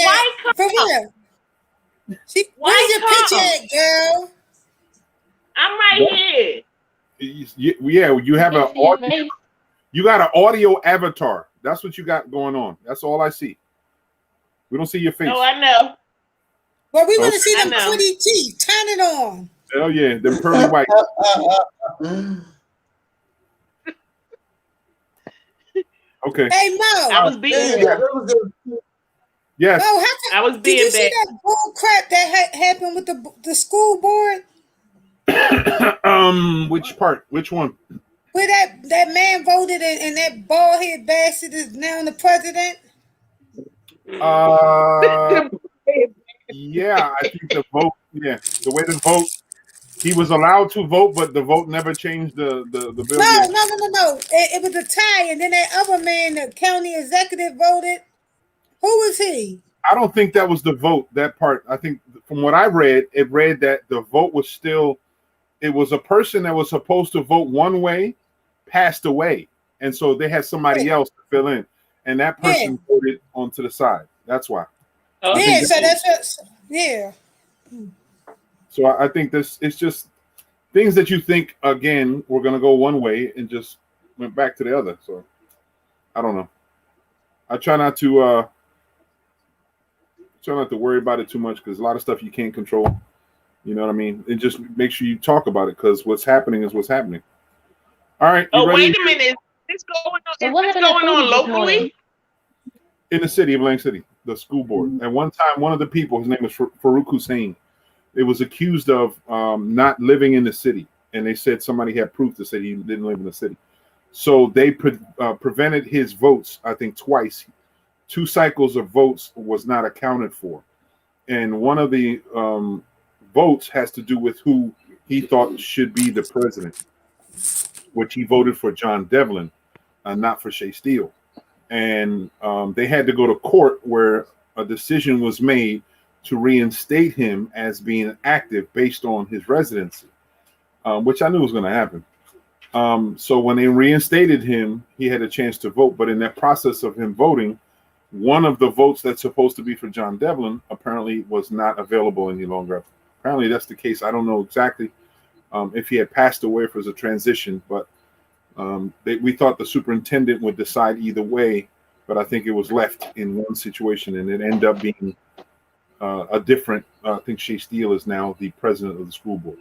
For real. Where's your picture at, girl? I'm right here. Yeah, you have you got an audio avatar. That's what you got going on. That's all I see. We don't see your face. Oh, I know. Well, we want to see them pretty teeth. Turn it on. Hell yeah, them pearly white. Okay. Hey Mo. I was being Yes. Mo, I was being did you see that bull crap that happened with the school board? Which part? Which one? Where that man voted and that bald head bastard is now the president? Yeah, I think the vote. Yeah, the way to vote. He was allowed to vote, but the vote never changed the bill. No. It was a tie, and then that other man, the county executive, voted. Who was he? I don't think that was the vote. That part. I think from what I read, it read that the vote was still. It was a person that was supposed to vote one way, passed away, and so they had somebody else to fill in, and that person voted onto the side. That's why. Yeah, so that's yeah. So I think it's just things that you think again we're gonna go one way and just went back to the other. So I don't know. I try not to worry about it too much because a lot of stuff you can't control. You know what I mean? And just make sure you talk about it because what's happening is what's happening. All right. Oh, wait a minute. Is this going on locally? In the city of Atlantic City, the school board. At one time, one of the people, his name was Farouk Hussein, it was accused of not living in the city. And they said somebody had proof to say he didn't live in the city. So they prevented his votes, I think, twice. 2 cycles of votes was not accounted for. And one of the votes has to do with who he thought should be the president, which he voted for John Devlin, not for Shea Steele. And they had to go to court where a decision was made to reinstate him as being active based on his residency, which I knew was going to happen. So when they reinstated him, he had a chance to vote. But in that process of him voting, one of the votes that's supposed to be for John Devlin apparently was not available any longer. Apparently that's the case. I don't know exactly if he had passed away, if it was a transition, but we thought the superintendent would decide either way, but I think it was left in one situation, and it ended up being a different. I think Shea Steele is now the president of the school board,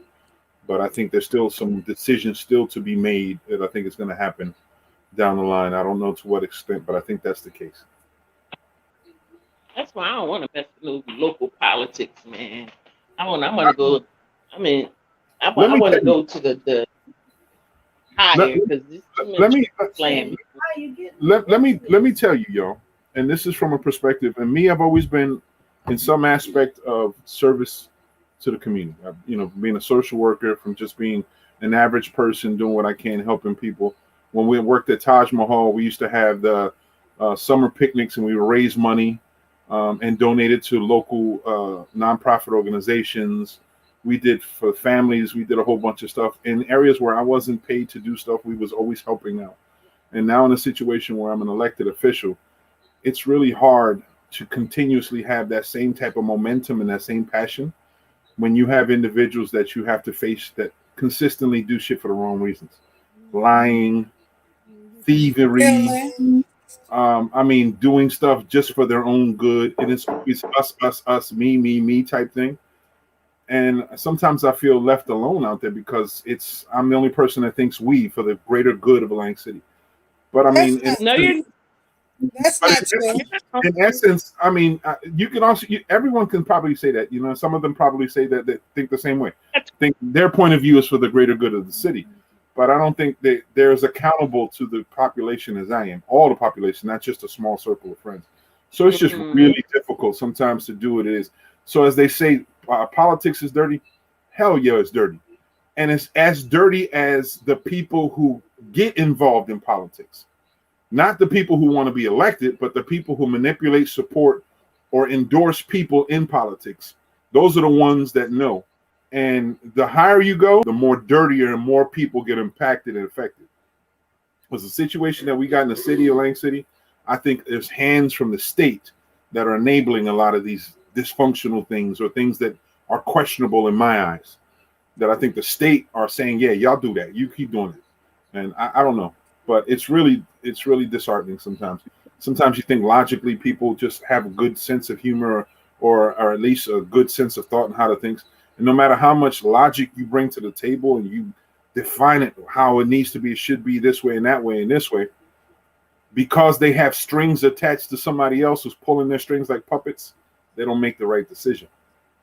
but I think there's still some decisions still to be made that I think is going to happen down the line. I don't know to what extent, but I think that's the case. That's why I don't want to mess with no local politics, man. I want to go. I mean, I Let me want to tell you. go to the higher because this too Let much me blame. let me tell you, y'all, and this is from a perspective. And me, I've always been in some aspect of service to the community. Being a social worker, from just being an average person doing what I can, helping people. When we worked at Taj Mahal, we used to have the summer picnics, and we would raise money and donate it to local nonprofit organizations. We did for families. We did a whole bunch of stuff in areas where I wasn't paid to do stuff. We was always helping out. And now in a situation where I'm an elected official, it's really hard to continuously have that same type of momentum and that same passion when you have individuals that you have to face that consistently do shit for the wrong reasons. Lying, thievery, doing stuff just for their own good. And it's us, me type thing. And sometimes I feel left alone out there because I'm the only person that thinks we for the greater good of Atlantic City. But I mean, that's not true. In essence, I mean, you can also everyone can probably say that. Some of them probably say that they think the same way. Think their point of view is for the greater good of the city. But I don't think that they're as accountable to the population as I am. All the population, not just a small circle of friends. So it's just really difficult sometimes to do what it is. So as they say, politics is dirty. Hell yeah, it's dirty. And it's as dirty as the people who get involved in politics. Not the people who want to be elected, but the people who manipulate, support, or endorse people in politics. Those are the ones that know. And the higher you go, the more dirtier and more people get impacted and affected. Because the situation that we got in the city of Atlantic City, I think there's hands from the state that are enabling a lot of these dysfunctional things or things that are questionable in my eyes. That I think the state are saying, yeah, y'all do that. You keep doing it. And I don't know. But it's really disheartening sometimes. Sometimes you think logically people just have a good sense of humor or at least a good sense of thought and how to think. And no matter how much logic you bring to the table and you define it how it needs to be, it should be this way and that way and this way, because they have strings attached to somebody else who's pulling their strings like puppets, they don't make the right decision.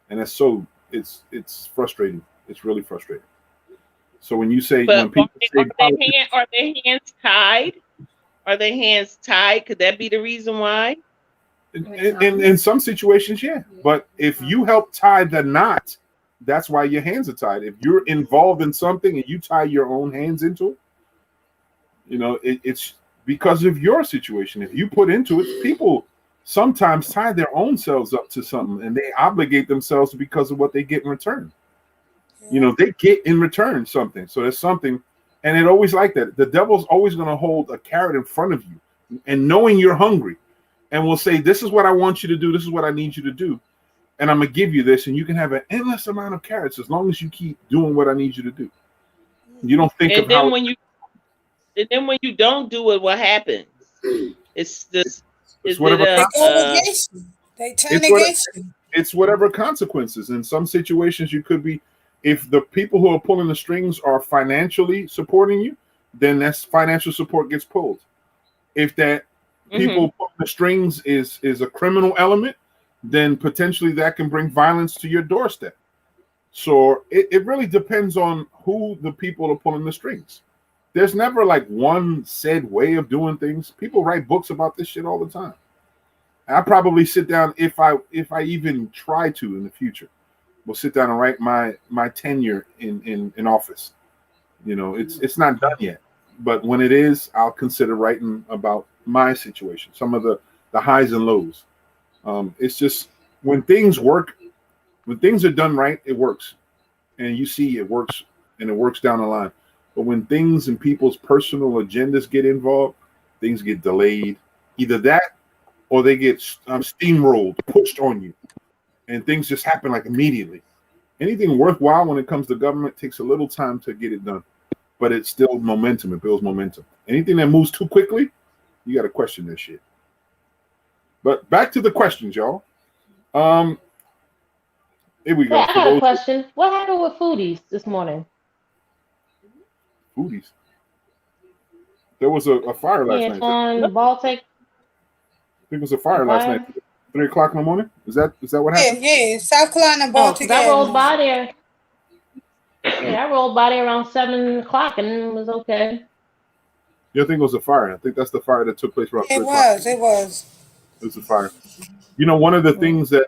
And it's frustrating. It's really frustrating. So when you say, but when people are their hands tied? Are their hands tied? Could that be the reason why? In some situations, yeah. But if you help tie the knot, that's why your hands are tied. If you're involved in something and you tie your own hands into it, it's because of your situation. If you put into it, people sometimes tie their own selves up to something and they obligate themselves because of what they get in return. They get in return something. So there's something, and it always like that. The devil's always going to hold a carrot in front of you and knowing you're hungry and will say, this is what I want you to do. This is what I need you to do. And I'm going to give you this. And you can have an endless amount of carrots as long as you keep doing what I need you to do. You don't think and then when you don't do it, what happens? It's this. Is it they turn against you. It's whatever consequences. In some situations, you could be, if the people who are pulling the strings are financially supporting you, then that's financial support gets pulled. If that people pulling the strings is a criminal element, then potentially that can bring violence to your doorstep. So it really depends on who the people are pulling the strings. There's never like one said way of doing things. People write books about this shit all the time. I probably sit down if I even try to in the future. We'll sit down and write my tenure in office. It's not done yet, but when it is, I'll consider writing about my situation, some of the highs and lows. It's just when things work, when things are done right, it works, and you see it works, and it works down the line. But when things and people's personal agendas get involved, things get delayed. Either that, or they get steamrolled, pushed on you, and things just happen like immediately. Anything worthwhile when it comes to government takes a little time to get it done, but it's still momentum. It builds momentum. Anything that moves too quickly, you got to question that shit. But back to the questions, y'all. Here we go. Yeah, I got a question. What happened with foodies this morning? Foodies. There was a fire last night. It's on Baltic. I think it was a fire last night. 3 o'clock in the morning. Is that what happened? Yeah. South Carolina, Baltic. I rolled by there. Yeah, I rolled by there around 7 o'clock and it was okay. Yeah, I think it was a fire. I think that's the fire that took place around 3 o'clock. It was a fire. One of the things that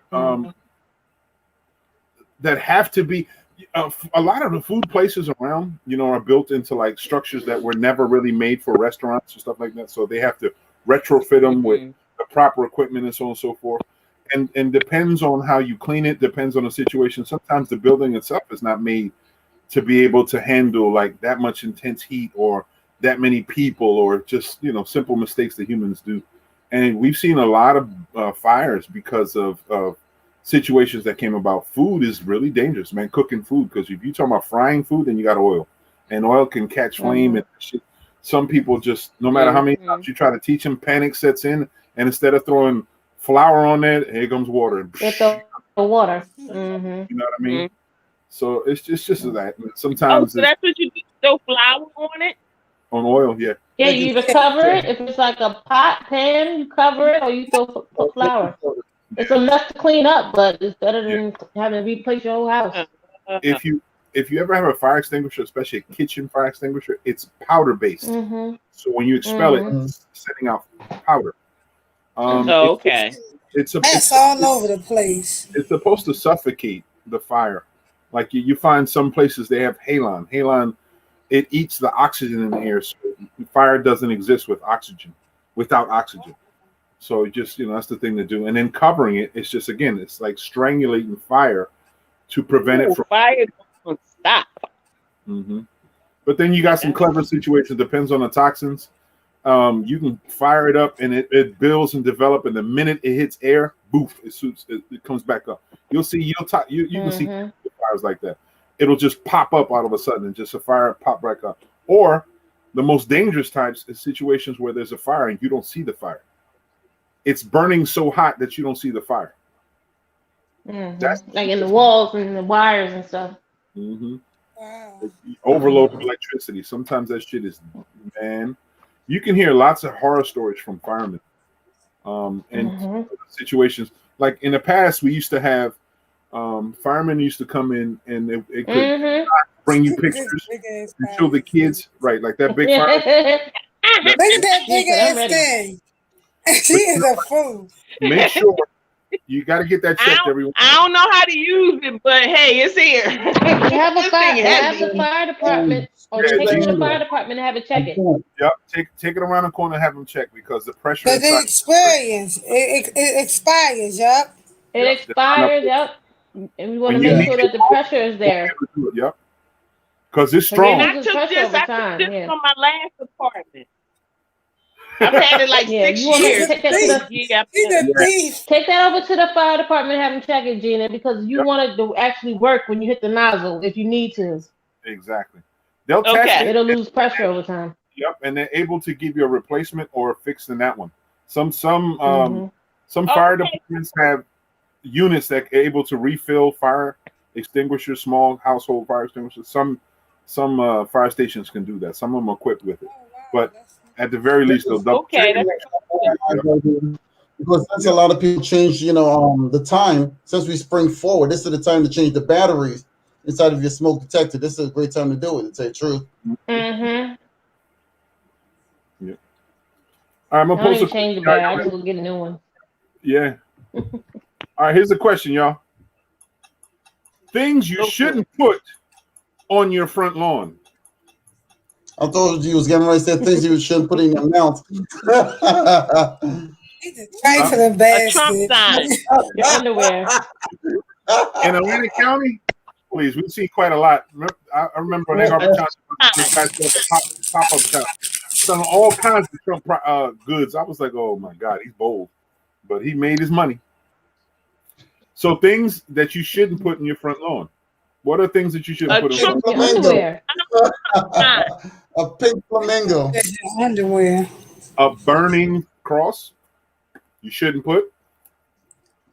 that have to be a lot of the food places around, are built into like structures that were never really made for restaurants and stuff like that. So they have to retrofit them with the proper equipment and so on and so forth. And depends on how you clean it, depends on the situation. Sometimes the building itself is not made to be able to handle like that much intense heat or that many people or just, simple mistakes that humans do. And we've seen a lot of fires because of situations that came about. Food is really dangerous, man. Cooking food, because if you talk about frying food, then you got oil, and oil can catch flame. And shit. Some people just, no matter how many times you try to teach them, panic sets in, and instead of throwing flour on that, here comes water. It's the water. You know what I mean? So it's just that. Sometimes so that's what you do. Throw flour on it. On oil, yeah. Yeah, you either cover it if it's like a pot pan, you cover it, or you put flour. It's a mess to clean up, but it's better than having to replace your whole house. If you ever have a fire extinguisher, especially a kitchen fire extinguisher, it's powder based. So when you expel it, it's sending out powder. Okay. It's all over the place. It's supposed to suffocate the fire. Like you find some places they have halon. Halon, it eats the oxygen in the air. So fire doesn't exist without oxygen. So just, that's the thing to do. And then covering it, it's just, again, it's like strangulating fire to prevent it from fire don't stop. But then you got some clever situations. Depends on the toxins. You can fire it up and it builds and develops. And the minute it hits air, boof, it comes back up. You'll see, you can see fires like that. It'll just pop up all of a sudden and just a fire pop back up. Or the most dangerous types is situations where there's a fire and you don't see the fire. It's burning so hot that you don't see the fire. That's like in the walls and the wires and stuff. Wow. Overload of electricity. Sometimes that shit is, man. You can hear lots of horror stories from firemen. And situations like in the past, we used to have firemen used to come in and it could bring you pictures and show the kids, right? Like that big fire. Look at that big ass thing. She is a fool. Make sure you got to get that checked every. I don't know how to use it, but hey, it's here. You have a fire department, or take it to the fire department and have it check it. Yep, take it around the corner and have them check because the pressure. Because it expires. It expires. Yep. It expires. Yep. And we want to make sure that the pressure is there. Yep. Because it's strong. I took this from my last apartment. I've had it like 6 years. Take that over to the fire department and have them check it, Gina, because you want it to actually work when you hit the nozzle if you need to. Exactly. They'll test it. It'll lose pressure over time. Yep, and they're able to give you a replacement or fixing that one. Some fire departments have units that are able to refill fire extinguishers, small household fire extinguishers. Some fire stations can do that. Some of them are equipped with it, but at the very least, they'll double check. Because since a lot of people change, the time, since we spring forward, this is the time to change the batteries inside of your smoke detector. This is a great time to do it, to tell you the truth. Yeah. All right, I'm going to change the battery. I'm going to get a new one. Yeah. All right, here's a question, y'all. Things you shouldn't put on your front lawn. I told you was getting ready to say things you shouldn't put in your mouth. He's a trifling bastard. Trump sign. Your underwear. In Atlantic County, please, we've seen quite a lot. I remember when they pop-up shop selling all kinds of Trump goods. I was like, oh my God, he's bold. But he made his money. So things that you shouldn't put in your front lawn. What are things that you shouldn't put in your underwear? A pink flamingo. Underwear. A burning cross. You shouldn't put.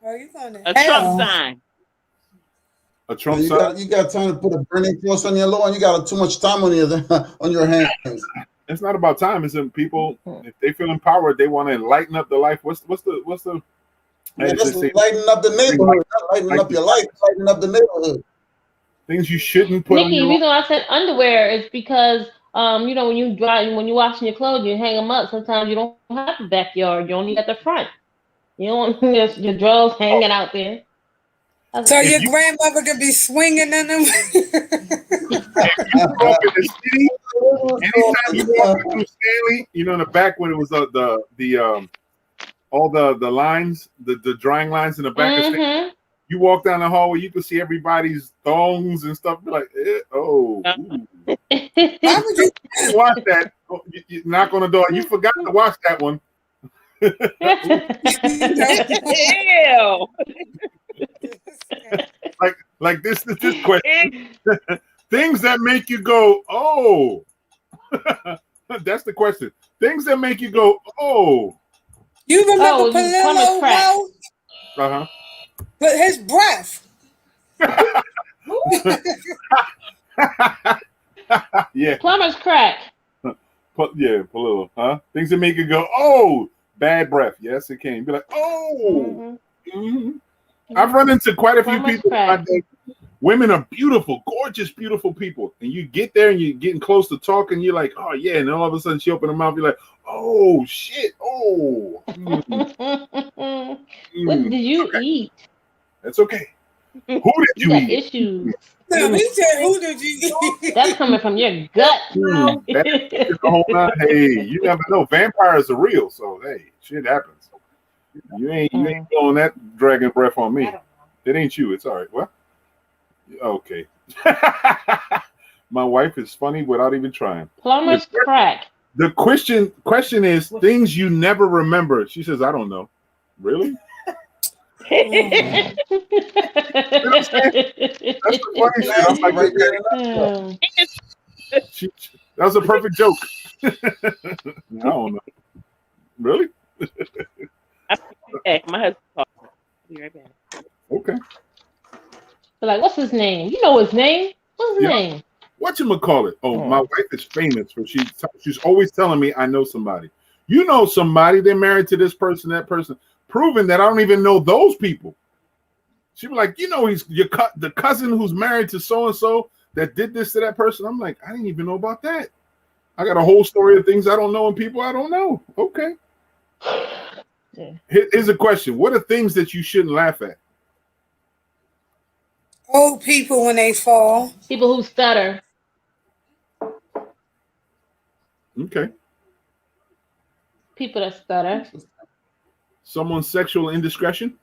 Oh, you going to a Trump sign. A Trump you sign? You got time to put a burning cross on your lawn. You got too much time on your hands. It's not about time. It's in people. If they feel empowered, they want to lighten up the life. What's the? Yeah, just lighten up the neighborhood. Not lighten up your life. Lighten up the neighborhood. Things you shouldn't put. Nikki, the reason why I said underwear is because you know, when you're washing your clothes, you hang them up. Sometimes you don't have a backyard. You only at the front. You don't want your drawers hanging out there. So your grandmother could be swinging in them. If you grew up in the city, anytime you walk through Stanley, you know, in the back when it was all the lines, the drying lines in the back of Stanley, you walk down the hallway, you can see everybody's thongs and stuff. Be like, oh, why would you watch that? You knock on the door. You forgot to watch that one. Ew. like this question. Things that make you go, oh. That's the question. Things that make you go, oh. You remember Palillo? Uh-huh. But his breath. Yeah. Plumber's crack. Yeah, Palillo. Huh? Things that make you go, oh. Bad breath. Yes, it can. Be like, oh. I've run into quite a few people. Women are beautiful, gorgeous, beautiful people. And you get there and you're getting close to talking. You're like, oh, yeah. And then all of a sudden she opened her mouth. You're like, oh, shit. Oh. What did you eat? That's okay. Who did you eat? Issues. No, he said, who did you eat? That's coming from your gut. Hey, you never know. Vampires are real. So, hey, shit happens. You ain't blowing that dragon breath on me. It ain't you. It's all right. What? Okay. My wife is funny without even trying. Plumber's crack. The question is things you never remember. She says, I don't know. Really? That's the funny shit. I'm like, right there. That was a perfect joke. I don't know. Really? Okay, my husband called. I'll be right back. Okay. But like, what's his name? You know his name? What's his name? Whatchamacallit? Oh, my wife is famous for she's always telling me I know somebody. You know somebody, they're married to this person, that person, proving that I don't even know those people. She be like, you know, he's the cousin who's married to so-and-so that did this to that person. I'm like, I didn't even know about that. I got a whole story of things I don't know and people I don't know. Okay. Yeah. Here's a question. What are things that you shouldn't laugh at? Old people when they fall. People who stutter. Okay. People that stutter. Someone's sexual indiscretion.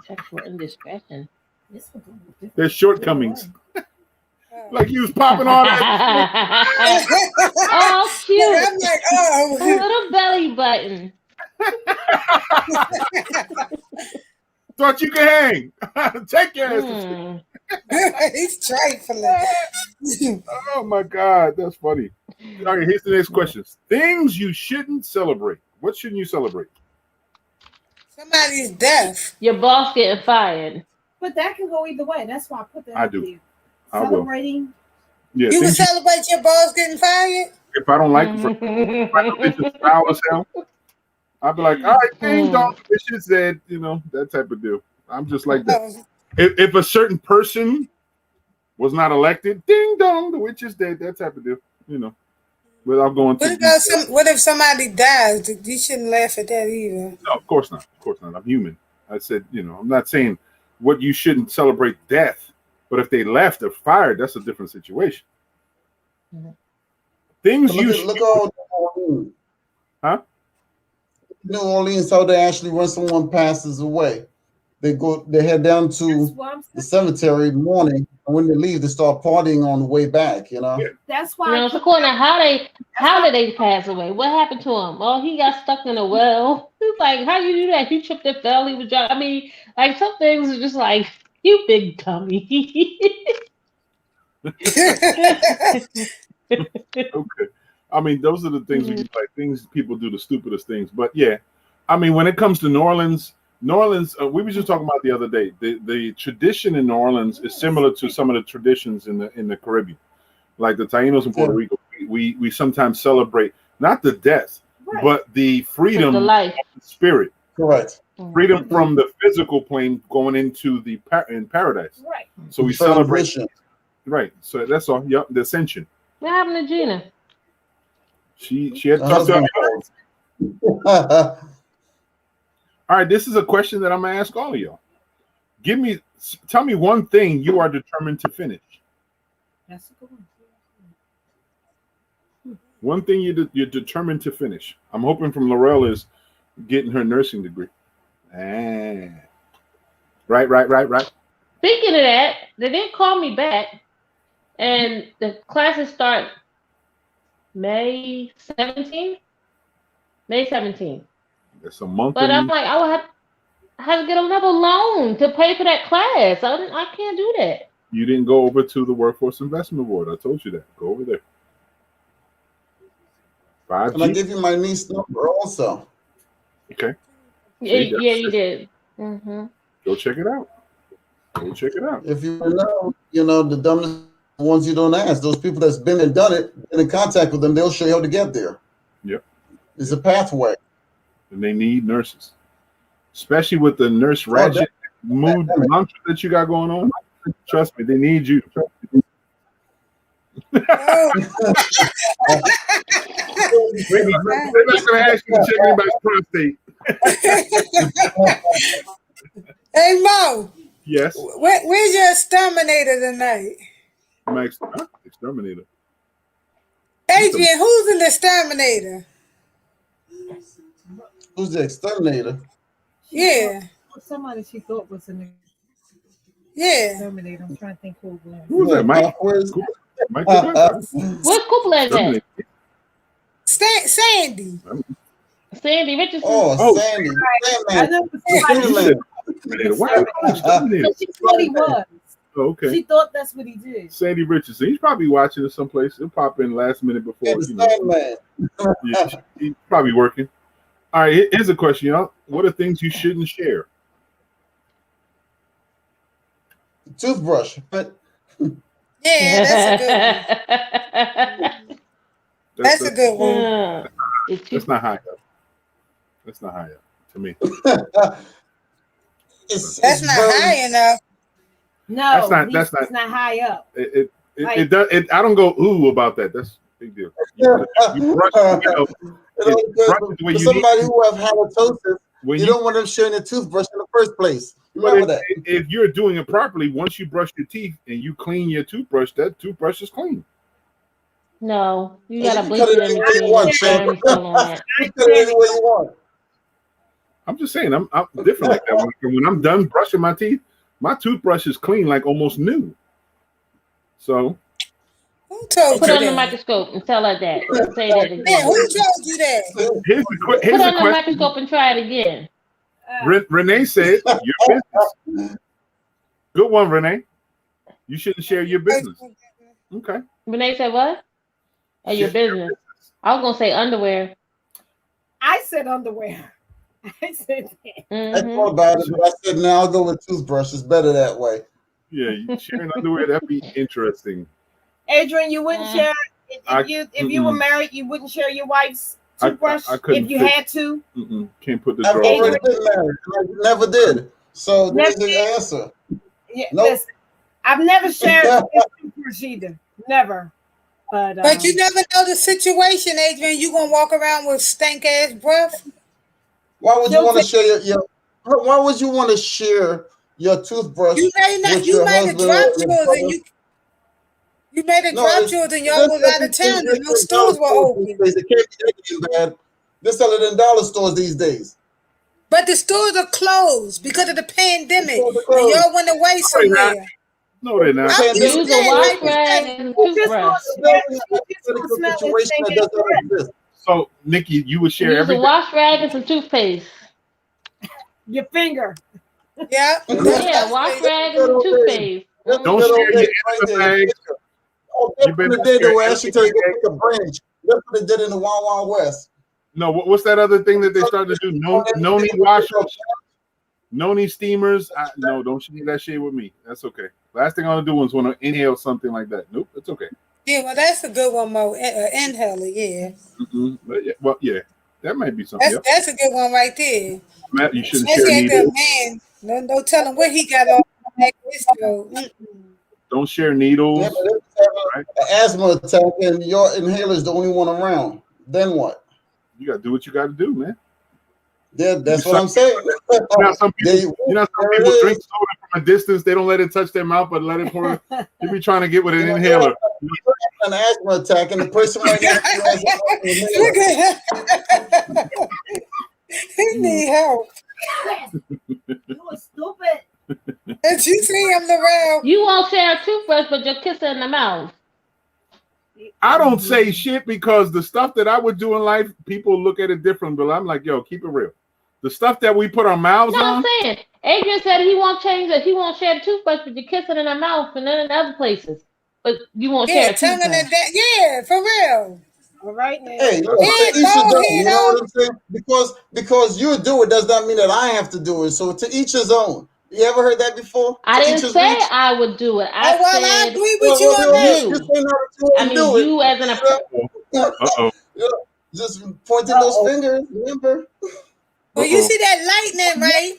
Sexual indiscretion. There's shortcomings. Like he was popping all that. Oh, cute. Yeah, I'm like, oh. A little belly button. Thought you could hang. Take your ass. He's trifling. Oh my God, that's funny. All right, here's the next question. Things you shouldn't celebrate. What shouldn't you celebrate? Somebody's death. Your boss getting fired. But that can go either way. That's why I put that I up do. there. I Celebrating. Will. Yeah, you would celebrate your boss getting fired? If I don't like it, just foul as hell. I'd be like, all right, ding dong, this shit's dead, you know, that type of deal. I'm just like that. If a certain person was not elected, ding dong, the witch is dead, that type of deal, you know. Without going to what if somebody dies? You shouldn't laugh at that either. No, of course not. Of course not. I'm human. I said, you know, I'm not saying what you shouldn't celebrate death, but if they left or fired, that's a different situation. Mm-hmm. Things look all huh? New Orleans, how they actually when someone passes away, they head down to the cemetery in the morning, and when they leave, they start partying on the way back. You know. Yeah. That's why. You know, it's according to how did they pass away? What happened to him? Oh, he got stuck in a well. It's like, how you do that? You tripped and fell. He was drunk. I mean, like some things are just like, you big dummy. Okay. I mean, those are the things like things people do the stupidest things. But yeah, I mean, when it comes to New Orleans, New Orleans, we were just talking about the other day. The tradition in New Orleans is similar to some of the traditions in the Caribbean, like the Taínos in Puerto Rico. We sometimes celebrate not the death, but the freedom, the life, of the spirit. Correct. Freedom from the physical plane going into in paradise. Right. So we celebrate. Right. So that's all. Yep. The ascension. What happened to Gina? She had talked to her. All right, this is a question that I'm gonna ask all of y'all. Tell me one thing you are determined to finish. That's a good one. One thing you're determined to finish. I'm hoping from Laurel is getting her nursing degree. Right. Speaking of that, they did call me back, and the classes start May 17th. May 17th. That's a month. But I'm like, I will have to get another loan to pay for that class. I can't do that. You didn't go over to the Workforce Investment Board. I told you that. Go over there. 5G. And I give you my niece number also. Okay. Yeah, you did. Mm-hmm. Go check it out. If you know, the dumbest ones you don't ask. Those people that's been and done it, been in contact with them, they'll show you how to get there. Yep. It's a pathway. And they need nurses, especially with the nurse ratchet mood mantra that you got going on. Trust me, they need you. They're not going to ask you to check anybody's prostate. Hey Mo. Yes. Where's your exterminator tonight? My exterminator. Adrian, who's in the exterminator? Who's the exterminator? Yeah. Somebody she thought was in the exterminator. I'm trying to think who it was. Who's that? Mike? Where's Coupler at? Sandy. Sandy Richardson. Oh, Sandy. I know she thought he was. Oh, okay. She thought that's what he did. Sandy Richardson. He's probably watching it someplace. He'll pop in last minute before. Yeah, he's probably working. All right, here's a question, y'all. What are things you shouldn't share? Toothbrush. But yeah, that's a good one. That's a good one. That's not high up. That's not high up to me. That's not high enough. No, that's not high up. It does. I don't go ooh about that. That's a big deal. You brush, for somebody who have halitosis, you don't want them sharing a toothbrush in the first place. Remember that. If you're doing it properly, once you brush your teeth and you clean your toothbrush, that toothbrush is clean. No, you gotta blink it in between. I'm just saying, I'm different like that. When I'm done brushing my teeth, my toothbrush is clean, like almost new. So, who told put you on that? the microscope and tell her that. Say that again. Man, who told you that? Here's put on the microscope and try it again. Renee said, "Your business." Good one, Renee. You shouldn't share your business. Okay. Renee said what? Oh, your business. I was gonna say underwear. I said underwear. I said that. Mm-hmm. I thought about it, but I said no. I'll go with toothbrush. It's better that way. Yeah, sharing underwear, that'd be interesting. Adrian, you wouldn't share if you were married. You wouldn't share your wife's toothbrush if you had to. Can't put the. I've already been married. I never did. So there's the answer. Yeah, nope. Listen, I've never shared a toothbrush either. Never. But you never know the situation, Adrian. You gonna walk around with stank ass breath? Why would you want to share your? Why would you want to share your toothbrush? You made a drop yours you made a drop yours and y'all was out of town and no stores were open. It can't be that bad. They're selling in dollar stores these days. But the stores are closed because of the pandemic. And y'all went away somewhere. No, they're not. Use a wash rag and toothbrush. So, Nikki, you would share everything. Use a wash rag and some toothpaste. Your finger. Yeah. Yeah, wash rag and some toothpaste. Don't share your extra bags. You better did the way I should tell you to take a branch. That's what they did in the Wild Wild West. No, what's that other thing that they started to do? No need wash-offs. Noni steamers. No, don't share that shit with me. That's okay. Last thing I want to do is want to inhale something like that. Nope, it's okay. Yeah, well, that's a good one, Mo. Inhaler, yeah. But yeah. Well, yeah, that might be something. That's a good one right there. Matt, you shouldn't share needles. Man, no telling what he got on his coat. Don't share needles. Yeah, right? An asthma attack, and your inhaler is the only one around. Then what? You got to do what you got to do, man. Yeah, that's what I'm saying. You know, some people drink soda from a distance. They don't let it touch their mouth, but let it pour. You be trying to get with an inhaler. An asthma attack, and the person right now he need help. You are stupid. Did you see him, Laurel? You won't share a toothbrush, but you'll kiss her in the mouth. I don't say shit because the stuff that I would do in life, people look at it different. But I'm like, yo, keep it real. The stuff that we put our mouths on. I'm saying. Adrian said he won't change it. He won't share the toothbrush, but you kiss it in her mouth and then in other places. But you won't share a toothbrush. Yeah, for real. All right, now. Hey, you know what I'm saying? Because you do it does not mean that I have to do it. So to each his own. You ever heard that before? I didn't say I would do it. I said, I agree with you on that. I mean, you as an just pointing those fingers, remember? Well, you see that lightning, right?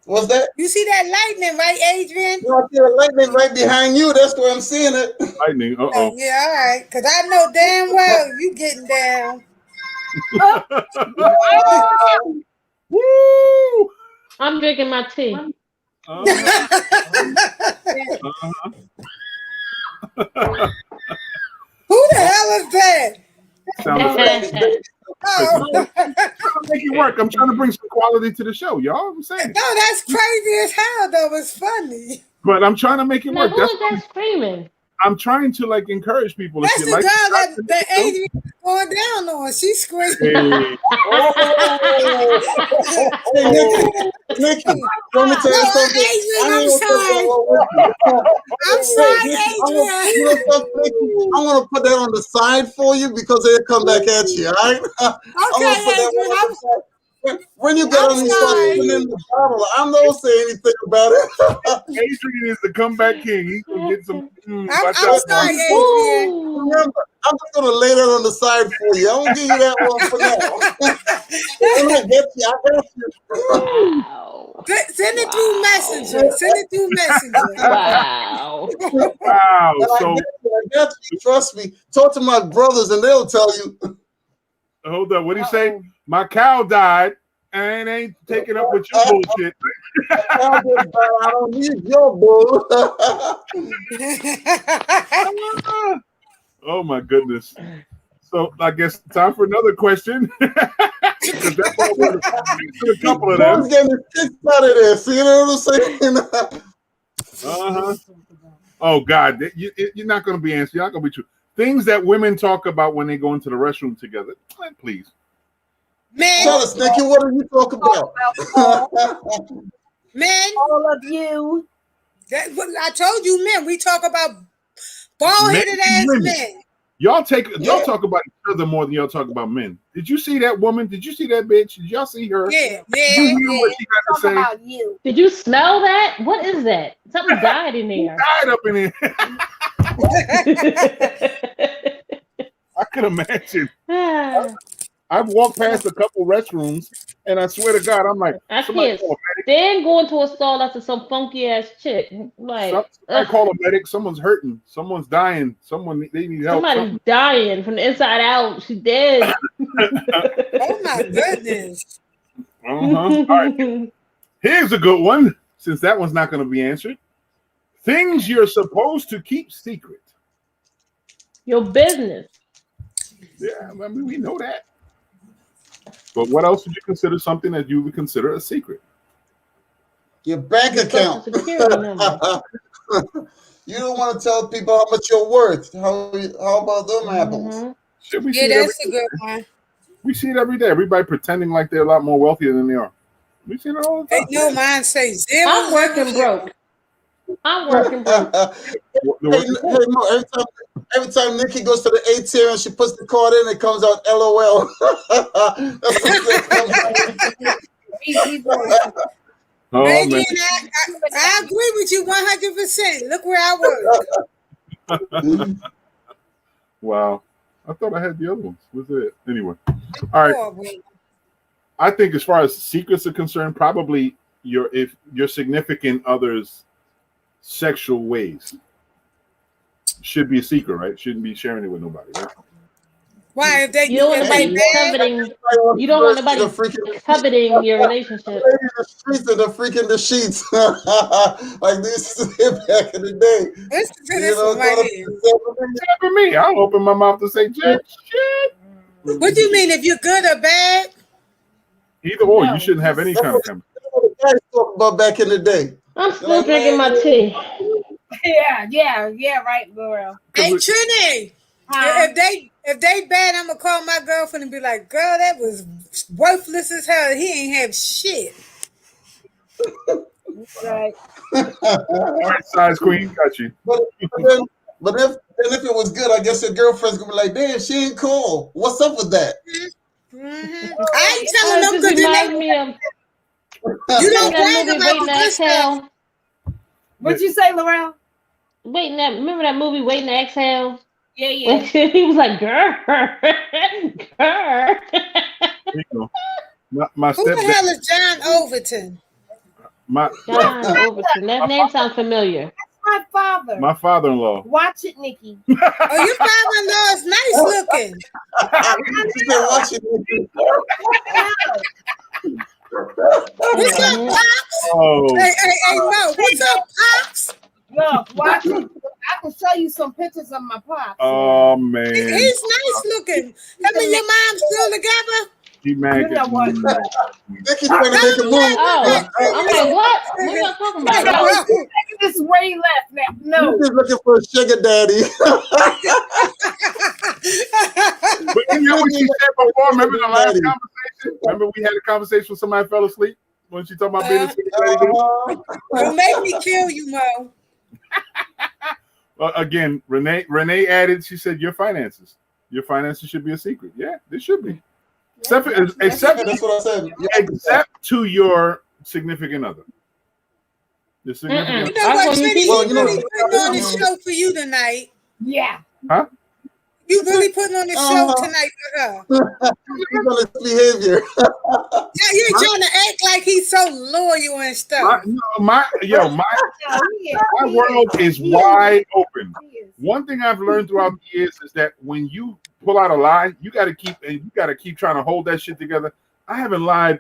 What's that? You see that lightning, right, Adrian? You see the lightning right behind you. That's where I'm seeing it. Lightning, Yeah, all right. Because I know damn well you getting down. Woo! I'm drinking my tea. Who the hell is that? Make it work. I'm trying to bring some quality to the show, y'all. I'm saying. No, that's crazy as hell, though. It's funny. But I'm trying to make it work. Who is that screaming? I'm trying to encourage people. That's the girl that Adrian is going down on. She's screaming. Hey. Nikki, let me tell you something. Adrian, I'm sorry, Adrian. I'm going to put that on the side for you because it'll come back at you, all right? Okay, Adrian. When you get on the spot in the bottle, I don't say anything about it. Adrian is the comeback king. He's going to get some. I'm sorry, Adrian. Remember, I'm just going to lay that on the side for you. I won't give you that one for now. I got you. Wow. Send it through Messenger. Send it through Messenger. Wow. Wow. So, I got you. Trust me. Talk to my brothers and they'll tell you. Hold up. What did he say? My cow died and ain't taking up with your bullshit. I don't need your bull. Oh my goodness. So I guess time for another question. Because that's all we're a couple of them. Getting kicked out of there. See, you know what I'm saying? Oh God, you're not going to be answered. You're not going to be true. Things that women talk about when they go into the restroom together. Please. Man. Tell us, Nikki, what do you talk about? Men. All of you. I told you, men. We talk about bald-headed ass men. Y'all talk about each other more than y'all talk about men. Did you see that woman? Did you see that bitch? Did y'all see her? Yeah. Did you hear what she got to say? About you. Did you smell that? What is that? Something died in there. Died up in here. I could imagine. I've walked past a couple restrooms, and I swear to God, I'm like, I can't stand going to a stall after some funky ass chick. Like, I call a medic. Someone's hurting. Someone's dying. They need help. Somebody's dying from the inside out. She's dead. Oh my goodness. All right. Here's a good one, since that one's not going to be answered. Things you're supposed to keep secret. Your business. Yeah, I mean, we know that. But what else would you consider something that you would consider a secret? Your bank account. You don't want to tell people how much you're worth. How about them apples? Yeah, that's a good one. We see it every day. Everybody pretending like they're a lot more wealthier than they are. We see it all the time. Hey, no, mine say zero. I'm working broke. Every time Nikki goes to the ATM and she puts the card in, it comes out LOL. Maybe I agree with you 100%. Look where I work. Wow. I thought I had the other ones. Was it? Anyway. All right. I think as far as secrets are concerned, probably your significant other's sexual ways should be a secret, right? Shouldn't be sharing it with nobody, right? Why? If they you don't want nobody coveting, you don't want nobody coveting your relationship. The streets and the freaking the sheets, like this back in the day. Listen to this one right here. For me, I'll open my mouth to say shit. What do you mean? If you're good or bad? Either or, you shouldn't have any kind of conversation. Guys talk about back in the day. I'm still drinking my tea. Yeah, right, girl. Hey, Trini, if they bad, I'm gonna call my girlfriend and be like, "Girl, that was worthless as hell. He ain't have shit." Right. All right, size queen, got you. But if it was good, I guess your girlfriend's gonna be like, "Damn, she ain't cool. What's up with that?" I ain't telling them because you don't brag about the good stuff. What'd you say, Laurel? Remember that movie, Waiting to Exhale? Yeah. He was like, girl. My Who the hell is John Overton? John Overton. That name sounds familiar. That's my father. My father-in-law. Watch it, Nikki. Oh, your father-in-law is nice looking. Watch it, Nikki. What's up, Pops? Oh. Hey, Mo, what's up, Pops? Look, watch it. I can show you some pictures of my pops. Oh, man. He's nice looking. Him and your mom still together? He mad. You know what? Nikki's trying to make a move. Oh, I'm like, what? What are y'all talking about? This way left now. No. He's looking for a sugar daddy. But you know what she said before? Remember the last conversation? Remember we had a conversation with somebody fell asleep when she talked about being a sugar daddy? Don't make me kill you, Mo. Again, Renee added, she said, your finances should be a secret. Yeah, they should be. Except that's what I said. Except to your significant other. Your significant You know what, Trini? He's really putting on this show for you tonight. Yeah. Huh? You really putting on this show tonight for her. He's on his behavior. Yeah, you're trying to act like he's so loyal and stuff. My world is wide open. One thing I've learned throughout the years is that when you pull out a lie, you got to keep trying to hold that shit together. I haven't lied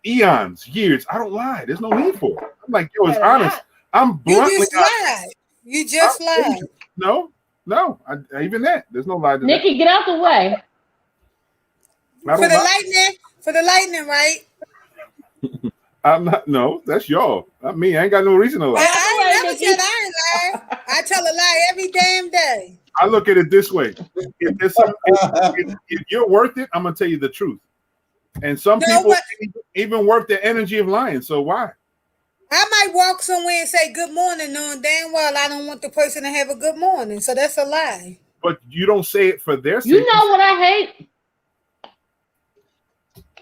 eons, years. I don't lie. There's no need for it. I'm like, yo, it's honest. I'm bluntly honest. You just lied. No. Even that. There's no lie to Nikki, that. get out the way. For the lightning, right? I'm not. No, that's y'all. Not me. I ain't got no reason to lie. I never said I ain't lie. I tell a lie every damn day. I look at it this way: if you're worth it, I'm gonna tell you the truth. And some people even worth the energy of lying. So why? I might walk somewhere and say good morning, knowing damn well I don't want the person to have a good morning. So that's a lie. But you don't say it for their sake. You know what I hate?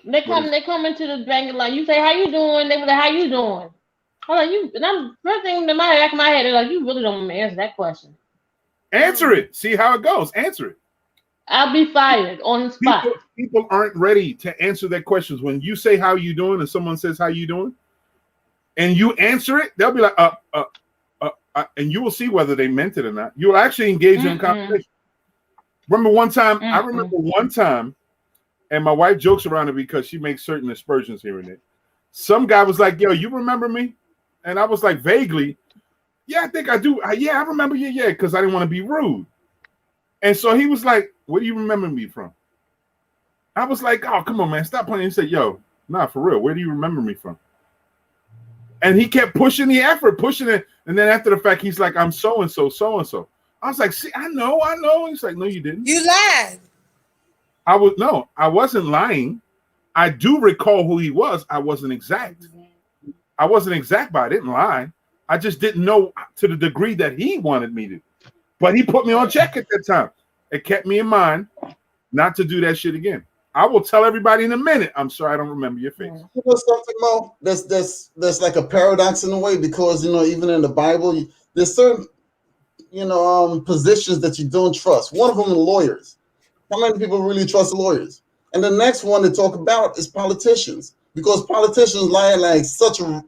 They come into the bank line. You say, "How you doing?" They be like, "How you doing?" I'm like, "You." And I'm first thing in my head, they're like, "You really don't want me to answer that question." Answer it. See how it goes. Answer it. I'll be fired on the spot. People aren't ready to answer their questions. When you say how you doing and someone says how you doing, and you answer it, they'll be like, and you will see whether they meant it or not. You'll actually engage in conversation. Remember one time, I remember one time, and my wife jokes around it because she makes certain aspersions here and there. Some guy was like, yo, you remember me? And I was like, vaguely, yeah, I think I do. Yeah, I remember you, yeah, because I didn't want to be rude. And so he was like, where do you remember me from? I was like, oh, come on, man, stop playing. He said, yo, nah, for real, where do you remember me from? And he kept pushing the effort, pushing it. And then after the fact, he's like, I'm so-and-so, so-and-so. I was like, see, I know. He's like, no, you didn't. You lied. I wasn't lying. I do recall who he was. I wasn't exact. But I didn't lie. I just didn't know to the degree that he wanted me to. But he put me on check at that time. It kept me in mind not to do that shit again. I will tell everybody in a minute. I'm sorry, I don't remember your face. You know something, Mo? That's like a paradox in a way, because even in the Bible, there's certain positions that you don't trust. One of them are lawyers. How many people really trust lawyers? And the next one to talk about is politicians, because politicians lie like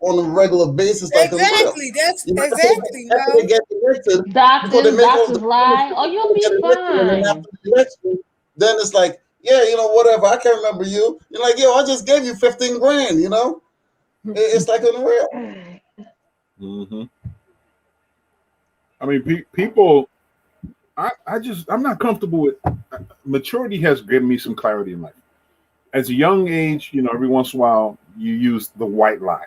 on a regular basis, like exactly. That's exactly. After they get elected, doctors lie. Oh, you'll be fine. And then after the election, then it's like, yeah, whatever. I can't remember you. You're like, yo, I just gave you 15 grand. It's like unreal. Mm-hmm. I mean, people. I'm not comfortable with maturity. Has given me some clarity in life. As a young age, every once in a while you use the white lie.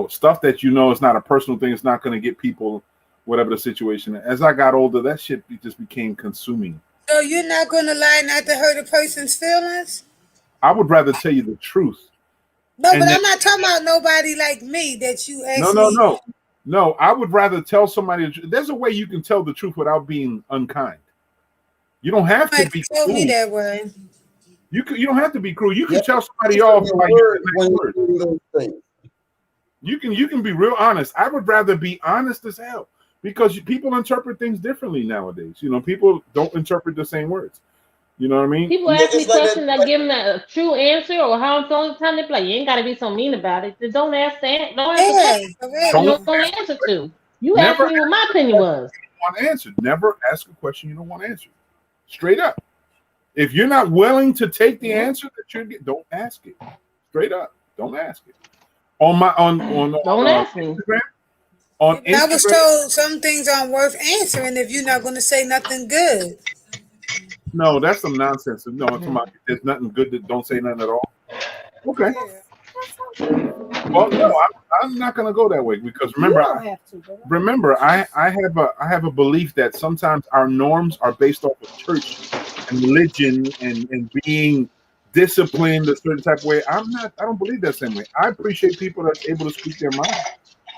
Stuff that is not a personal thing. It's not going to get people, whatever the situation. As I got older, that shit just became consuming. So you're not going to lie not to hurt a person's feelings? I would rather tell you the truth. No, but I'm not talking about nobody like me that you actually. No. I would rather tell somebody. There's a way you can tell the truth without being unkind. You don't have to be cruel. Me that way. You don't have to be cruel. You can tell somebody off by using word. You can be real honest. I would rather be honest as hell, because people interpret things differently nowadays. People don't interpret the same words. You know what I mean? People ask me questions, I give them a true answer or how I'm feeling. Time they be like, you ain't got to be so mean about it. Just don't ask that. Don't answer to. You asked me what my opinion was. Want answered. Never ask a question you don't want answered. Straight up. If you're not willing to take the answer that you get, don't ask it. Straight up, don't ask it. On ask me. Instagram. On Instagram, I was told some things aren't worth answering if you're not going to say nothing good. No, that's some nonsense. No, there's nothing good that don't say nothing at all. Okay. Well, no, I'm not going to go that way, because remember, I have a belief that sometimes our norms are based off of church and religion and being disciplined a certain type of way. I don't believe that same way. I appreciate people that's able to speak their mind.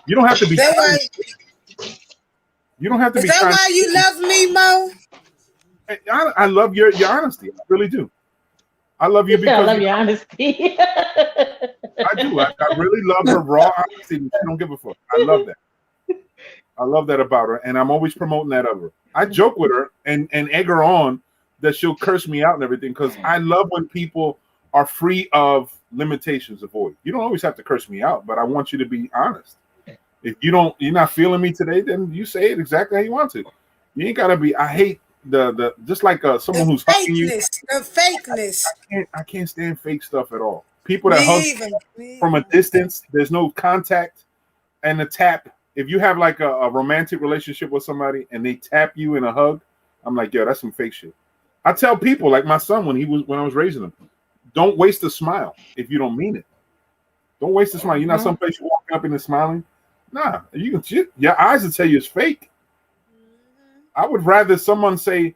You don't have to be. You don't have to be. Is that why you love me, Mo? I love your honesty. I really do. I love you because I love your honesty. I do. I really love her raw honesty. She don't give a fuck. I love that. I love that about her, and I'm always promoting that of her. I joke with her and egg her on that she'll curse me out and everything, because I love when people are free of limitations of void. You don't always have to curse me out, but I want you to be honest. If you're not feeling me today, then you say it exactly how you want to. You ain't gotta be. I hate the just like someone who's hugging you. The fakeness. I can't stand fake stuff at all. People that hug from a distance, there's no contact, and the tap. If you have like a romantic relationship with somebody and they tap you in a hug, I'm like, yo, that's some fake shit. I tell people, like my son when I was raising him, don't waste a smile if you don't mean it. Don't waste a smile. You're not someplace you're walking up and smiling. Nah, your eyes will tell you it's fake. I would rather someone say,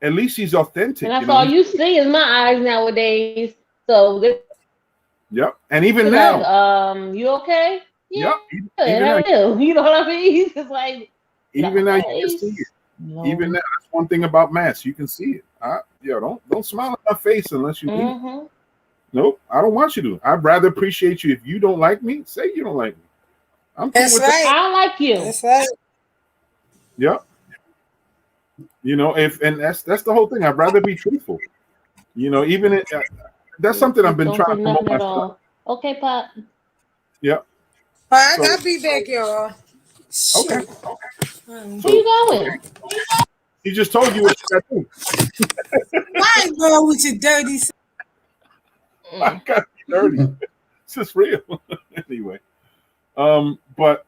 at least she's authentic. And that's all you see is my eyes nowadays. So yep. And even now, like, you okay? Yeah. Yep. Even now, you know what I mean? It's like even now you can see it. No. Even now, that's one thing about masks. You can see it. Don't smile at my face unless you do. Nope, I don't want you to. I'd rather appreciate you. If you don't like me, say you don't like me. That's right. I don't like you. That's right. Yep. That's the whole thing. I'd rather be truthful. Even that's something I've been trying to promote myself. Okay, Pop. Yep. All right, I'll be back, y'all. Okay. Where you going? He just told you what you got to do. I ain't going with your dirty. I got dirty. It's just real. Anyway, but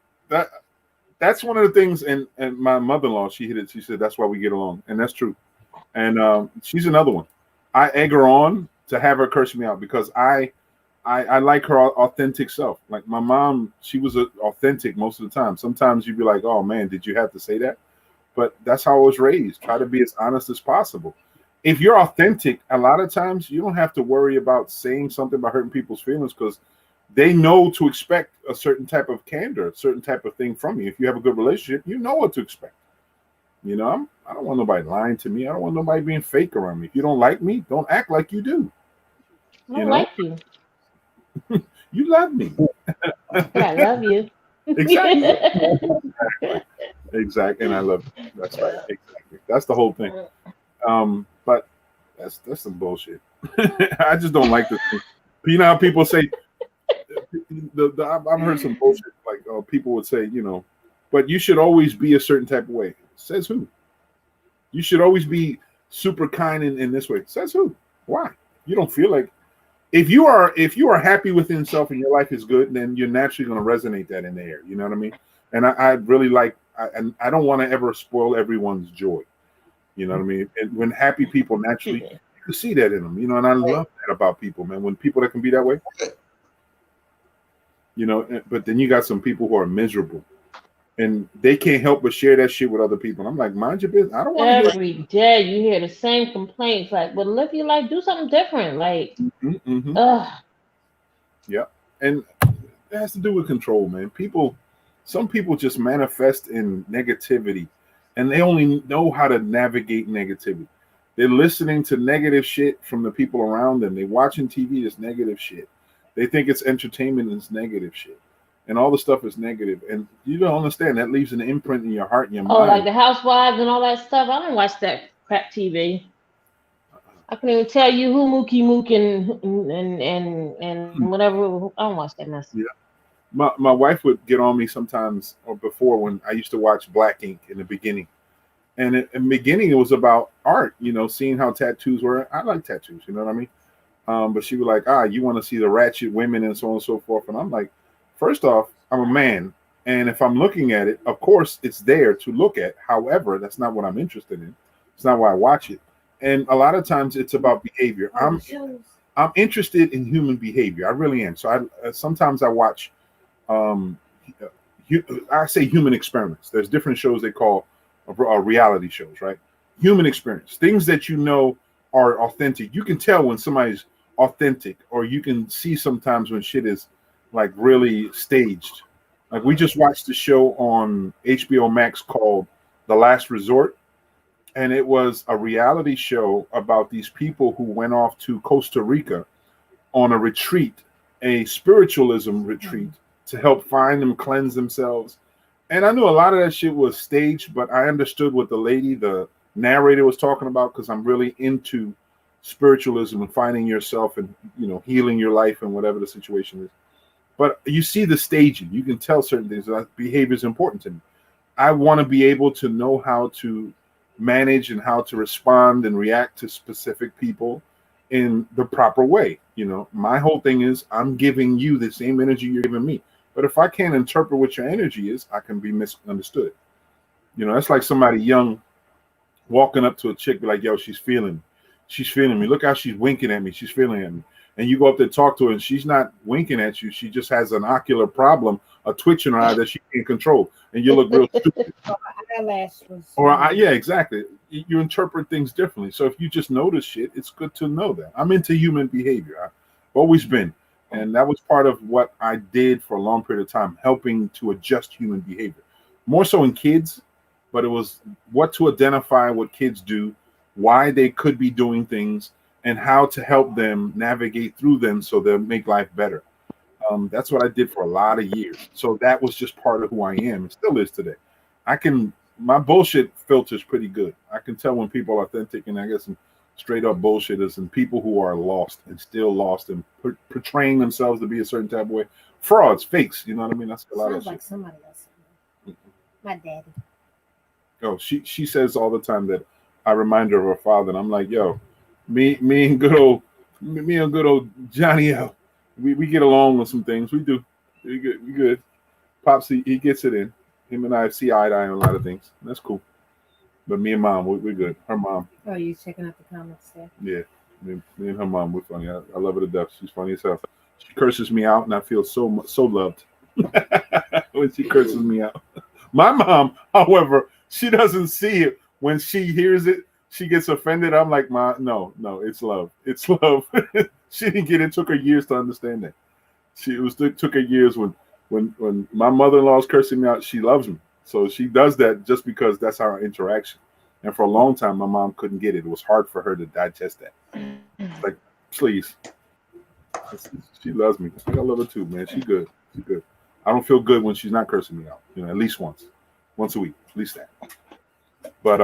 that's one of the things. And my mother-in-law, she hit it. She said that's why we get along, and that's true. And she's another one. I egg her on to have her curse me out because I like her authentic self. Like my mom, she was authentic most of the time. Sometimes you'd be like, oh man, did you have to say that? But that's how I was raised. Try to be as honest as possible. If you're authentic, a lot of times you don't have to worry about saying something about hurting people's feelings because they know to expect a certain type of candor, a certain type of thing from you. If you have a good relationship, you know what to expect. You know, I don't want nobody lying to me. I don't want nobody being fake around me. If you don't like me, don't act like you do. I don't like you. You love me. But I love you. Exactly. Exactly. And I love you. That's right. Exactly. That's the whole thing. But that's some bullshit. I just don't like this thing. You know how people say I've heard some bullshit like people would say, you know, but you should always be a certain type of way. Says who? You should always be super kind in this way. Says who? Why? You don't feel like if you are happy within yourself and your life is good, then you're naturally going to resonate that in the air. You know what I mean? And I really like, and I don't want to ever spoil everyone's joy. You know what I mean? And when happy people naturally, you can see that in them. You know, and I love that about people, man. When people that can be that way, you know. But then you got some people who are miserable, and they can't help but share that shit with other people. I'm like, mind your business. I don't want to hear every day you hear the same complaints. Like, well, live your life, do something different. Like, yeah, and it has to do with control, man. Some people just manifest in negativity, and they only know how to navigate negativity. They're listening to negative shit from the people around them. They're watching TV that's negative shit. They think it's entertainment and it's negative shit. And all the stuff is negative. And you don't understand that leaves an imprint in your heart and your mind. Oh, like the Housewives and all that stuff. I don't watch that crap TV. I can't even tell you who Mookie Mook and whatever. I don't watch that mess. Yeah. My wife would get on me sometimes, or before, when I used to watch Black Ink in the beginning. And in the beginning, it was about art, you know, seeing how tattoos were. I like tattoos, you know what I mean? But she was like, you want to see the ratchet women and so on and so forth. And I'm like, first off, I'm a man. And if I'm looking at it, of course, it's there to look at. However, that's not what I'm interested in. It's not why I watch it. And a lot of times it's about behavior. I'm interested in human behavior. I really am. So sometimes I watch, I say human experiments. There's different shows they call reality shows, right? Human experience, things that you know are authentic. You can tell when somebody's authentic, or you can see sometimes when shit is like really staged. Like we just watched a show on HBO Max called The Last Resort, and it was a reality show about these people who went off to Costa Rica on a retreat, a spiritualism retreat, to help find them, cleanse themselves. And I knew a lot of that shit was staged, but I understood what the narrator was talking about, because I'm really into spiritualism and finding yourself and, you know, healing your life and whatever the situation is. But you see the staging. You can tell certain things. Behavior is important to me. I want to be able to know how to manage and how to respond and react to specific people in the proper way. You know, my whole thing is I'm giving you the same energy you're giving me. But if I can't interpret what your energy is, I can be misunderstood. You know, that's like somebody young walking up to a chick, be like, yo, she's feeling me. Look how she's winking at me. She's feeling at me. And you go up there and talk to her, and she's not winking at you. She just has an ocular problem, a twitch in her eye that she can't control. And you look real stupid. Yeah, exactly. You interpret things differently. So if you just notice shit, it's good to know that. I'm into human behavior. I've always been. And that was part of what I did for a long period of time, helping to adjust human behavior. More so in kids, but it was what to identify what kids do, why they could be doing things, and how to help them navigate through them so they'll make life better. That's what I did for a lot of years. So that was just part of who I am, and still is today. My bullshit filter's pretty good. I can tell when people are authentic, and I get some straight up bullshitters and people who are lost and still lost and portraying themselves to be a certain type of way. Frauds, fakes, you know what I mean? That's a lot of shit. Like somebody else. My daddy. Oh, she says all the time that I remind her of her father, and I'm like, yo, me and good old Johnny L. We get along with some things. We do. We good. Pops, he gets it in. Him and I see eye to eye on a lot of things. That's cool. But me and mom, we're good. Her mom. Oh, you checking out the comments there? Yeah. Me and her mom, we're funny. I love her to death. She's funny as hell. She curses me out, and I feel so loved when she curses me out. My mom, however, she doesn't see it. When she hears it, she gets offended. I'm like, no, it's love. It's love. She didn't get it. It took her years to understand that. It took her years when my mother-in-law is cursing me out. She loves me. So she does that just because that's our interaction. And for a long time, my mom couldn't get it. It was hard for her to digest that. It's like, please. She loves me. I love her too, man. She's good. She's good. I don't feel good when she's not cursing me out. At least once a week, at least that. But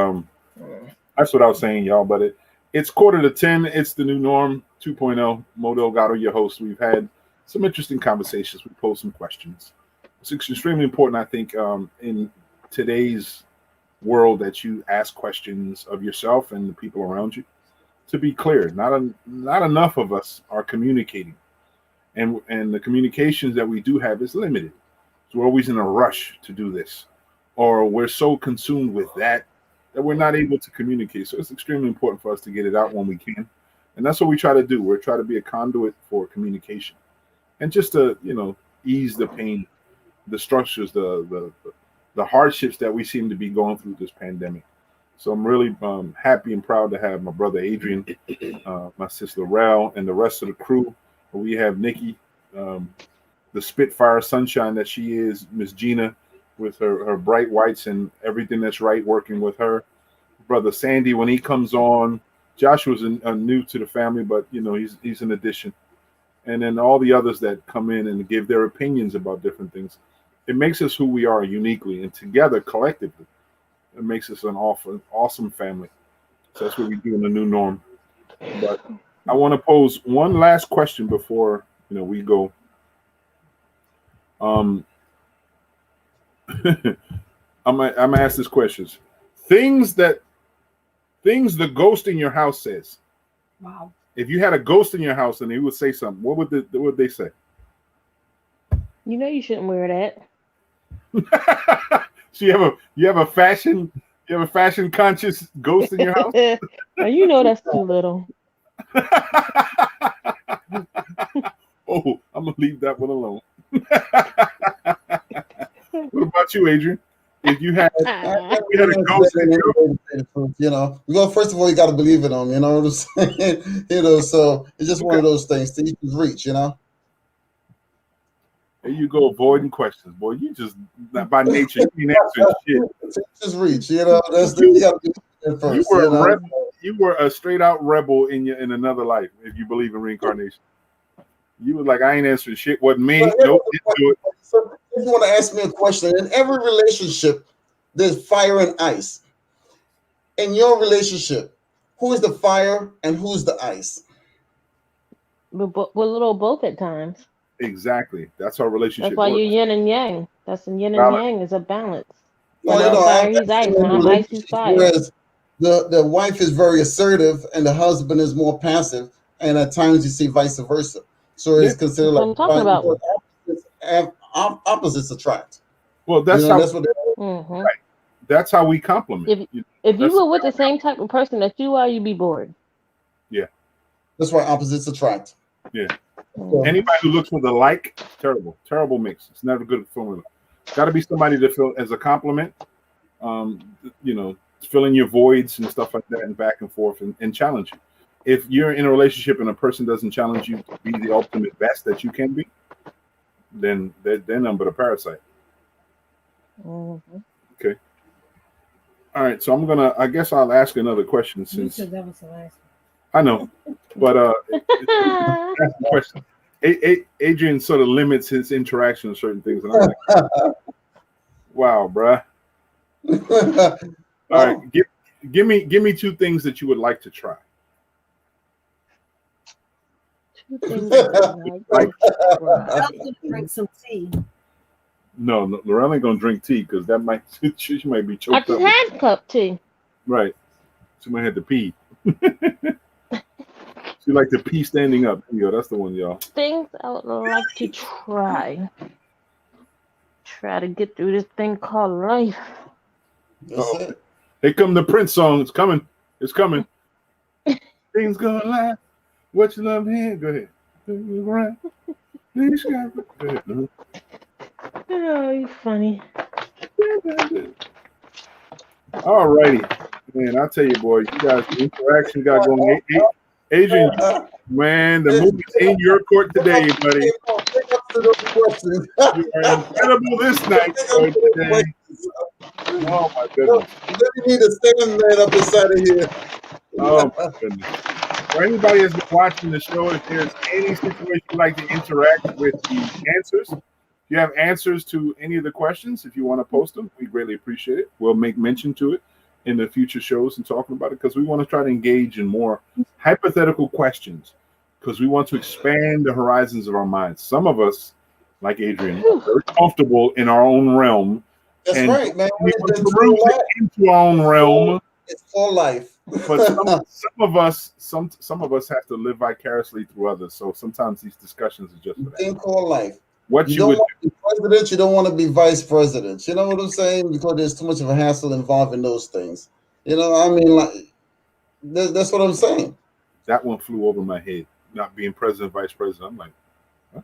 that's what I was saying, y'all. But it's 9:45. It's the new Norm 2.0. Mo Delgado, your host. We've had some interesting conversations. We posed some questions. It's extremely important, I think, in today's world that you ask questions of yourself and the people around you. To be clear, not enough of us are communicating, and the communications that we do have is limited. So we're always in a rush to do this, or we're so consumed with that we're not able to communicate. So it's extremely important for us to get it out when we can, and that's what we try to do. We're trying to be a conduit for communication, and just to ease the pain, the structures, the hardships that we seem to be going through this pandemic. So I'm really happy and proud to have my brother Adrian, my sister Rel, and the rest of the crew. We have Nikki, the Spitfire Sunshine that she is, Miss Gina, with her bright whites and everything that's right, working with her. Brother Sandy, when he comes on, Joshua's new to the family, but he's an addition. And then all the others that come in and give their opinions about different things. It makes us who we are uniquely, and together, collectively, it makes us an awesome family. So that's what we do in the new Norm. But I want to pose one last question before we go. I'm gonna ask this question. Things the ghost in your house says. Wow. If you had a ghost in your house and they would say something, what would they say? You shouldn't wear that. So you have a fashion conscious ghost in your house? That's too little. Oh, I'm gonna leave that one alone. What about you, Adrian? If you had a ghost in your house, first of all, you got to believe in them. You know what I'm saying? So it's just one of those things to each reach. There you go, avoiding questions, boy. You just by nature you ain't answering shit. Just reach, That's you got to do first. You were a straight out rebel in another life. If you believe in reincarnation, you were like, I ain't answering shit. Wasn't me. Nope. Didn't do it. So if you want to ask me a question, in every relationship, there's fire and ice. In your relationship, who is the fire and who's the ice? We're a little both at times. Exactly. That's our relationship. That's why works. you're yin and yang. That's the yin and yang is a balance. When I'm fire, he's ice. When I'm ice, he's fire. Whereas the wife is very assertive and the husband is more passive, and at times you see vice versa. So it's considered like I'm talking about. Opposites attract. Well, that's right. That's how we complement. If you were with the same type of person that you are, you'd be bored. Yeah. That's why opposites attract. Yeah. Anybody who looks for the like, terrible mix. It's never good formula. Got to be somebody to feel as a compliment. Filling your voids and stuff like that, and back and forth and challenge you. If you're in a relationship and a person doesn't challenge you to be the ultimate best that you can be, then they're nothing but a parasite. Mm-hmm. Okay. All right. So I guess I'll ask another question since you said that was the last one. I know, but ask the question. Adrian sort of limits his interaction with certain things, and I'm like, wow, bruh. All right, give me two things that you would like to try. Two things I would like to try. I'm gonna drink some tea. No, Lorelle ain't gonna drink tea because she might be choked up. I just had cup tea. Right. She might have to pee. She like to pee standing up. There you go. That's the one, y'all. Things I would like to try. Try to get through this thing called life. Here come the Prince song. It's coming. It's coming. Things gonna laugh. What you love here? Go ahead. Go ahead. Oh, you're funny. All righty. Man, I tell you, boy, you guys, the interaction you got going. Adrian, man, the movie's in your court today, buddy. You are incredible this night. Oh my goodness. Then you need a stand man up inside of here. Oh my goodness. For anybody that's been watching the show, if there's any situation you'd like to interact with the answers, if you have answers to any of the questions, if you want to post them, we greatly appreciate it. We'll make mention to it in the future shows and talking about it because we want to try to engage in more hypothetical questions because we want to expand the horizons of our minds. Some of us, like Adrian, are very comfortable in our own realm. That's and right, man. Into our own realm. It's for life. But some of us have to live vicariously through others. So sometimes these discussions are just for that. In core life. What you you don't would want to be president, you don't want to be vice president. You know what I'm saying? Because there's too much of a hassle involved in those things. You know, I mean, like that's what I'm saying. That one flew over my head. Not being president, vice president. I'm like, huh?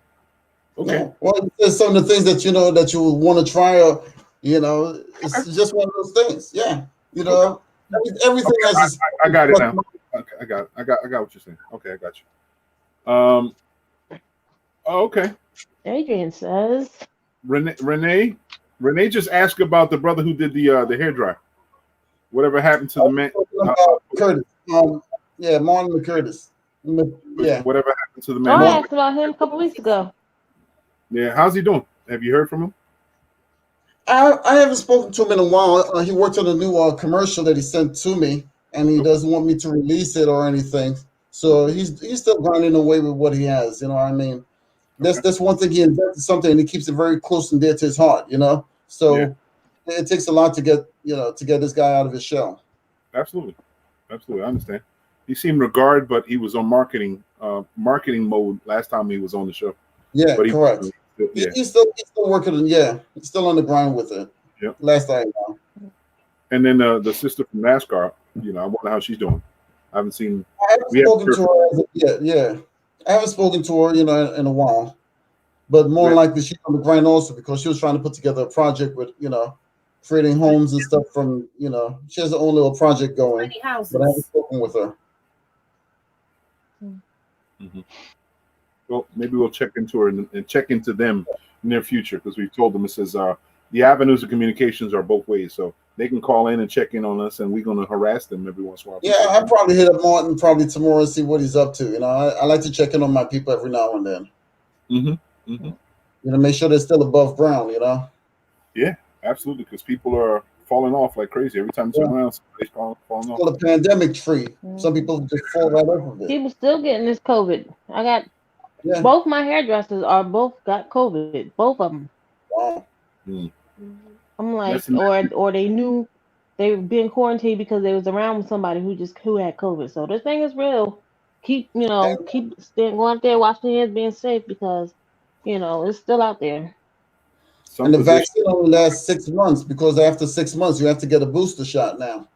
Okay. No. Well, there's some of the things that you know that you want to try, or you know, it's just one of those things. Yeah, you know, everything has. I got it now. Okay, I got what you're saying. Okay, I got you. Oh, okay. Adrian says. Renee just asked about the brother who did the hair dryer. Whatever happened to the man? Curtis. Yeah, Martin McCurtis. Yeah. Whatever happened to the man? I asked about him a couple weeks ago. Yeah, how's he doing? Have you heard from him? I haven't spoken to him in a while. He worked on a new commercial that he sent to me, and he doesn't want me to release it or anything. So he's still grinding away with what he has. You know what I mean? That's one thing. He invented something, and he keeps it very close and dear to his heart. You know, so it takes a lot to get this guy out of his shell. Absolutely, I understand. He seemed regarded, but he was on marketing mode last time he was on the show. Yeah, but correct. He's still working. Yeah, he's still on the grind with it. Yep. Last I know. And then the sister from NASCAR. You know, I wonder how she's doing. I haven't seen. I haven't spoken to her yet. Yeah, I haven't spoken to her, in a while. But more likely she's on the grind also because she was trying to put together a project with, creating homes and stuff from, she has her own little project going. But I haven't spoken with her. Mm-hmm. Well, maybe we'll check into her and check into them in their future because we've told them it says the avenues of communications are both ways, so they can call in and check in on us, and we're going to harass them every once in a while. Yeah, I'll probably hit up Martin probably tomorrow and see what he's up to. I like to check in on my people every now and then. Mm-hmm. Mm-hmm. Make sure they're still above ground. Yeah, absolutely, because people are falling off like crazy every time you turn around. Somebody's falling off. Well, the pandemic tree. Some people just fall right off of it. People still getting this COVID. I got. Yeah. Both my hairdressers both got COVID. Both of them. Wow. I'm like, or they knew they were being quarantined because they was around with somebody who had COVID. So this thing is real. Keep staying, going out there, washing your hands, being safe because it's still out there. And the vaccine only lasts 6 months because after 6 months you have to get a booster shot now.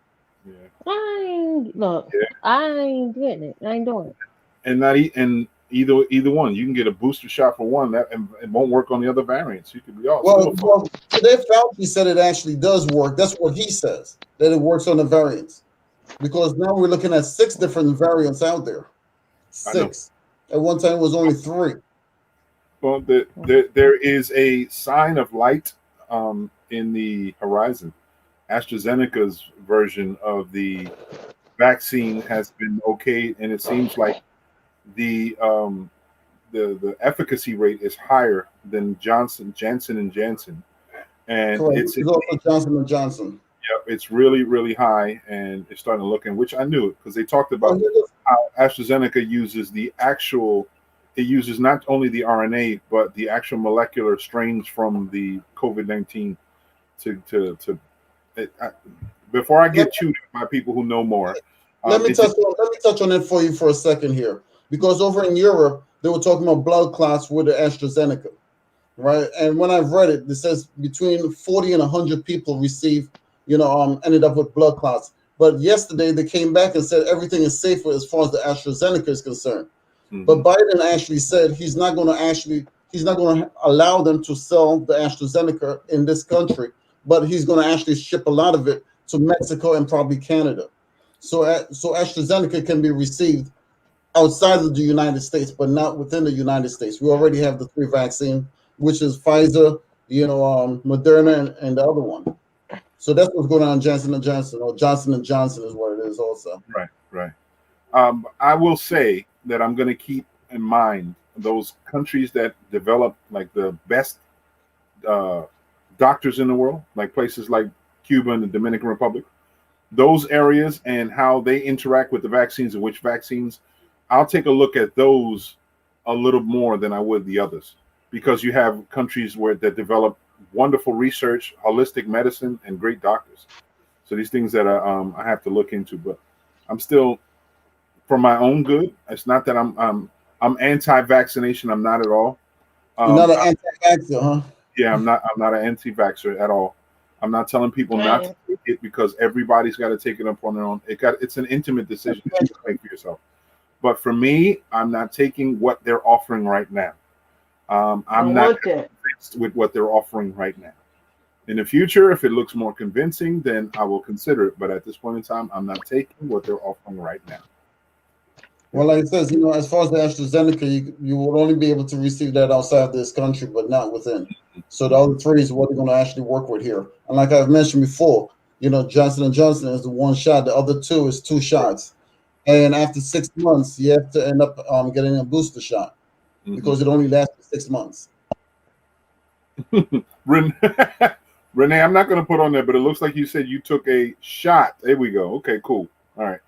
Yeah. I ain't getting it. I ain't doing it. And either one, you can get a booster shot for one that and it won't work on the other variants. You could be off. Well, today Fauci said it actually does work. That's what he says, that it works on the variants. Because now we're looking at 6 different variants out there. 6. At one time it was only 3. Well, there is a sign of light in the horizon. AstraZeneca's version of the vaccine has been okayed, and it seems like the efficacy rate is higher than Janssen and Janssen, and it's also Johnson & Johnson. Yeah, it's really, really high, and it's starting to look in, which I knew it because they talked about how AstraZeneca uses it uses not only the RNA but the actual molecular strains from the COVID-19 before I get chewed by people who know more. Let me touch on it for you for a second here, because over in Europe they were talking about blood clots with the AstraZeneca, right? And when I've read it, it says between 40 and 100 people ended up with blood clots. But yesterday they came back and said everything is safer as far as the AstraZeneca is concerned. Mm-hmm. But Biden actually said he's not going to allow them to sell the AstraZeneca in this country, but he's going to actually ship a lot of it to Mexico and probably Canada. So AstraZeneca can be received outside of the United States, but not within the United States. We already have the 3 vaccine, which is Pfizer, Moderna, and the other one. So that's what's going on in Johnson & Johnson, or Johnson & Johnson is what it is also. Right. I will say that I'm going to keep in mind those countries that develop like the best doctors in the world, like places like Cuba and the Dominican Republic, those areas and how they interact with the vaccines and which vaccines. I'll take a look at those a little more than I would the others, because you have countries that develop wonderful research, holistic medicine, and great doctors. So these things that I have to look into, but I'm still, for my own good. It's not that I'm anti-vaccination. I'm not at all. You're not an anti-vaxxer, huh? Yeah, I'm not an anti-vaxxer at all. I'm not telling people not to take it, because everybody's got to take it up on their own. It's an intimate decision that you make for yourself. But for me, I'm not taking what they're offering right now. I'm not convinced with what they're offering right now. In the future, if it looks more convincing, then I will consider it. But at this point in time, I'm not taking what they're offering right now. Well, like it says, as far as the AstraZeneca, you will only be able to receive that outside this country, but not within. So the other three is what they're going to actually work with here. And like I've mentioned before, Johnson & Johnson is the one shot. The other two is 2 shots. And after 6 months, you have to end up getting a booster shot, because it only lasts for 6 months. Renee, I'm not going to put on there, but it looks like you said you took a shot. There we go. Okay, cool. All right.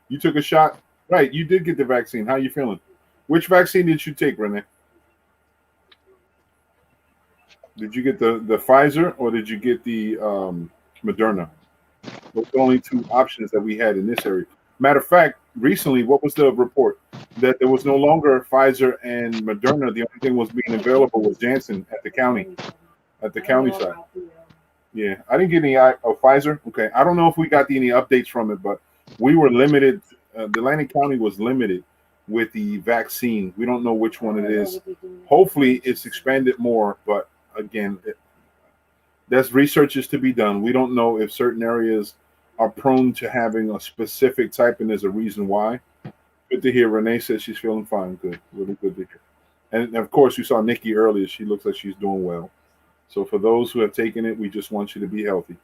You took a shot. Right. You did get the vaccine. How are you feeling? Which vaccine did you take, Renee? Did you get the Pfizer or did you get the Moderna? Those are the only 2 options that we had in this area. Matter of fact, recently, what was the report? That there was no longer Pfizer and Moderna. The only thing was being available was Janssen at the county side. Yeah, I didn't get any of Pfizer. Okay, I don't know if we got any updates from it, but we were limited. Atlantic County was limited with the vaccine. We don't know which one it is. Hopefully, it's expanded more, but again, that's research is to be done. We don't know if certain areas are prone to having a specific type, and there's a reason why. Good to hear. Renee says she's feeling fine. Good, really good to hear. And of course, you saw Nikki earlier. She looks like she's doing well. So for those who have taken it, we just want you to be healthy.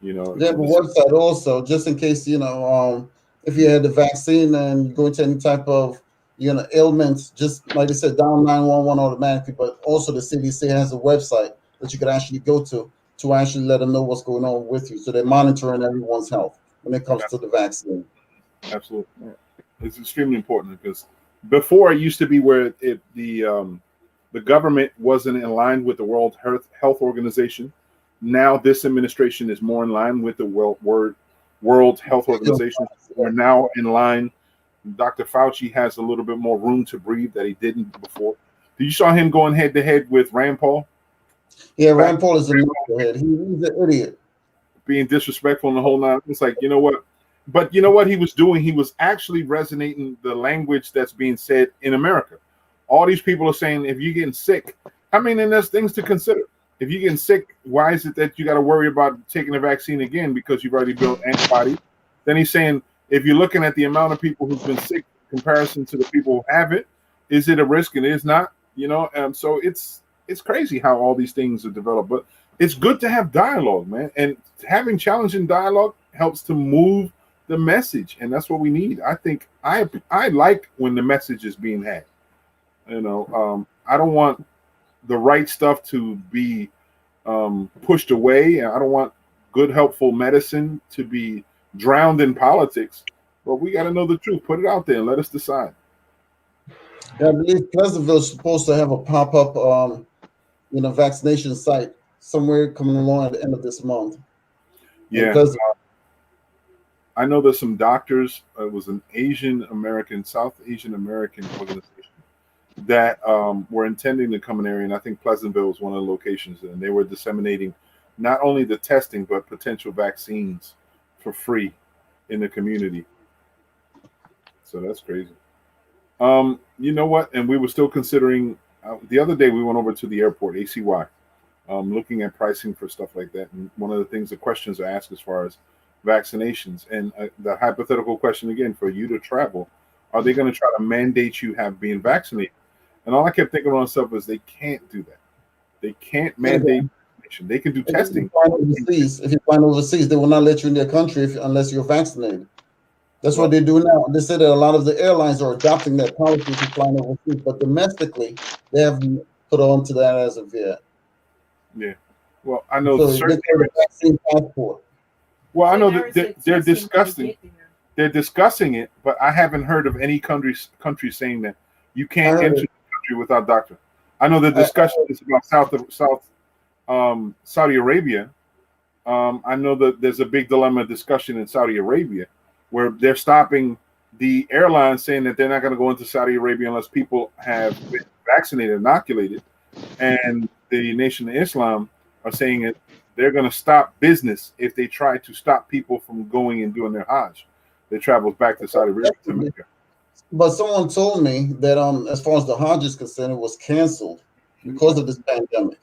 They have a website also, just in case, if you had the vaccine and you go into any type of, ailments, just like I said, dial 911 automatically, but also the CDC has a website that you can actually go to actually let them know what's going on with you. So they're monitoring everyone's health when it comes to the vaccine. Absolutely. It's extremely important, because before it used to be where the government wasn't in line with the World Health Organization. Now this administration is more in line with the World Health Organization. We're now in line. Dr. Fauci has a little bit more room to breathe that he didn't before. Did you saw him going head to head with Rand Paul? Yeah, Rand Paul is a knucklehead. He's an idiot. Being disrespectful and the whole nine. It's like, you know what? But you know what he was doing? He was actually resonating the language that's being said in America. All these people are saying, if you're getting sick, I mean, and there's things to consider. If you're getting sick, why is it that you got to worry about taking the vaccine again because you've already built antibodies? Then he's saying, if you're looking at the amount of people who've been sick in comparison to the people who have it, is it a risk? And it is not, so it's crazy how all these things are developed. But it's good to have dialogue, man. And having challenging dialogue helps to move the message. And that's what we need. I think I like when the message is being had. I don't want the right stuff to be pushed away. I don't want good, helpful medicine to be drowned in politics. But we got to know the truth. Put it out there and let us decide. Yeah, I believe Pleasantville is supposed to have a pop-up, vaccination site somewhere coming along at the end of this month. Yeah. I know there's some doctors. It was an South Asian American organization that were intending to come in area, and I think Pleasantville was one of the locations, and they were disseminating not only the testing but potential vaccines for free in the community. So that's crazy. You know what? And we were still considering. The other day we went over to the airport, ACY, looking at pricing for stuff like that. And one of the things, the questions are asked as far as vaccinations, and the hypothetical question again for you to travel, are they going to try to mandate you have being vaccinated? And all I kept thinking to myself is they can't do that. They can't mandate. vaccination. They can do testing. If you're flying overseas, they will not let you in their country unless you're vaccinated. That's what they do now. They said that a lot of the airlines are adopting that policy if you're flying overseas, but domestically, they haven't put on to that as of yet. Yeah. Well, I know so they call it vaccine passport. Well, I know that they're discussing. They're discussing it, but I haven't heard of any country saying that you can't enter the country without doctor. I know the discussion is about Saudi Arabia. I know that there's a big dilemma discussion in Saudi Arabia where they're stopping the airlines, saying that they're not going to go into Saudi Arabia unless people have been vaccinated, inoculated, and the Nation of Islam are saying that they're going to stop business if they try to stop people from going and doing their Hajj. They travel back to Saudi Arabia to Mecca. But someone told me that as far as the Hajj is concerned, it was canceled because of this pandemic.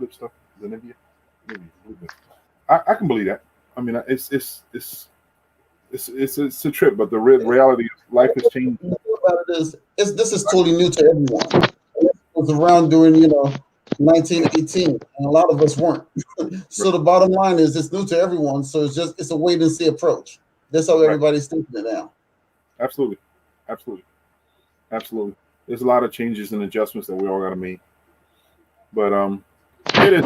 Lip stuff, I can believe that. I mean, it's a trip, but the reality is life has changed. This is totally new to everyone. It was around during 1918, and a lot of us weren't. So the bottom line is it's new to everyone. So it's a wait and see approach. That's how everybody's thinking it now. Absolutely. There's a lot of changes and adjustments that we all got to make. But it is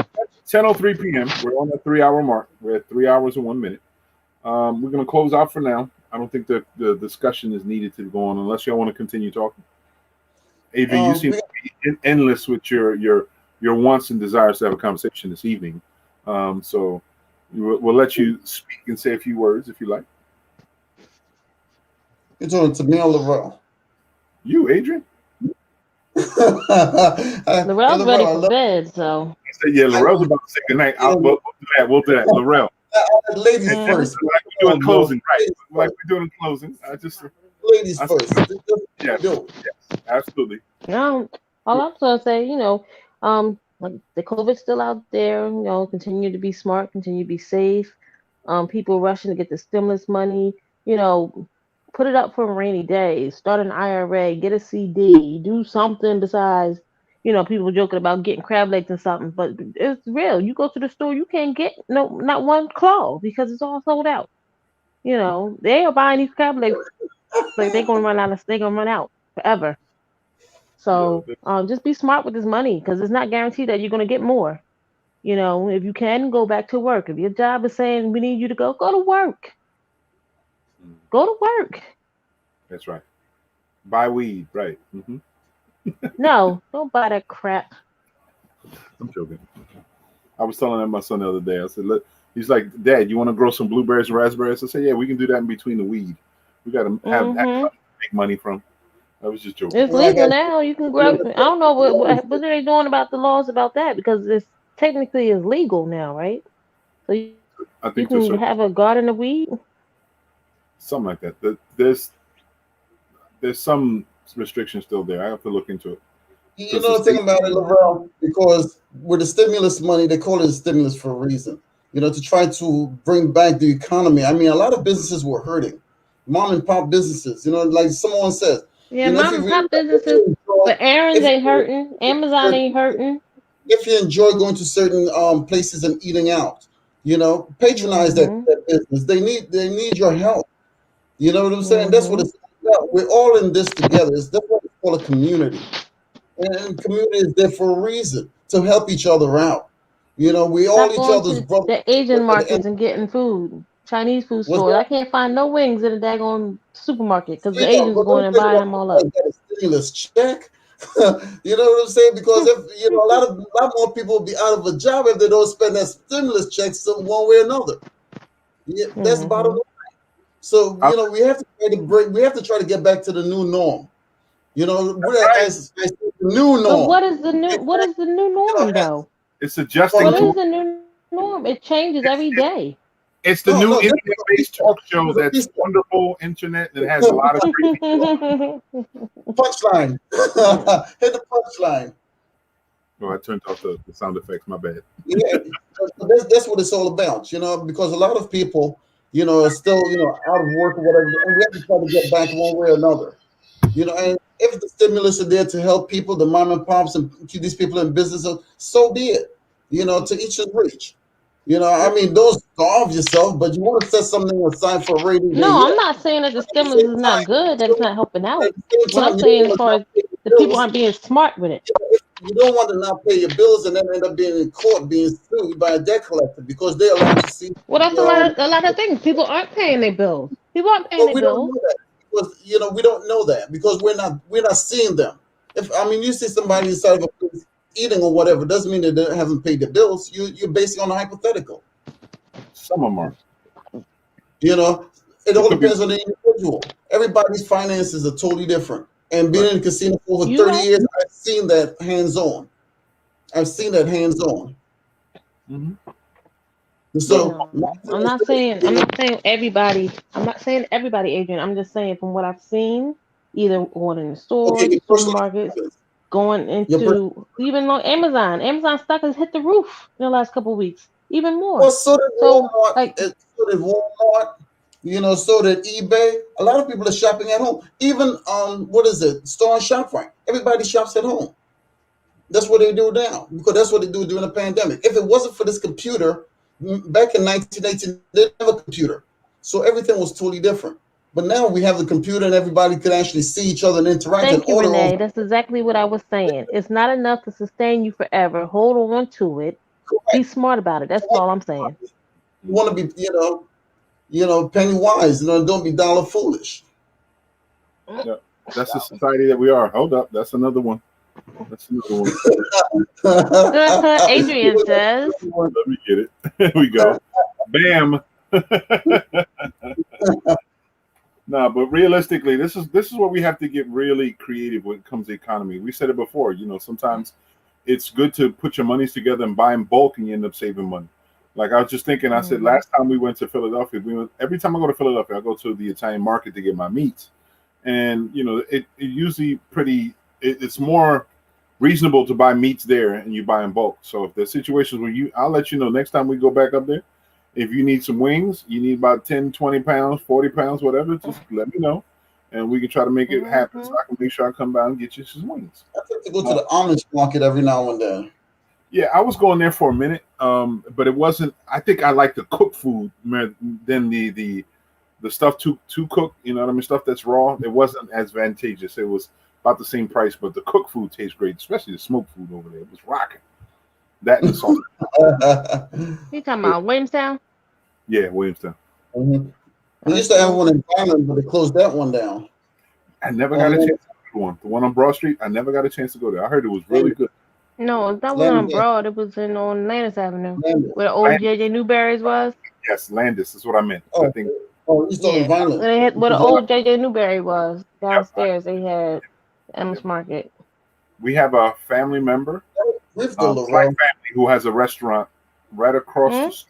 10:03 p.m. We're on that 3-hour mark. We're at 3 hours and 1 minute. We're going to close out for now. I don't think the discussion is needed to go on unless y'all want to continue talking. AV, you seem to be endless with your wants and desires to have a conversation this evening. So we'll let you speak and say a few words if you like. You're talking to me or Laurel? You, Adrian. Laurel's ready for bed, so. I said, yeah, Laurel's about to say goodnight. We'll do that. Laurel. Ladies first. Like we're doing closing, right? Like we're doing closing. Ladies first. Yeah, yes, absolutely. No, all I'm trying to say, like the COVID's still out there. Continue to be smart, continue to be safe. People rushing to get the stimulus money. Put it up for a rainy day. Start an IRA. Get a CD. Do something besides, people joking about getting crab legs and something. But it's real. You go to the store, you can't get not one claw because it's all sold out. They are buying these crab legs like they're gonna run out. They're gonna run out forever. So just be smart with this money because it's not guaranteed that you're gonna get more. If you can go back to work. If your job is saying we need you to go to work. Go to work. That's right. Buy weed, right? Mm-hmm. No, don't buy that crap. I'm joking. I was telling my son the other day. I said, "Look," he's like, "Dad, you want to grow some blueberries and raspberries?" I said, "Yeah, we can do that in between the weed. We got to have make money from." I was just joking. It's legal now. You can grow. I don't know what are they doing about the laws about that because it's technically is legal now, right? So you can have a garden of weed. Something like that. There's some restrictions still there. I have to look into it. You know the thing about it, Laurel, because with the stimulus money, they call it a stimulus for a reason. To try to bring back the economy. I mean, a lot of businesses were hurting. Mom and pop businesses, like someone says. Yeah, mom and pop businesses. But Aaron's ain't hurting. Amazon ain't hurting. If you enjoy going to certain places and eating out, patronize that business. They need your help. You know what I'm saying? That's what it's about. We're all in this together. That's what it's called a community. And community is there for a reason, to help each other out. We all each other's brothers. The Asian markets and getting food. Chinese food stores. I can't find no wings in a daggone supermarket because the Asians going and buying them all up. A stimulus check. You know what I'm saying? Because if a lot more people will be out of a job if they don't spend that stimulus check one way or another. Yeah, that's the bottom line. So we have to try to get back to the new norm. As the new norm. But what is the new norm though? It's adjusting. What is the new norm? It changes every day. It's the new internet-based talk show that's wonderful internet that has a lot of great people. Punchline. Hit the punchline. Oh, I turned off the sound effects. My bad. Yeah, that's what it's all about, because a lot of people, are still, out of work or whatever, and we have to try to get back one way or another. And if the stimulus are there to help people, the mom and pops, and keep these people in business, so be it. You know, to each his reach. You know, I mean, don't starve yourself, but you want to set something aside for a rainy day. No, Yeah. I'm not saying that the At the stimulus same is time, not good, that it's not helping out. at the same What I'm time, you saying don't as want to far not as pay your the people bills. aren't being smart with it. You don't want to not pay your bills and then end up being in court being sued by a debt collector because they're allowed to see. Well, that's a lot of things. People aren't paying their bills. People aren't paying But their we don't bills. know that because we don't know that because we're not seeing them. If I mean you see somebody inside of a place eating or whatever, doesn't mean that they haven't paid their bills. You're basing on a hypothetical. Some of them are. You know, it It all could be. depends on the individual. Everybody's finances are totally different. And being in the casino for over You 30 right. years, I've seen that hands on. I've seen that hands on. Mm-hmm. So No, I'm not saying everybody. I'm not saying everybody, Adrian. I'm just saying from what I've seen, either going in the okay, stores, your personal supermarkets, experience. going Your per- into even on Amazon. Amazon stock has hit the roof in the last couple of weeks, even more. well, so did So Walmart. like, So did Walmart. You know, so did eBay. A lot of people are shopping at home. Even what is it? Store and shop right. Everybody shops at home. That's what they do now because that's what they do during the pandemic. If it wasn't for this computer, back in 1918, they didn't have a computer, so everything was totally different. But now we have the computer, and everybody could actually see each other and interact and thank you, order on. Renee. That's exactly what I was saying. It's not enough to sustain you forever. Hold on to it. Be Correct. smart about it. That's all I'm saying. You want to be, penny wise. You know, don't be dollar foolish. Yeah. That's the society that we are. Hold up. That's another one. That's another one. Adrian says. Let me get it. There we go. Bam. No, but realistically, this is where we have to get really creative when it comes to economy. We said it before, sometimes it's good to put your monies together and buy in bulk and you end up saving money. Like I was just thinking, I said last time we went to Philadelphia, every time I go to Philadelphia, I go to the Italian market to get my meats. And it usually it's more reasonable to buy meats there and you buy in bulk. So if there's situations where I'll let you know next time we go back up there. If you need some wings, you need about 10, 20 pounds, 40 pounds, whatever, just let me know. And we can try to make it happen so I can make sure I come by and get you some wings. I like to go to the Amish market every now and then. Yeah, I was going there for a minute, but it wasn't. I think I like the cooked food more than the stuff to cook. You know what I mean? Stuff that's raw. It wasn't as advantageous. It was about the same price, but the cooked food tastes great, especially the smoked food over there. It was rocking. That and the sauce. You talking about Williamstown? Yeah, Williamstown. Mm-hmm. We used to have one in Thailand, but they closed that one down. I never got a chance to go to one. The one on Broad Street, I never got a chance to go there. I heard it was really good. No, that wasn't on Broad. It was on Landis Avenue, where the old JJ Newberry's was. Yes, Landis is what I meant. Oh, I think. You talking violent? Where the old JJ Newberry was downstairs. They had Amos Market. We have a family member, black family, who has a restaurant right across the street.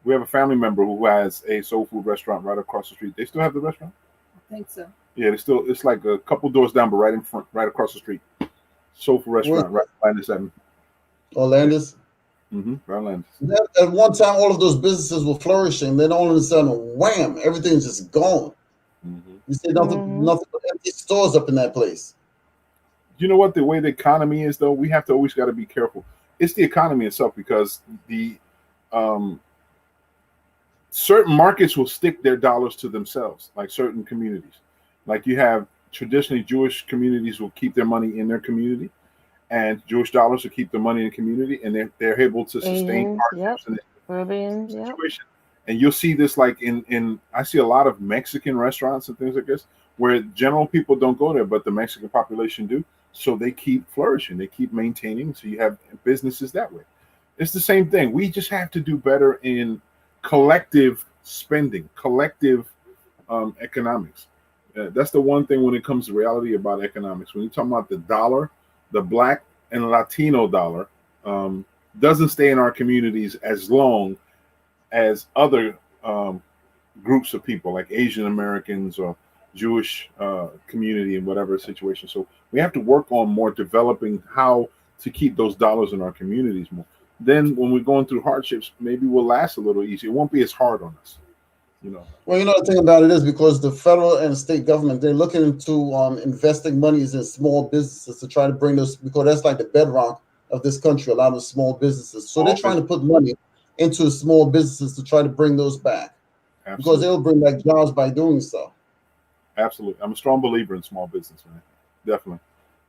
We have a family member who has a soul food restaurant right across the street. They still have the restaurant? I think so. Yeah, it's like a couple doors down, but right in front, right across the street. Soul food restaurant, right Landis Avenue. Landis? Mm-hmm, right Landis. At one time, all of those businesses were flourishing. Then all of a sudden, wham, everything's just gone. Mm-hmm. You see nothing but empty stores up in that place. You know what? The way the economy is, though, we have to always got to be careful. It's the economy itself because the certain markets will stick their dollars to themselves, like certain communities. Like you have traditionally Jewish communities will keep their money in their community, and Jewish dollars will keep the money in the community, and they're able to sustain hardships in that situation. And you'll see this like in I see a lot of Mexican restaurants and things like this where general people don't go there, but the Mexican population do. So they keep flourishing, they keep maintaining. So you have businesses that way. It's the same thing. We just have to do better in collective spending, collective economics. That's the one thing when it comes to reality about economics. When you're talking about the dollar, the black and Latino dollar doesn't stay in our communities as long as other groups of people like Asian Americans or Jewish community in whatever situation. So we have to work on more developing how to keep those dollars in our communities more. Then when we're going through hardships, maybe we'll last a little easier. It won't be as hard on us, Well, the thing about it is because the federal and state government, they're looking into investing monies in small businesses to try to bring those, because that's like the bedrock of this country, a lot of small businesses. So they're trying to put money into small businesses to try to bring those back. Absolutely. Because they'll bring back jobs by doing so. Absolutely. I'm a strong believer in small business, man. Definitely.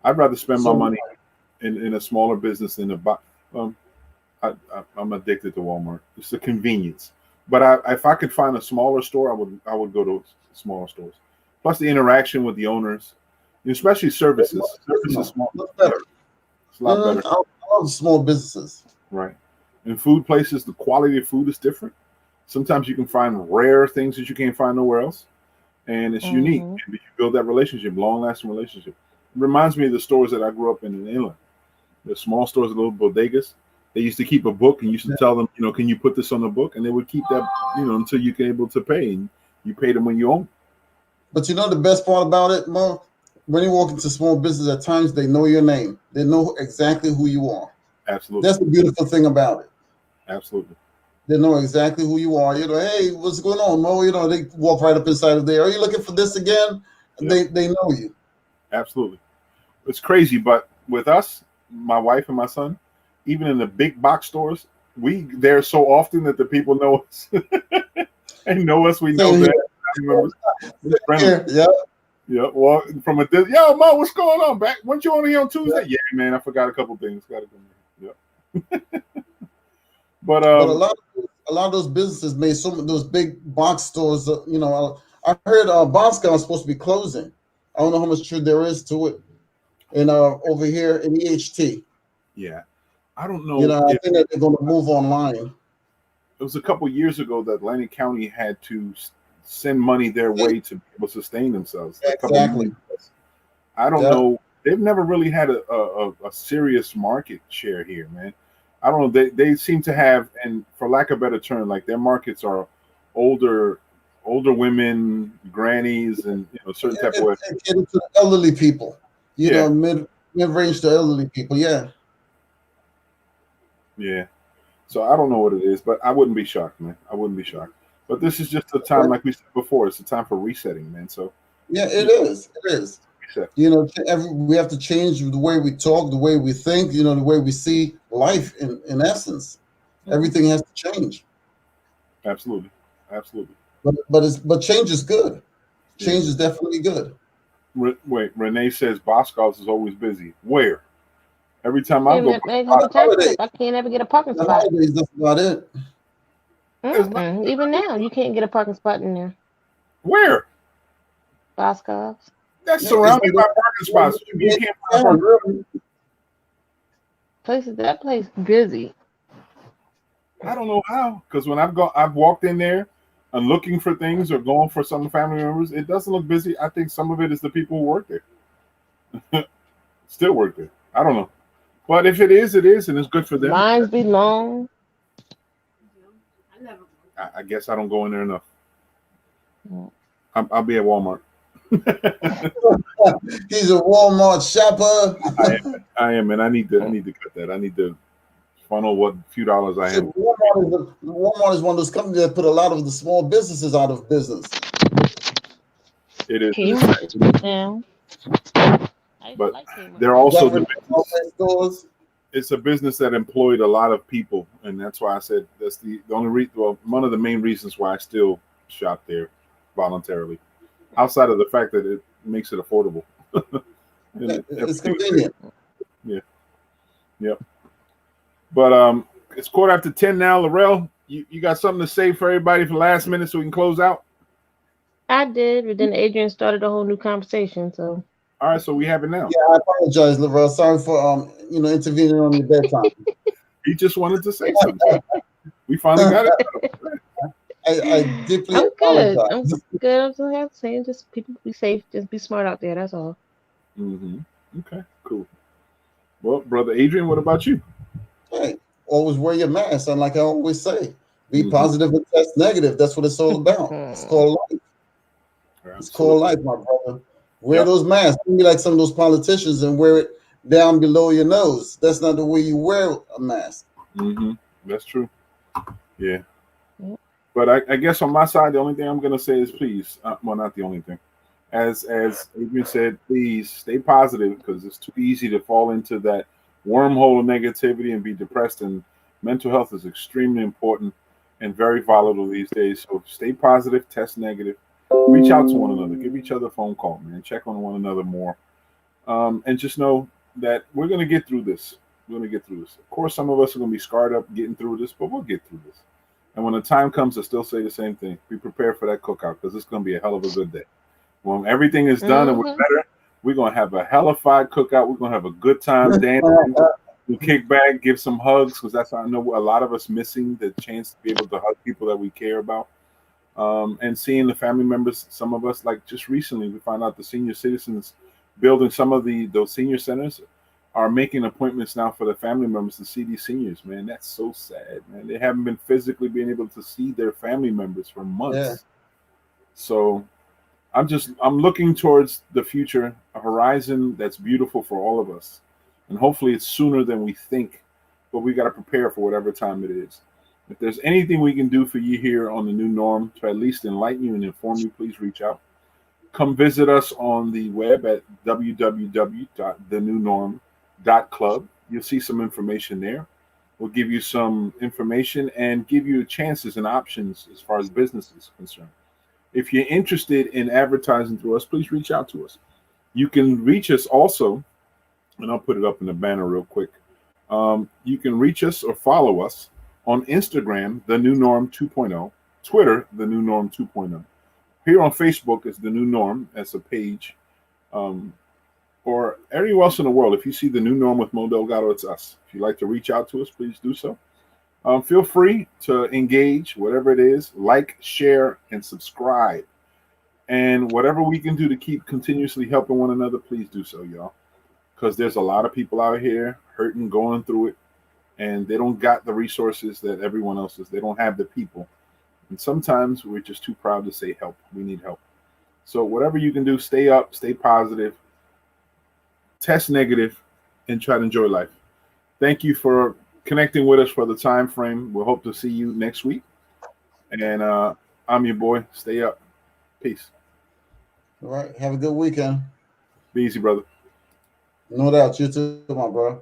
I'd rather spend my money in a smaller business than I'm addicted to Walmart. It's the convenience. But if I could find a smaller store, I would go to smaller stores. Plus the interaction with the owners, especially services. Services small. Better. It's a lot better. I love small businesses. Right. In food places, the quality of food is different. Sometimes you can find rare things that you can't find nowhere else. And it's unique. And you build that relationship, long-lasting relationship. It reminds me of the stores that I grew up in Inland. The small stores, little bodegas. They used to keep a book, and you used to tell them, can you put this on the book? And they would keep that, until you can able to pay. And you pay them when you own. But the best part about it, Mo, when you walk into small business, at times they know your name. They know exactly who you are. Absolutely. That's the beautiful thing about it. Absolutely. They know exactly who you are. Hey, what's going on, Mo? They walk right up inside of there. Are you looking for this again? Yep. They know you. Absolutely. It's crazy, but with us, my wife and my son, even in the big box stores, we there so often that the people know us. And know us, we know that. Yeah. Well, from yo, Mo, what's going on? Weren't you on here on Tuesday? Yeah, man, I forgot a couple things. Got to go. Yeah. But a lot of those businesses made some of those big box stores. I heard Bosco is supposed to be closing. I don't know how much truth there is to it. And over here in EHT. Yeah, I don't know. I think that they're going to move online. It was a couple years ago that Atlantic County had to send money their way to be able to sustain themselves. Exactly. I don't know. They've never really had a serious market share here, man. I don't know. They seem to have, and for lack of a better term, like their markets are older women, grannies, and certain type of way. Getting to the elderly people. Mid-range to elderly people. Yeah. Yeah. So I don't know what it is, but I wouldn't be shocked, man. I wouldn't be shocked. But this is just a time, like we said before, it's a time for resetting, man. So yeah, it is. It is. Reset. We have to change the way we talk, the way we think, the way we see life in essence. Mm-hmm. Everything has to change. Absolutely. Absolutely. But change is good. Change is definitely good. Wait, Renee says Boscov's is always busy. Where? Every time I go, I can't ever get a parking spot. That's about it. Even now, you can't get a parking spot in there. Where? Boscov's. That's surrounded by parking spots. You can't find parking. That place busy. I don't know how, because when I've walked in there and looking for things or going for some family members, it doesn't look busy. I think some of it is the people who work there. Still work there. I don't know. But if it is, and it's good for them. Lines be long. I guess I don't go in there enough. I'll be at Walmart. He's a Walmart shopper. I am, and I need to cut that. I need to funnel what few dollars I have. Walmart is one of those companies that put a lot of the small businesses out of business. It is. Yeah. But they're also the business. It's a business that employed a lot of people, and that's why I said that's the only reason. Well, one of the main reasons why I still shop there voluntarily, outside of the fact that it makes it affordable. It's convenient. Yeah. Yep. But it's 10:15 now. Laurel, you got something to say for everybody for the last minute so we can close out? I did, but then Adrian started a whole new conversation. So. All right, so we have it now. Yeah, I apologize, Laurel. Sorry for intervening on your bedtime. He just wanted to say something. We finally got it. I deeply apologize. I'm good. I'm so happy saying just people be safe, just be smart out there. That's all. Mm-hmm. Okay, cool. Well, brother Adrian, what about you? Hey, always wear your mask, and like I always say, be positive and test negative. That's what it's all about. It's called life. It's called life, my brother. Wear those masks. Don't be like some of those politicians and wear it down below your nose. That's not the way you wear a mask. Mm-hmm. That's true. Yeah. But I guess on my side, the only thing I'm going to say is please, well, not the only thing. As Adrian said, please stay positive because it's too easy to fall into that wormhole of negativity and be depressed. And mental health is extremely important and very volatile these days. So stay positive, test negative, reach out to one another, give each other a phone call, man, check on one another more. And just know that we're going to get through this. We're going to get through this. Of course, some of us are going to be scarred up getting through this, but we'll get through this. And when the time comes, I still say the same thing. Be prepared for that cookout because it's going to be a hell of a good day. When everything is done and we're better, we're going to have a hellified cookout. We're going to have a good time dancing. We'll kick back, give some hugs because that's how I know a lot of us missing the chance to be able to hug people that we care about. And seeing the family members, some of us, like just recently, we found out the senior citizens building some of those senior centers are making appointments now for the family members to see these seniors, man. That's so sad, man. They haven't been physically being able to see their family members for months. Yeah. So I'm looking towards the future, a horizon that's beautiful for all of us. And hopefully it's sooner than we think, but we got to prepare for whatever time it is. If there's anything we can do for you here on the New Norm to at least enlighten you and inform you, please reach out. Come visit us on the web at www.thenewnorm.club. You'll see some information there. We'll give you some information and give you chances and options as far as business is concerned. If you're interested in advertising through us, please reach out to us. You can reach us also, and I'll put it up in the banner real quick. You can reach us or follow us on Instagram, The New Norm 2.0, Twitter, The New Norm 2.0. Here on Facebook is The New Norm as a page. Or anywhere else in the world, if you see The New Norm with Mo Delgado, it's us. If you'd like to reach out to us, please do so. Feel free to engage, whatever it is, like, share, and subscribe. And whatever we can do to keep continuously helping one another, please do so, y'all. Because there's a lot of people out here hurting, going through it, and they don't got the resources that everyone else is. They don't have the people. And sometimes we're just too proud to say help. We need help. So whatever you can do, stay up, stay positive, test negative, and try to enjoy life. Thank you for connecting with us for the time frame. We'll hope to see you next week. And I'm your boy. Stay up. Peace. All right. Have a good weekend. Be easy, brother. No doubt. You too, my bro.